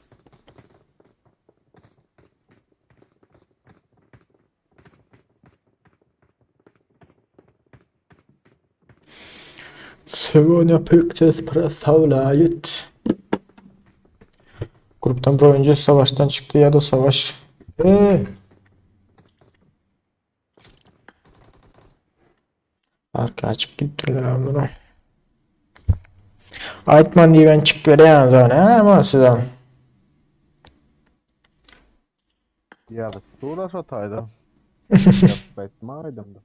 Сегодня Pictures представляет. Gruptan bir oyuncu savaştan çıktı ya da savaş. Arka açıp gittiler abi bunu. Aytman diye ben çık vereyim zaten ama size. Ya da tuğla sataydı. Yapmaydım da.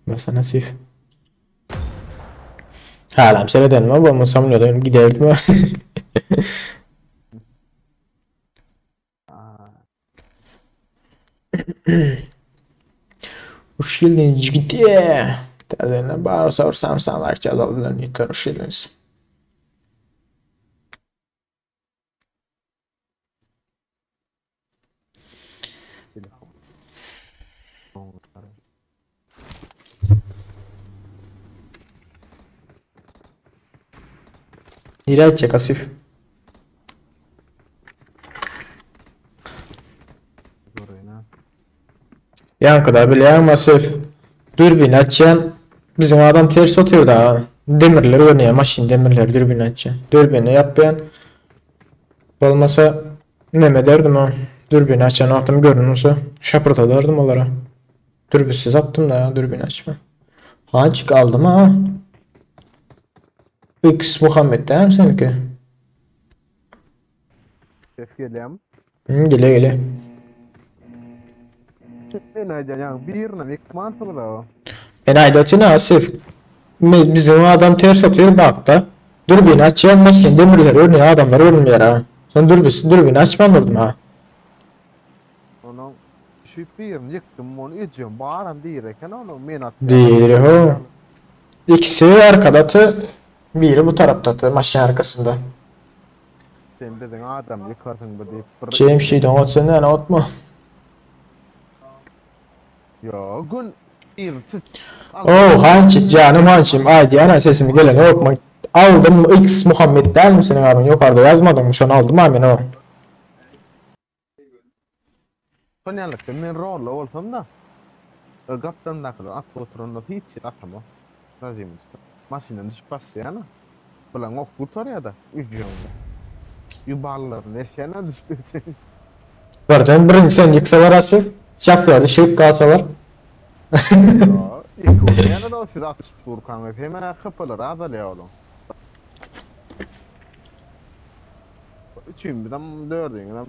Basa nasif. Halam seyreden mi? Olmasam ne diyeyim giderdim. Hoş geldiniz gitti. Tezene bağır sorsam sanlar çalalım yeter hoş geldiniz. Nereye açacak Asif? Yankıda bileyen Asif. Dürbün açacaksın. Bizim adam ters oturuyor da. Demirleri oynuyor. Maşin demirleri dürbün açacaksın. Dürbünü yapmayan. Olmasa ne derdim ha. Dürbün açan attım görünürse. Şapırta derdim onlara. Dürbünsüz attım da ya dürbün açma. Hancık aldım ha. X Muhammed değil mi seninki? Ses geliyorum. Gele gele. Ben aydan birine ilk mantığı da o. Ben aydatını Asif. Bizim adam ters atıyor bak da. Dürbün açacağım maşin demirleri oynuyor adamlar ölmüyor ha. Sen dürbün açmam oldum ha. Onu şu birini yıktım onu içiyorum. Bağıran değilken onu men attım. Değil ho. İkisi arkadatı. Biri bu tarafta maşin arkasında. Sen dedin adam yıkarsın bu deyip. Şeyim şeyden otsa ne atma. Yo gün bir çıt. Oh hançik canım hançim. Haydi ana sesimi gelene okuma. Aldım X Muhammed değil mi senin abin? Yukarıda yazmadın mı? Şu an aldım amin o. Sonyalıkta men rolla olsam da. Kaptan da kadar at oturunda hiç atma. Razıyım işte. Maşinen düşüp basıyana. Ulan ok kurtar ya da. Üzüyorum. Yuvarların eşeğine düştü. Varken birinci sen yıksalar Asif. Şapkada şık kalsalar. İlk oynayana da o size atış Furkan ve hemen kapılır azalıyor oğlum. Üçümüzden dördüğünden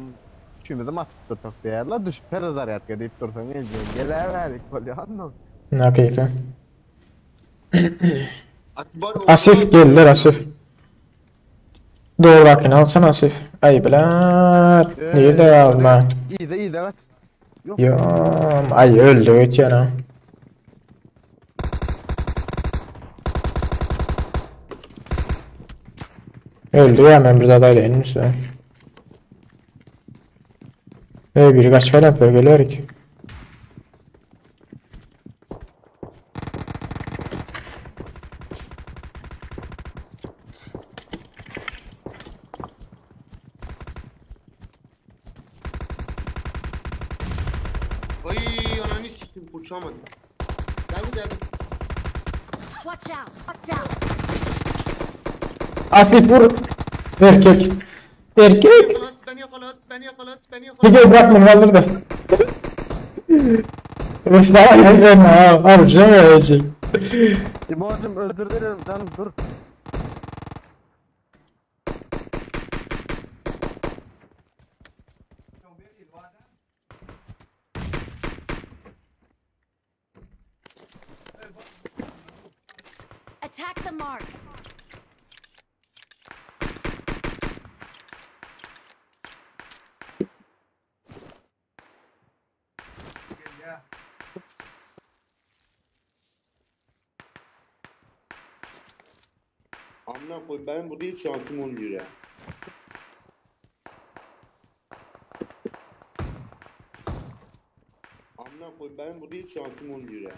üçümüzden atıp dursak değerli düşüp perazariyat deyip dursan geleverdik oluyor anladın. Ne hakika. Akbar Asif geldiler Asif. Doğru bakın alsana Asif. Ay bilen. Nerede alma? İyi de evet. Yom. Ay öldü öt yana. Öldü ya hemen bir daha da öyle inmişler. Biri kaç falan yapıyor geliyor ki. Ay ananı sikim uçamadım. Geldi. Watch out! Watch out! Asif vur. Erkek. Erkek. Beni yakalat. Hige bırakmayın kaldır da. Boşlar ayırın ha. Harcamayacak. İbo'cum özür dilerim canım dur. Attack the mark! Amına koy benim burada hiç şansım olmuyor ya. Amına koy benim burada hiç şansım olmuyor ya.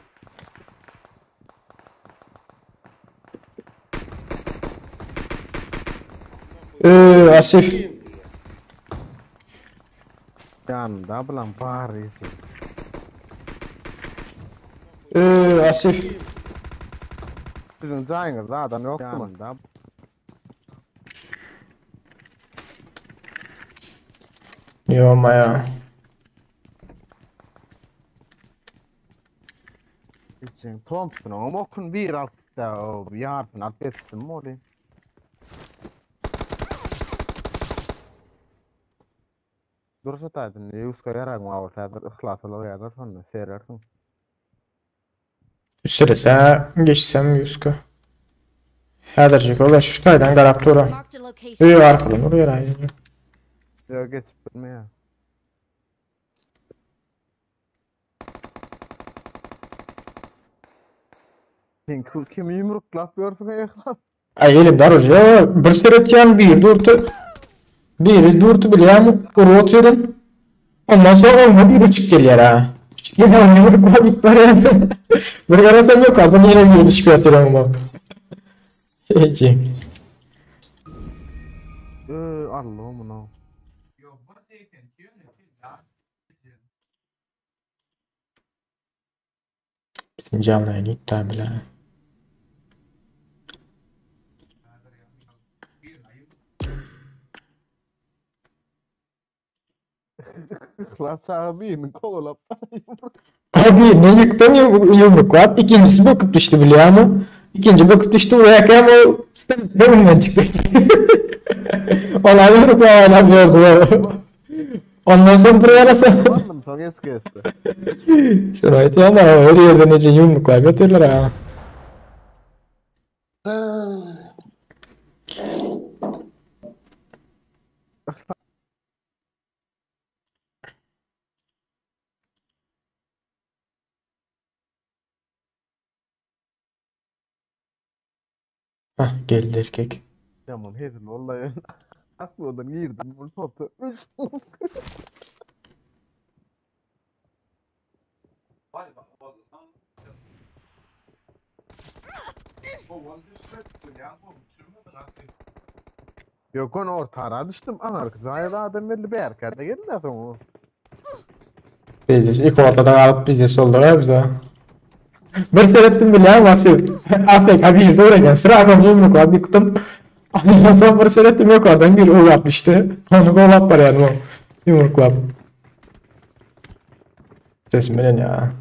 Asif. Yanında bulan Paris'i. Asif. Sizin cayınızda adam yoktu mu? Yok ya. Geçen Thompson ama okun bir altta o yarın atletsin mi oluyor? Dursa taydın Yuska yaragma avtadır ıhlatılı yerler sonra seyrersin. Sürese geçsem 100'ka. Hadarcık ola şu taydan garap dura. Marked a location. Öyle arkadan oraya ayrı. Yok geçip bilme ya. Sen kim yumruklap görsün ayaklar. Ay elim dar hoca. Bir seret yan bir durdu. Biri durdu biliyorum. Urut yedim. Ondan sonra olmadı bir buçuk geliyor ha. Buçuk geliyor yumrukla bit var ya. Bir garasam yok abi. Bunu yine bir yediş bir atıyorum ama. Ece. Allah'ım no. Bizim canlı yayını iptal bile. Klas abinin kovalap. Abi ne yıktım yumrukla. İkincisi bakıp düştü biliyor musun? İkinci bakıp düştü buraya kadar o önünden çıktı. Olay yumrukla hala gördü. Ondan sonra buraya arasam. Anladım çok eski eski. Şunu ayıtı ama her yerden nece yumruklar götürürler ha. Hah geldi erkek. Tamam hezin vallahi. Aklımdan girdim bu topu. Yok onu ortaya düştüm. Anarkı zayıf adam belli bir erkekte geldi de sonra. Biz ilk ortadan alıp biz de solda var bize. Bir seyrettim bile ya Vasif. Afrika bir doğrayken sıra adam yumrukla bıktım. Ondan sonra bir seyrettim yok oradan bir uğur atmıştı. Onu gol yapar yani o yumrukla. Sesim bilen ya.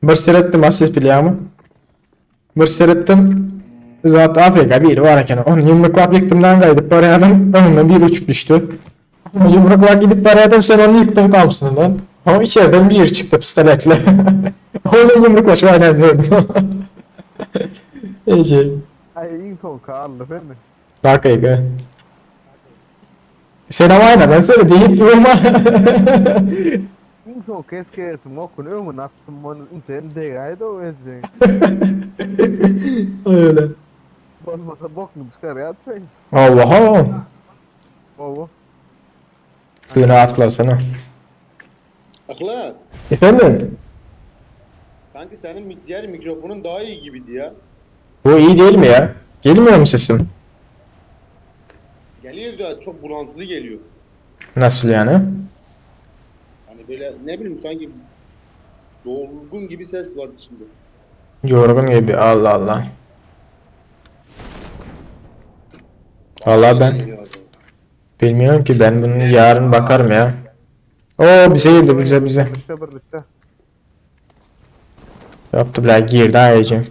Bir seyrettim Vasif bile ama. Bir seyrettim. Zaten Afrika bir varken onu yumrukla bıktımdan kaydıp oraya adam önüme bir uçup düştü. Yumrukla gidip beraber sen onu yıktın kalmışsın lan. Ama içeriden bir yer çıktı pistoletle. Onu yumrukla şu an ediyordum. Ece. Ay info kaldı değil mi? Dakika. Sen ama aynen ben sana deyip durma. Info keşke smokun ömün attım onu sen de gayet o ezecek. Öyle. Olmasa bokunu çıkar ya sen. Allah'a. Baba. Düğüne atlasana. Aklas. Efendim? Sanki senin diğer mikrofonun daha iyi gibiydi ya. Bu iyi değil mi ya? Gelmiyor mu sesim? Geliyor da çok bulantılı geliyor. Nasıl yani? Hani böyle ne bileyim sanki dolgun gibi ses var içinde. Yorgun gibi Allah Allah. Vallahi ben bilmiyorum ki ben bunu yarın bakarım ya. Oo bize geldi bize. Birlikte. Yaptı bile girdi ayıcım.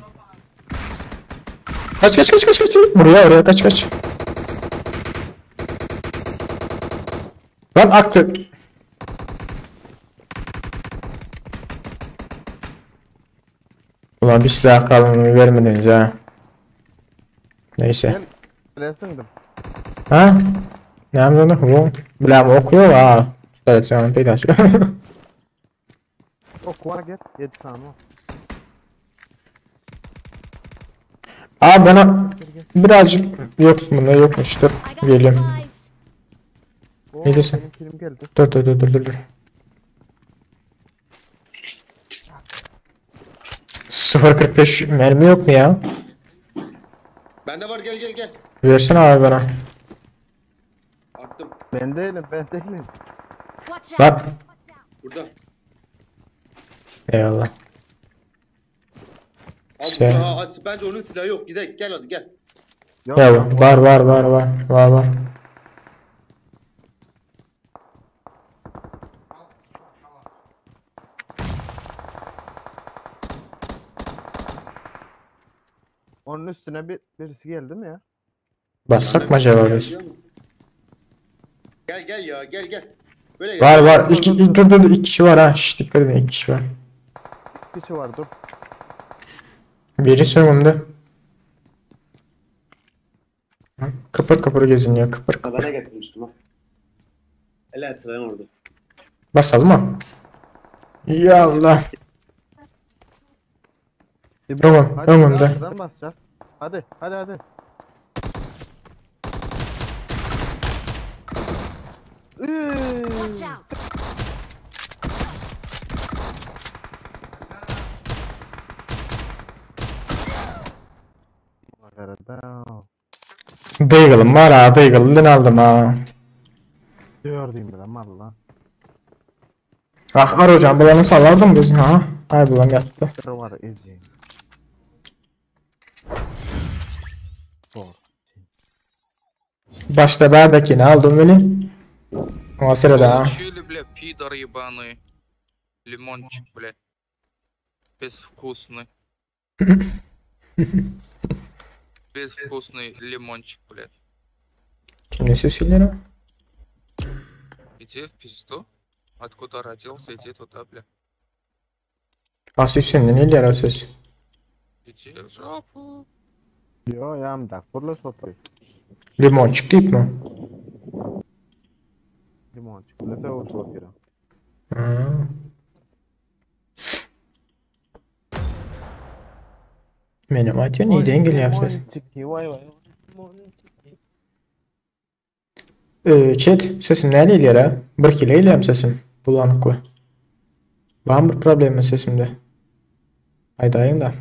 Kaç. Buraya kaç. Lan akrep. Ulan bir silah kalın vermediniz ha. Neyse. Bilesindim. Ha? Ne yaptın bu? Bilmem okuyor ha. Televizyonun peydası. Ok var gel. 7 tane var. Aa bana birazcık yok bunda yokmuştur. I got Geliyorum. supplies. Oo, Ne diyorsun? benim film geldi. Dur. 0.45 mermi yok mu ya? Bende var gel. Versene abi bana. Attım. Ben değilim. Watch out. Bak. Burada. Eyvallah. Abi Sen- bence onun silahı yok. Gidelim gel hadi gel. Yok, Ya yok, var. Onun üstüne birisi geldi mi ya? Bassak mı acaba biz? Gel ya gel. Böyle Var. Dur. 2 kişi var ha. Şşş, dikkat edin, 2 kişi var. Bir kişi var dur. Biri sonunda. Kıpır geziniyor. Kıpır. Bana getirmiştim ha. Ele etsen orada. Basalım mı? Ya Allah. Tamam, Hadi tamam da. arkadan basacağız. Hadi. Watch out! Deagle'ım var ha. Deagle'ını aldım ha. Gördüğüm bile valla. Ah hocam, bulanı sallardım biz ha. Ay bulan yattı. Var ezeyim. Başta bardakini aldım beni. O sırada ha. Получили, бля, пидоры ебаные. Лимончик, блядь. Безвкусный. Безвкусный лимончик, блядь. Kim ne sesiyle? Иди в пизду. Откуда родился, иди туда, бля. Asif senin neyle yarar ses? Иди в жопу. Yo yağımda kurla sotoy. Limonçuk deyip mi? Limon çıkılı da o sotoy. Benim atıyor iyi dengel yap ses. Chat sesim neyle iler ha? 1 kilo ileyim sesim. Bulanıklı. Var mı bir problem sesimde? Haydayın da.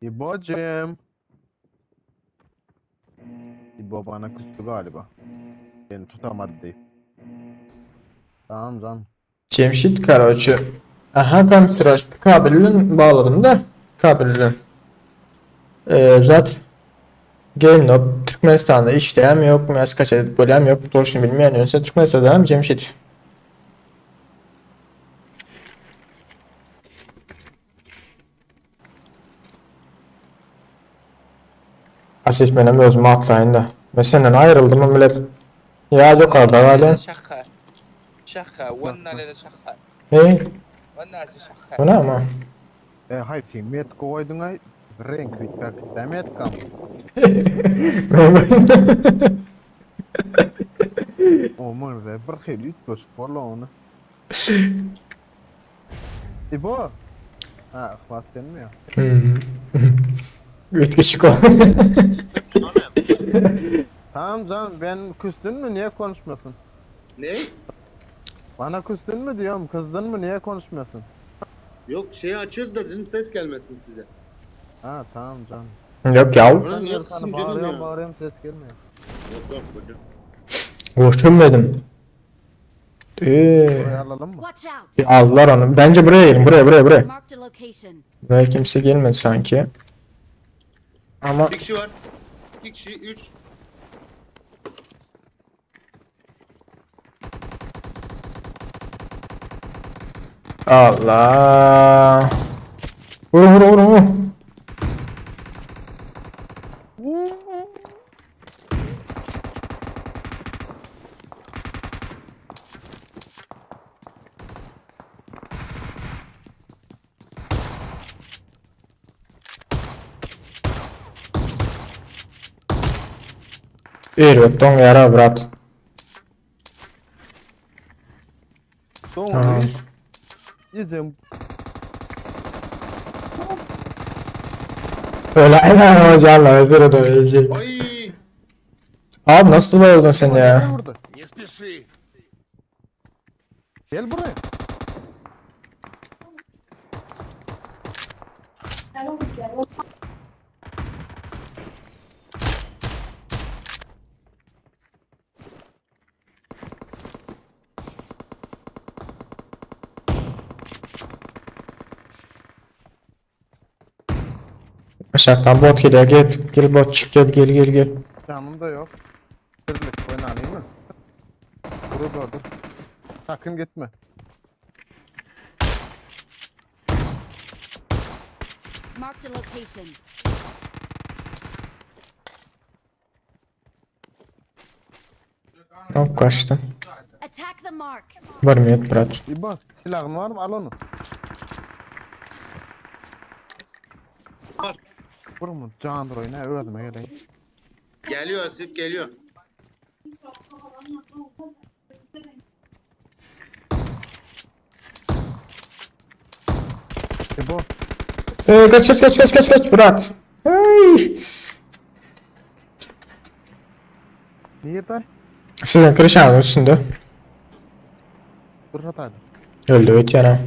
İbo'cum. İbo bana küstü galiba. Beni tutamadı deyip. Tamam canım. Cemşit Karaoğlu. Aha ben tıraş kabelini bağladım da. Kabelini. Zaten GameNob Türkmenistan'da işlem yok. Mes kaç adet bölüm yok. Doğrusunu bilmeyen yönse Türkmenistan'da Cemşit. Asif benim özümü atlayın da. Ben senden ayrıldım mı millet? Ya yok orada hala. شخة وانا لنا شخة Hey, وانا شخة bu ne ama? Hay sen met koydun ay. Renk bitkak demet kam. Aman ve bir xeyli ütköş porla onu. İbo. Ha, xvat mi ya? Ütküçük o. Tamam canım ben küstün mü niye konuşmuyorsun? Ne? Bana küstün mü diyorum kızdın mı niye konuşmuyorsun? Yok şeyi açıyoruz da dedim ses gelmesin size. Ha tamam canım. Yok ya. Ulan niye Ben kızım canım ya? bağırıyorum ses gelmiyor. Yok bugün. Boşum dedim. Buraya alalım mı? Watch out! Aldılar onu. Bence buraya gelin. Buraya. Marked a location. Buraya kimse gelmedi sanki. Ama Bir kişi var. 2 kişi, 3. Allah. Vur. Eriyot don yara brat. Doğru. İzim. Öyle aynen hocam hazır da ölecek. Ay. Abi nasıl bayıldın sen ya? Vurdu. Не спеши. Gel buraya. Aşağıdan bot geliyor gel bot çık gel. Canım da yok. Birlik oynanayım mı? Dur. Sakın gitme. Marked a location. Tamam kaçtım. Attack the mark. Varmıyor brat. İbo silahın var mı? Al onu. Var. Vurma candır oyna ölme geleyim. Geliyor Asif geliyor. İbo. Kaç brat. Ay. Niye da? Sizin kırışanın üstünde. Dur hadi. Öldü öt yana.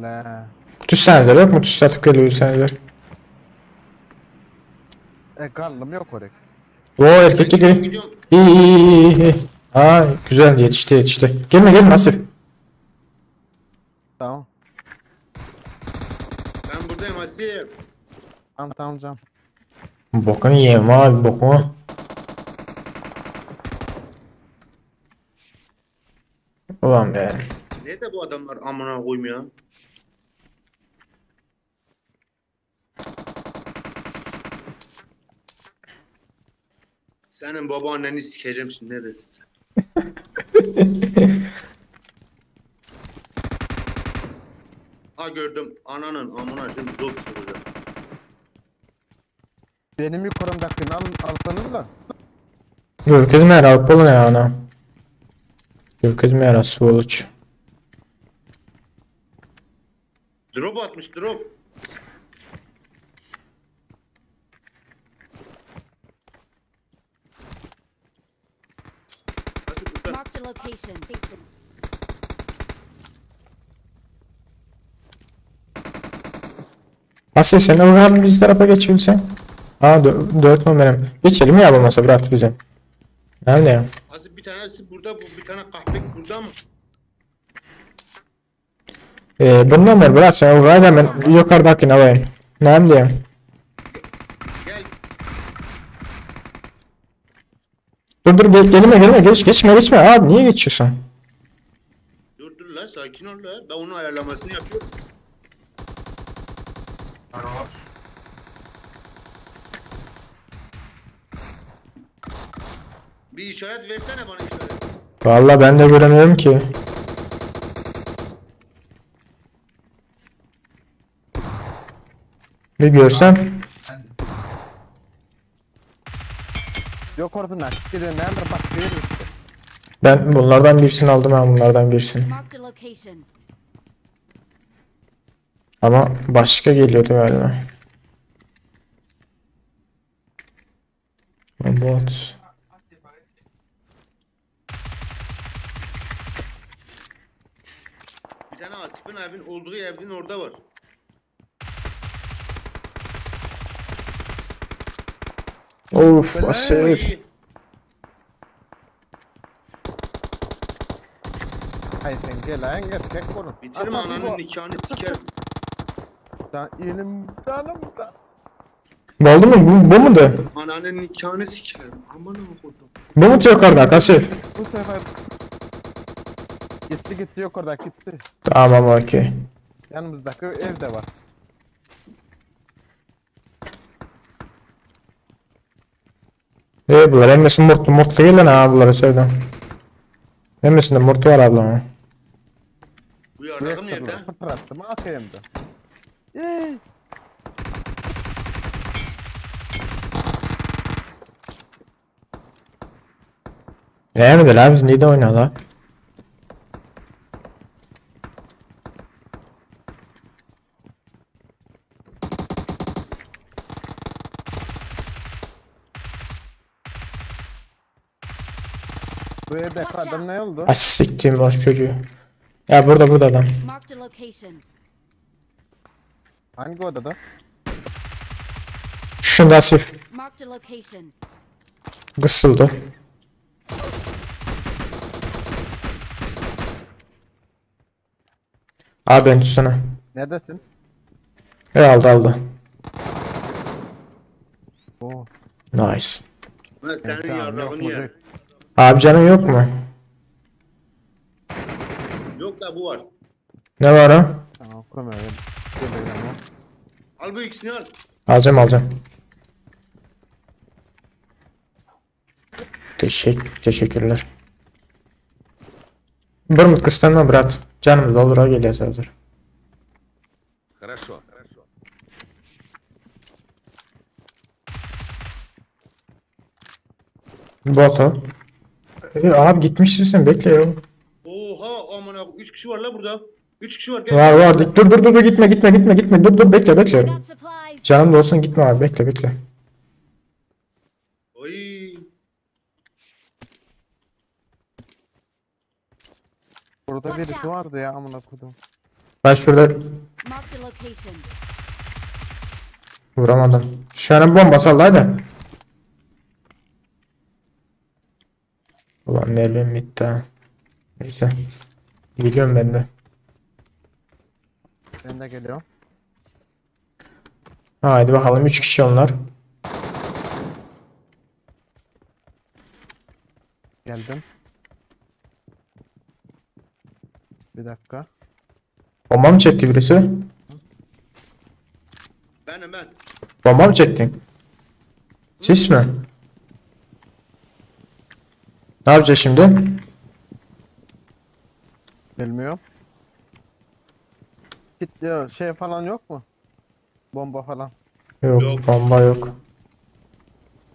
La. Düşsenizer yok mu? Düş satıp geliyorsanızlar. Kallım yok oraya. Oo erkek geliyor. Gidiyorum. İyi. Aa güzel yetişti. Gelme Asif. Tamam. Ben buradayım Asif. Tamam canım. Bokunu yiyeyim abi bokunu. Ulan be. Ne de bu adamlar amına koyayım ya. Senin babaanneni sikeceğim şimdi neredesin sen? Ha gördüm ananın amına şimdi zor çıkacak. Benim yukarımdakini alsanız da. Görkez mi alıp olun ya ana. Görkez mi yara svoloç. Drop atmış drop. Marked a location. Asif sen uğrarın biz tarafa geçiyorsan. Aa 4 numaram. Geçelim ya bu masa bırak bize. Nerede ya? Azı bir tanesi burada bu bir tane kahve burada mı? Bundan var bırak sen uğrar da ben yukarıdakini alayım. Nerede? Gel. Dur gelme geçme abi niye geçiyorsun? Dur la sakin ol la. Ben onun ayarlamasını yapıyorum. Bir işaret versene bana işaret. Vallahi ben de göremiyorum ki. Bir görsem. Yok orada gidelim nerede bak veririz. Ben bunlardan birisini aldım bunlardan birisini. Marked a location. Ama başka geliyordu galiba. Bot. Bir tane Atif'in evin olduğu evin orada var. Of Asif. Hayır sen gel tek konu. Bitirim ananın nikahını sikerim. Sen elim canım da. Oldu mu? Bu mu da? Ananın nikahını sikerim. Aman okudum. Bu mu yukarıda Asif? Bu sefer gitti yok orada gitti. Tamam okey. Yanımızdaki evde var. Bunlar emmesin murtlu gelin ha bunları söyledim. Emmesinde murtlu var abla. Bu yardakım nerede? Fıtrattım akıyımda. Yani de la biz neyde oyna la? Bu evdeki adam ne oldu? As siktiğim boş çocuğu. Ya burada lan. Marked a location. Hangi odada? Şunda Asif Marked a location. kısıldı. Abi ben tutsana. Neredesin? Aldı. Oo. Nice. Lan senin Tamam, yok yarrağını mu? yer. Abi canın yok mu? Yok da bu var. Ne var o? Tamam koymayalım. Geliyorum ya. Al bu ikisini al. Alacağım. Teşekkürler. Bir kıstanma brat. Canımız olur ha geliyor hazır. Хорошо. Boto. Abi gitmişsin sen bekle ya. Oha amına 3 kişi var la burada. 3 kişi var gel. Var dur gitme dur bekle. I got supplies. Canım da olsun gitme abi bekle. Oy. Burada birisi vardı ya amına kodum. Ben şurada Marked a location. vuramadım. Şu an bomba salla hadi. Ulan mermim bitti ha. Neyse. Gidiyorum ben de. Ben de geliyorum. Haydi bakalım 3 kişi onlar. Geldim. Bir dakika. Bomba mı çekti birisi? Ben. Bomba mı çektin? Sis mi? Ne yapacağız şimdi? Bilmiyorum. Git diyor şey falan yok mu? Bomba falan. Yok bomba yok.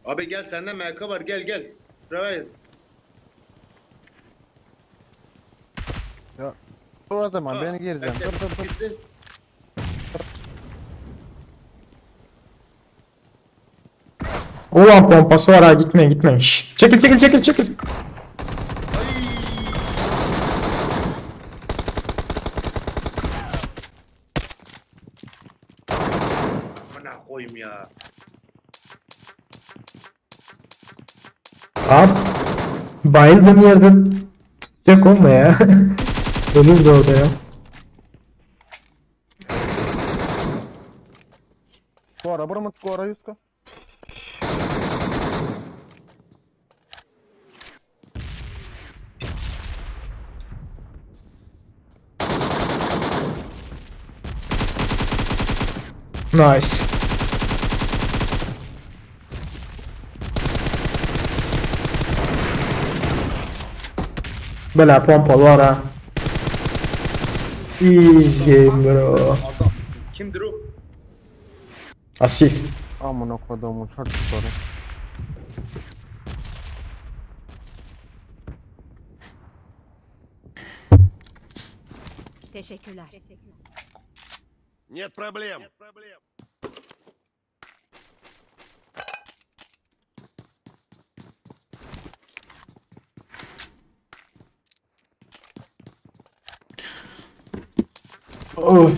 Abi gel sende MK var gel. Ravayız. Ya dur o zaman beni gireceğim. Dur. Gitti. Ulan pompası var ha gitme. Şşş. Çekil. Bana koyayım ya. Abi bayıldım yerde tutacak olma ya. Ölür de orada ya. Скоро, Юска. Nice. Böyle pompalı var ha. Easy bro. Kimdir o? Asif. Amına kodumun çocukları. Teşekkürler. Нет проблем. Of.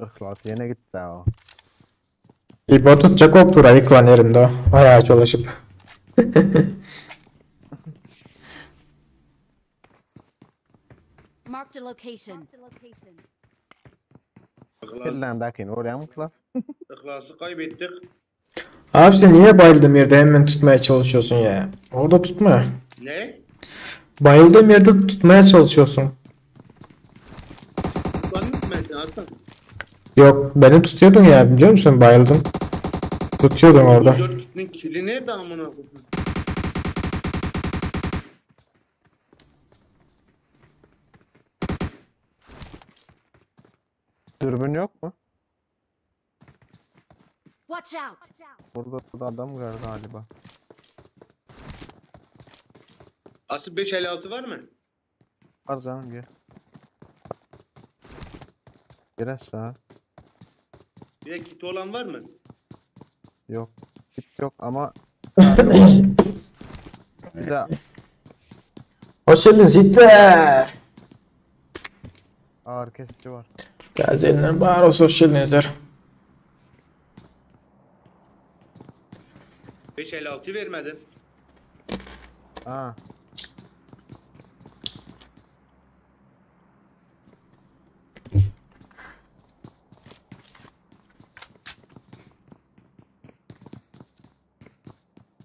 Ihlat yine gitti o. İbo tutacak oldu ayıklan yerimde. Ayağa çalışıp. Marked a location. Kirlendekini oraya mı kılar? İhlası kaybettik. Abi sen niye bayıldığım yerde hemen tutmaya çalışıyorsun ya? Orada tutma. Ne? Bayıldığım yerde tutmaya çalışıyorsun. Tutanın mı ben seni Hasan? Yok beni tutuyordun ya biliyor musun bayıldım. Tutuyordun orada. 4 kili nerede amına koyayım? Dürbün yok mu? Watch out. Burada da adam var galiba. Asıl 556 var mı? Var canım gel. Gel aşağı. Bir de kit olan var mı? Yok. Hiç yok ama sadece var. Bir de Hoş geldiniz Hitler. ağır kesici var. Gaziler bağır olsun, hoş geldinizler. 556 vermedin. Ha.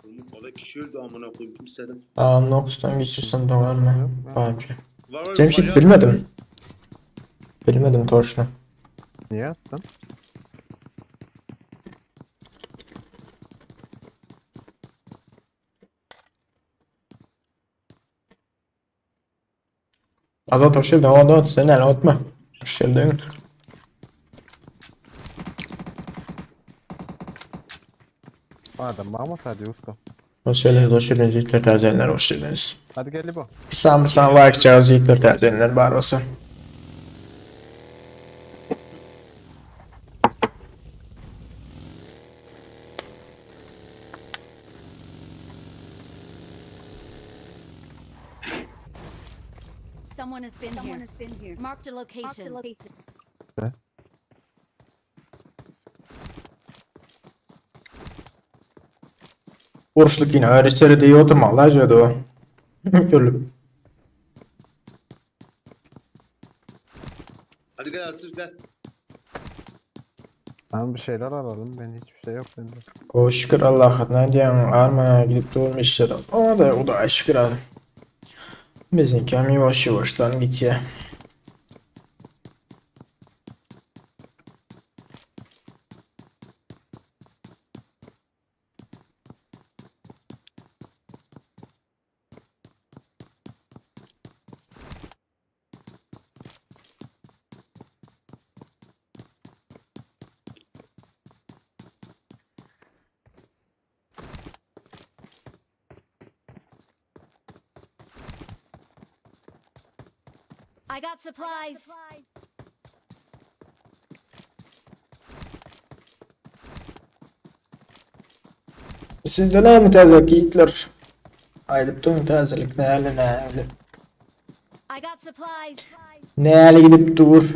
Oğlum valla kişi öldü amına koyayım kimseden. Tamam, Nox'tan geçirsen de var mı? Bence. Var Cemşit bilmedim. Bilmedim Torş'unu. Niye attın? Azat hoş geldin. O sen el atma. Hoş geldin. Madem Mahmut hadi usta. Hoş geldiniz, hoş geldiniz Hitler tercihler, hoş geldiniz. Hadi gel bu. Bir saniye like çağız Hitler tercihler bağır olsun. Someone has been here. Marked a location. Burçluk yine öğretleri diye oturma la cadı o. Görülüp. Hadi gel Asus gel. Tamam bir şeyler alalım. Ben hiçbir şey yok bende. O şükür Allah'a, ne diyen armaya gidip de olmuşlar. O da şükür abi. Bizimki yavaş yavaştan gidiyor. I got supplies. Sizde ne müteazak Hitler? Aylıp da müteazılık ne hali ne hali. I got supplies. Ne hali gidip dur.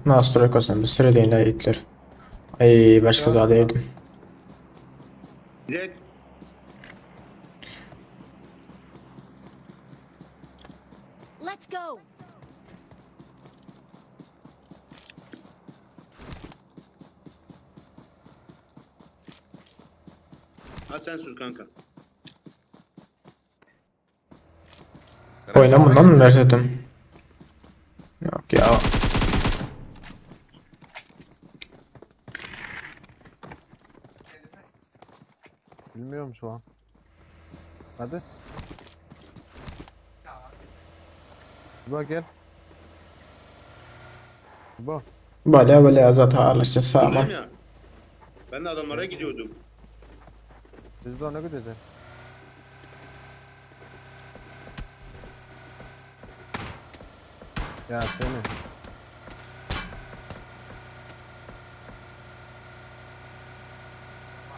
Nasıl koysam bir süre değil Hitler. Ay başka daha değildim. Zed. Let's go. Ha sen sür kanka. Oynamandan mı versedim? Yok ya. Bilmiyorum şu an. Hadi. Bak gel. Bak. Böyle Azat ağırlıkça sağlam. Dedim ya. Ben de adamlara gidiyordum. Biz de ona gideceğiz. Ya seni.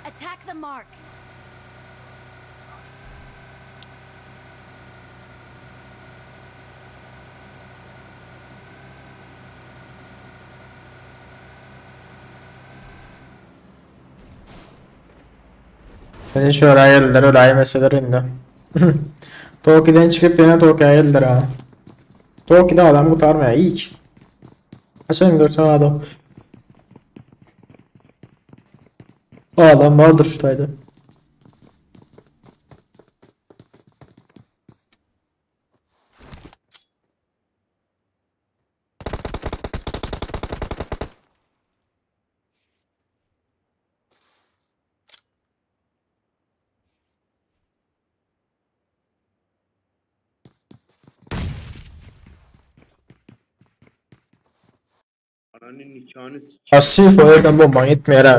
Attack the mark. Beni şu oraya geldiler, oraya meselelerinde. Toki'den çıkıp yine Toki'ye geldiler ha. Toki'de adam kurtarmıyor hiç. Sen görsen adam. O adam vardır şuradaydı. Hani nikahını s**. Asif o yerden bomban yetmeyer ha.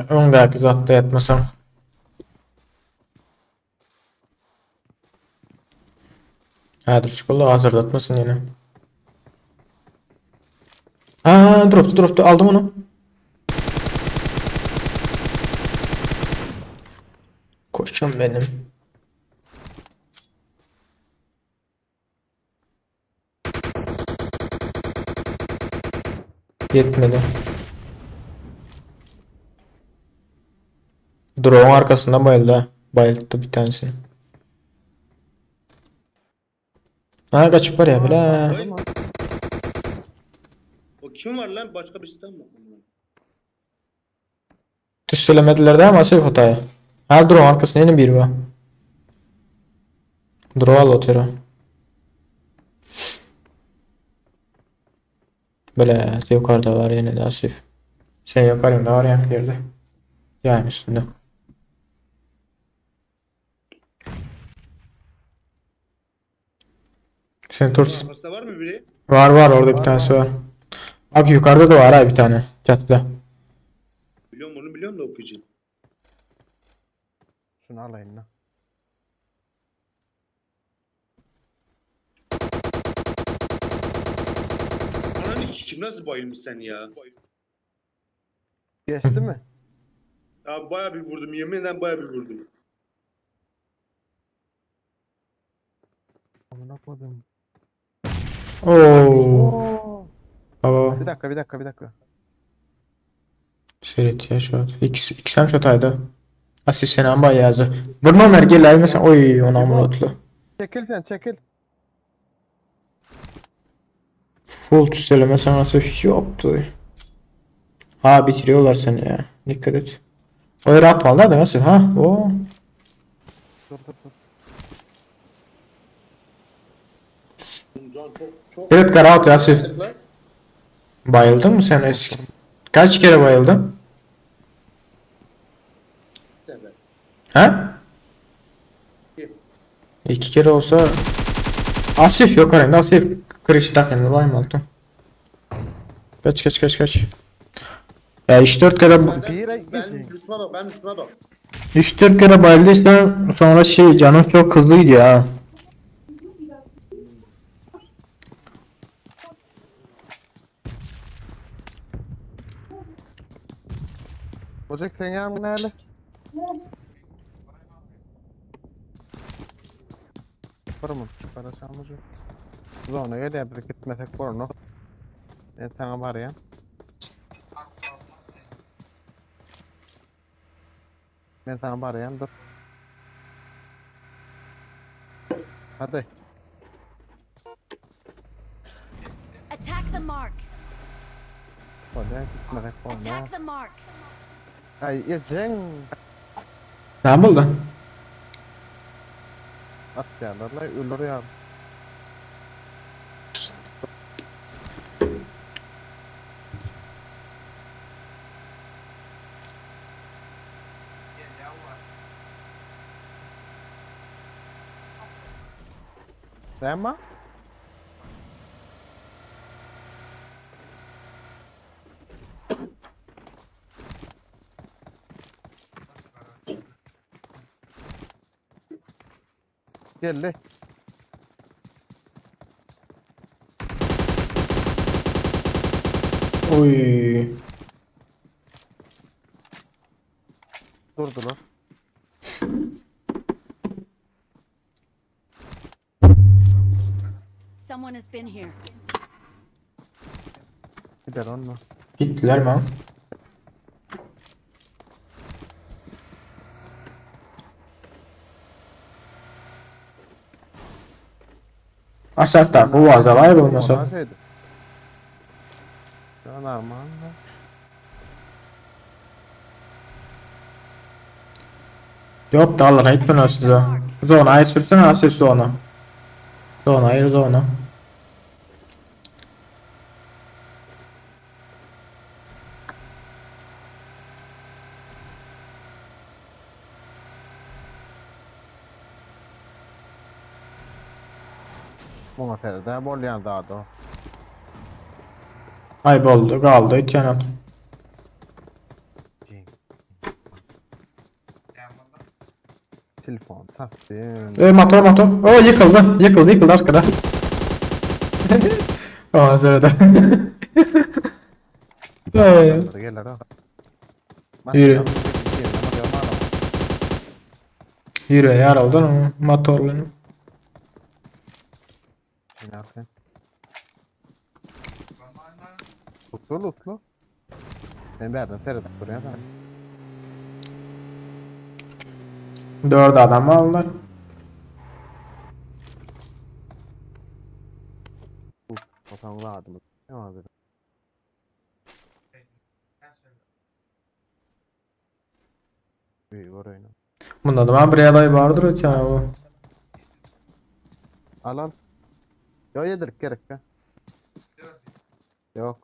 Öňräki zatda yatmasaň. Häzir şokola hazırlatmasın ýene. Droptu aldım onu. Koşum benim. Yetmedi. Drone arkasında bayıldı ha. Bayılttı bir tanesini. Ha kaçıp var ya bile. O kim var lan? Başka bir sistem mi? Düşselemediler de ama Asif hatayı. Her drone arkasında yine biri var. Drone al otero. Böyle yukarıda var yine de Asif. Sen yukarında var ya yerde. Yani üstünde. Sen turs. Arkasında var mı biri? Var orada bir tanesi var. Bak yukarıda da var ha bir tane. Çatıda. Biliyorum da okuyucu. Şunu alayım lan. Ananı kim nasıl bayılmış sen ya? Geçti mi? Ya baya bir vurdum. Yemin ederim baya bir vurdum. Amına koydum. Oo. Baba. Bir dakika. Seyret ya şu an. İkisem şu tayda. Asif sen amba yazdı. Vurma mergel mesela. Oy ona mutlu. Çekil. Full tüseleme sanatı yoktu. Ha bitiriyorlar seni ya. Dikkat et. O yere atmalılar da nasıl ha? O. Dur. Evet Karahat Asif. Bayıldın mı sen eski? Kaç kere bayıldın? Ha? 2 kere olsa Asif yok arayında Asif kırışta kendini bayım oldu. Kaç. Ya 3-4 kere Ben lütfuma bak. 3-4 kere bayıldıysan sonra canın çok hızlı gidiyor ha. Ocak sen yarın nerede? Paramın parası almayacak. Zona öyle bir gitmesek var mı? Sana var ya. Ben sana bağırayım dur. Hadi. Attack the mark. Hadi gitmesek var mı? Attack the mark. Ay yiyeceksin. Ne buldu? At yerlerle ölür ya.Ema? Geldi. Oy. Durdular. Someone has been here. Gider onunla. Gittiler mi? Asakta bu vazalay olmasa. Normal. Yok da Allah hiçbir nasıl da. Zona ayı sürsene asıl zona. Zona ayır zona. Buonasera, bol yan dado. Ay oldu kaldı ityanat. Telefon sattım. Motor. O yıkıldı arkada. Aa sırada. Gel ara. Yürü. Yürü yaraldı mı? Motor benim. Utlu. Ben verdim seyredip buraya da. 4 adam aldılar. Bakalım vardı mı? Ne vardı? Bir orayına. Bunda da ben bir aday vardır ötüyor bu. Al. Yo yedirip gerek ya. Yok.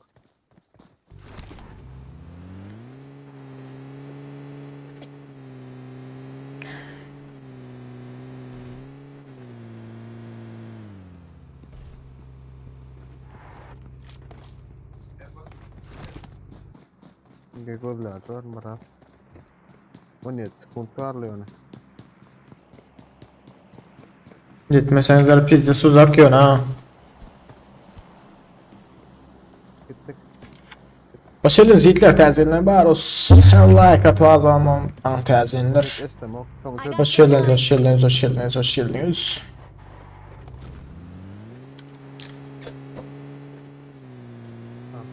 Gözler var mı? O ne sıkıntı var Leone. Gitmeseniz pizde suzak yiyorsun ha. Gittik. Hoş geldiniz Hitler tezgahına baros. Allah'a katmaz olmam tezgahlar. İstem o. Hoş geldiniz.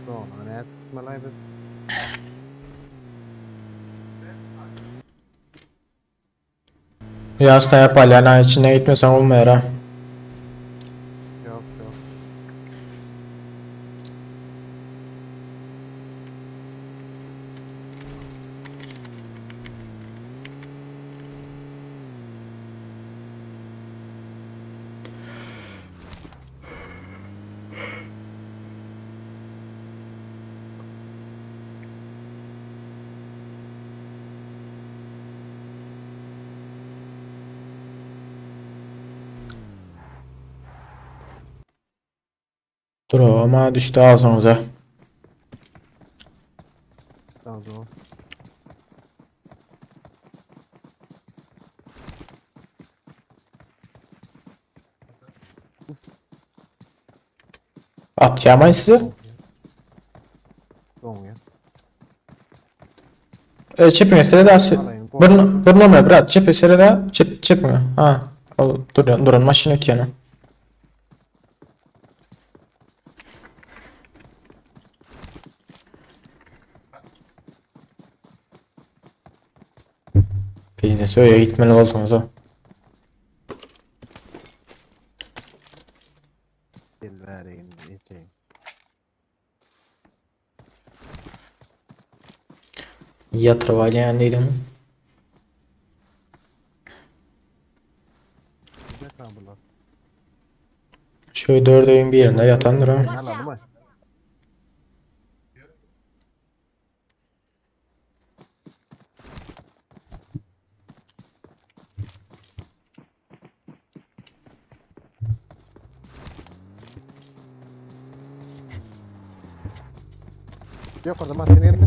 Sonra ne etmelay biz. Yaz da palyana içine gitmesen olmuyor ha. Yok. Dur ama düştü ağzınıza. Tamam. At yamayın sizi. Doğum ya. Çepine sırada Burnuma brat çepe sırada çepine. Ha. Durun maşın ötüyor. Pizde söyle gitmeli oldunuz o. Gel vereyim içeyim. Yatırvalyan dedim. Ne kablolar? Şöyle 4 oyun bir yerinde yatandır ha. Watch out! Yok orada maskenin yerinde.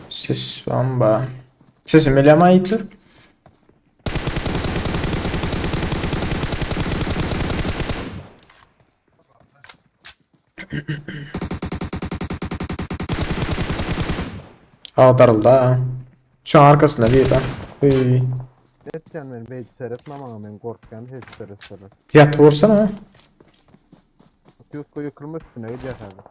Ses bamba. Sesim öyle mi aittir? Darıldı ha. Şu an arkasında değil ha. Etken ben belki seyretmem ama ben korkken hiç seyretmem. Yat vursana. Yüz koyu kırmışsın öyle yakardı.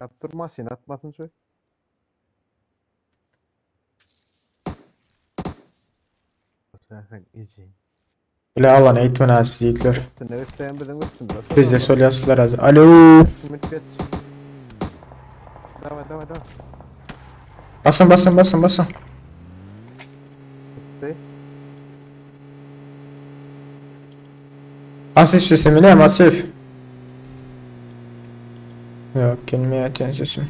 Yaptır maşin atmasın şu. Bakın iyice. Öyle alan eğitmen asizlikler. Üstüne isteyen bilin üstünde. Biz de söylüyorlar az. Alo. Ümit geç. Devam. Basın. Bitti. Asif sesimi ne masif? Yok, gelmiyor zaten sesim.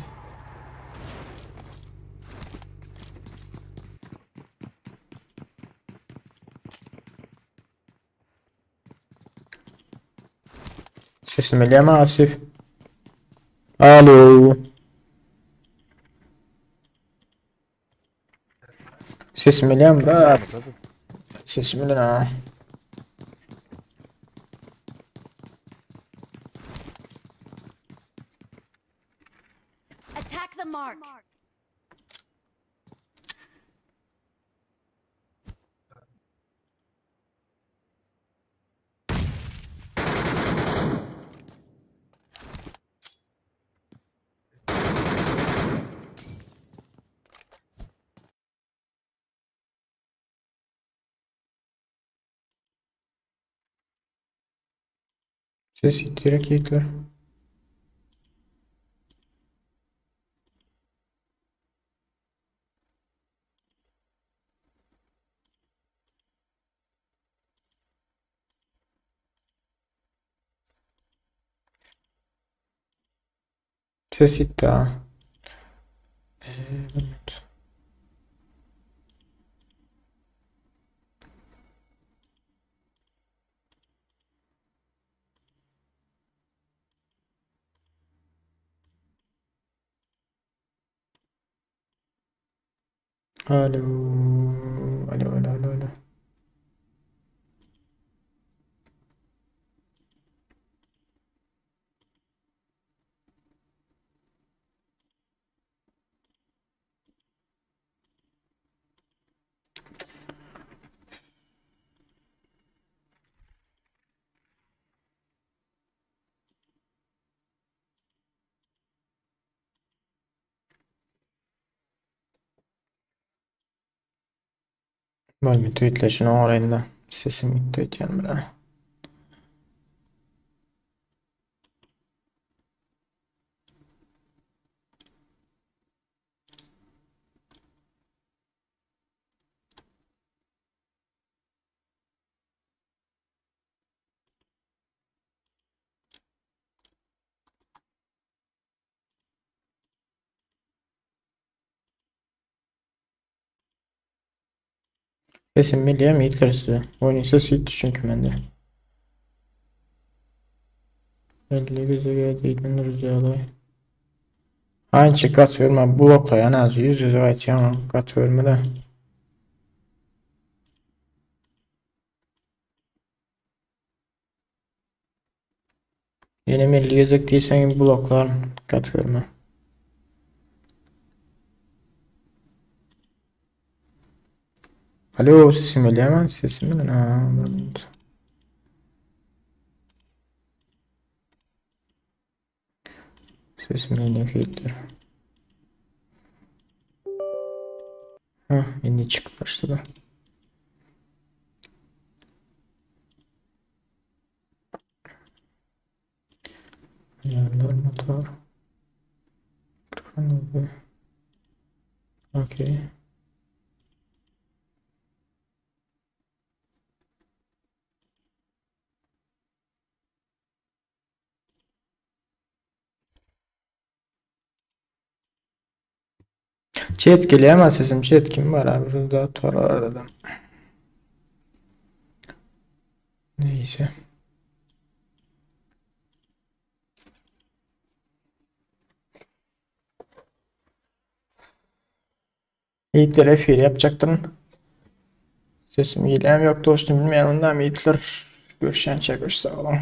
Sesim geliyor mu Asif? Alo. Sesim geliyor mu Murat? Sesim geliyor ha. Attack the mark. Ses gitti raketler. Ses gitti ha. Evet. Alo. Alo alo alo alo. Böyle bir tweetleşin orayında. Sesim gitti diyeceğim bile. Sesim geliyor mu Hitler size? Oyunun sesi gitti çünkü bende. 50 güzel geldiydin rüzgarlı. Aynı kat verme blokla en az 100 ayet yan kat verme de. Yeni milli gezek değilsen bloklar kat verme. Alo sesim geliyor mu? Sesim geliyor. Ha, sesim geliyor Hitler. Ha, yeni çıkıp başladı. Ayarlar motor. Mikrofon oldu. Okey. Chat geliyor ama sesim chat kim var abi? Burada Tor var dedim. Neyse. Hitler F1 yapacaktım. Sesim geliyor mu yok dostum bilmeyen ondan mı Hitler? Görüşen çekiş sağ olun.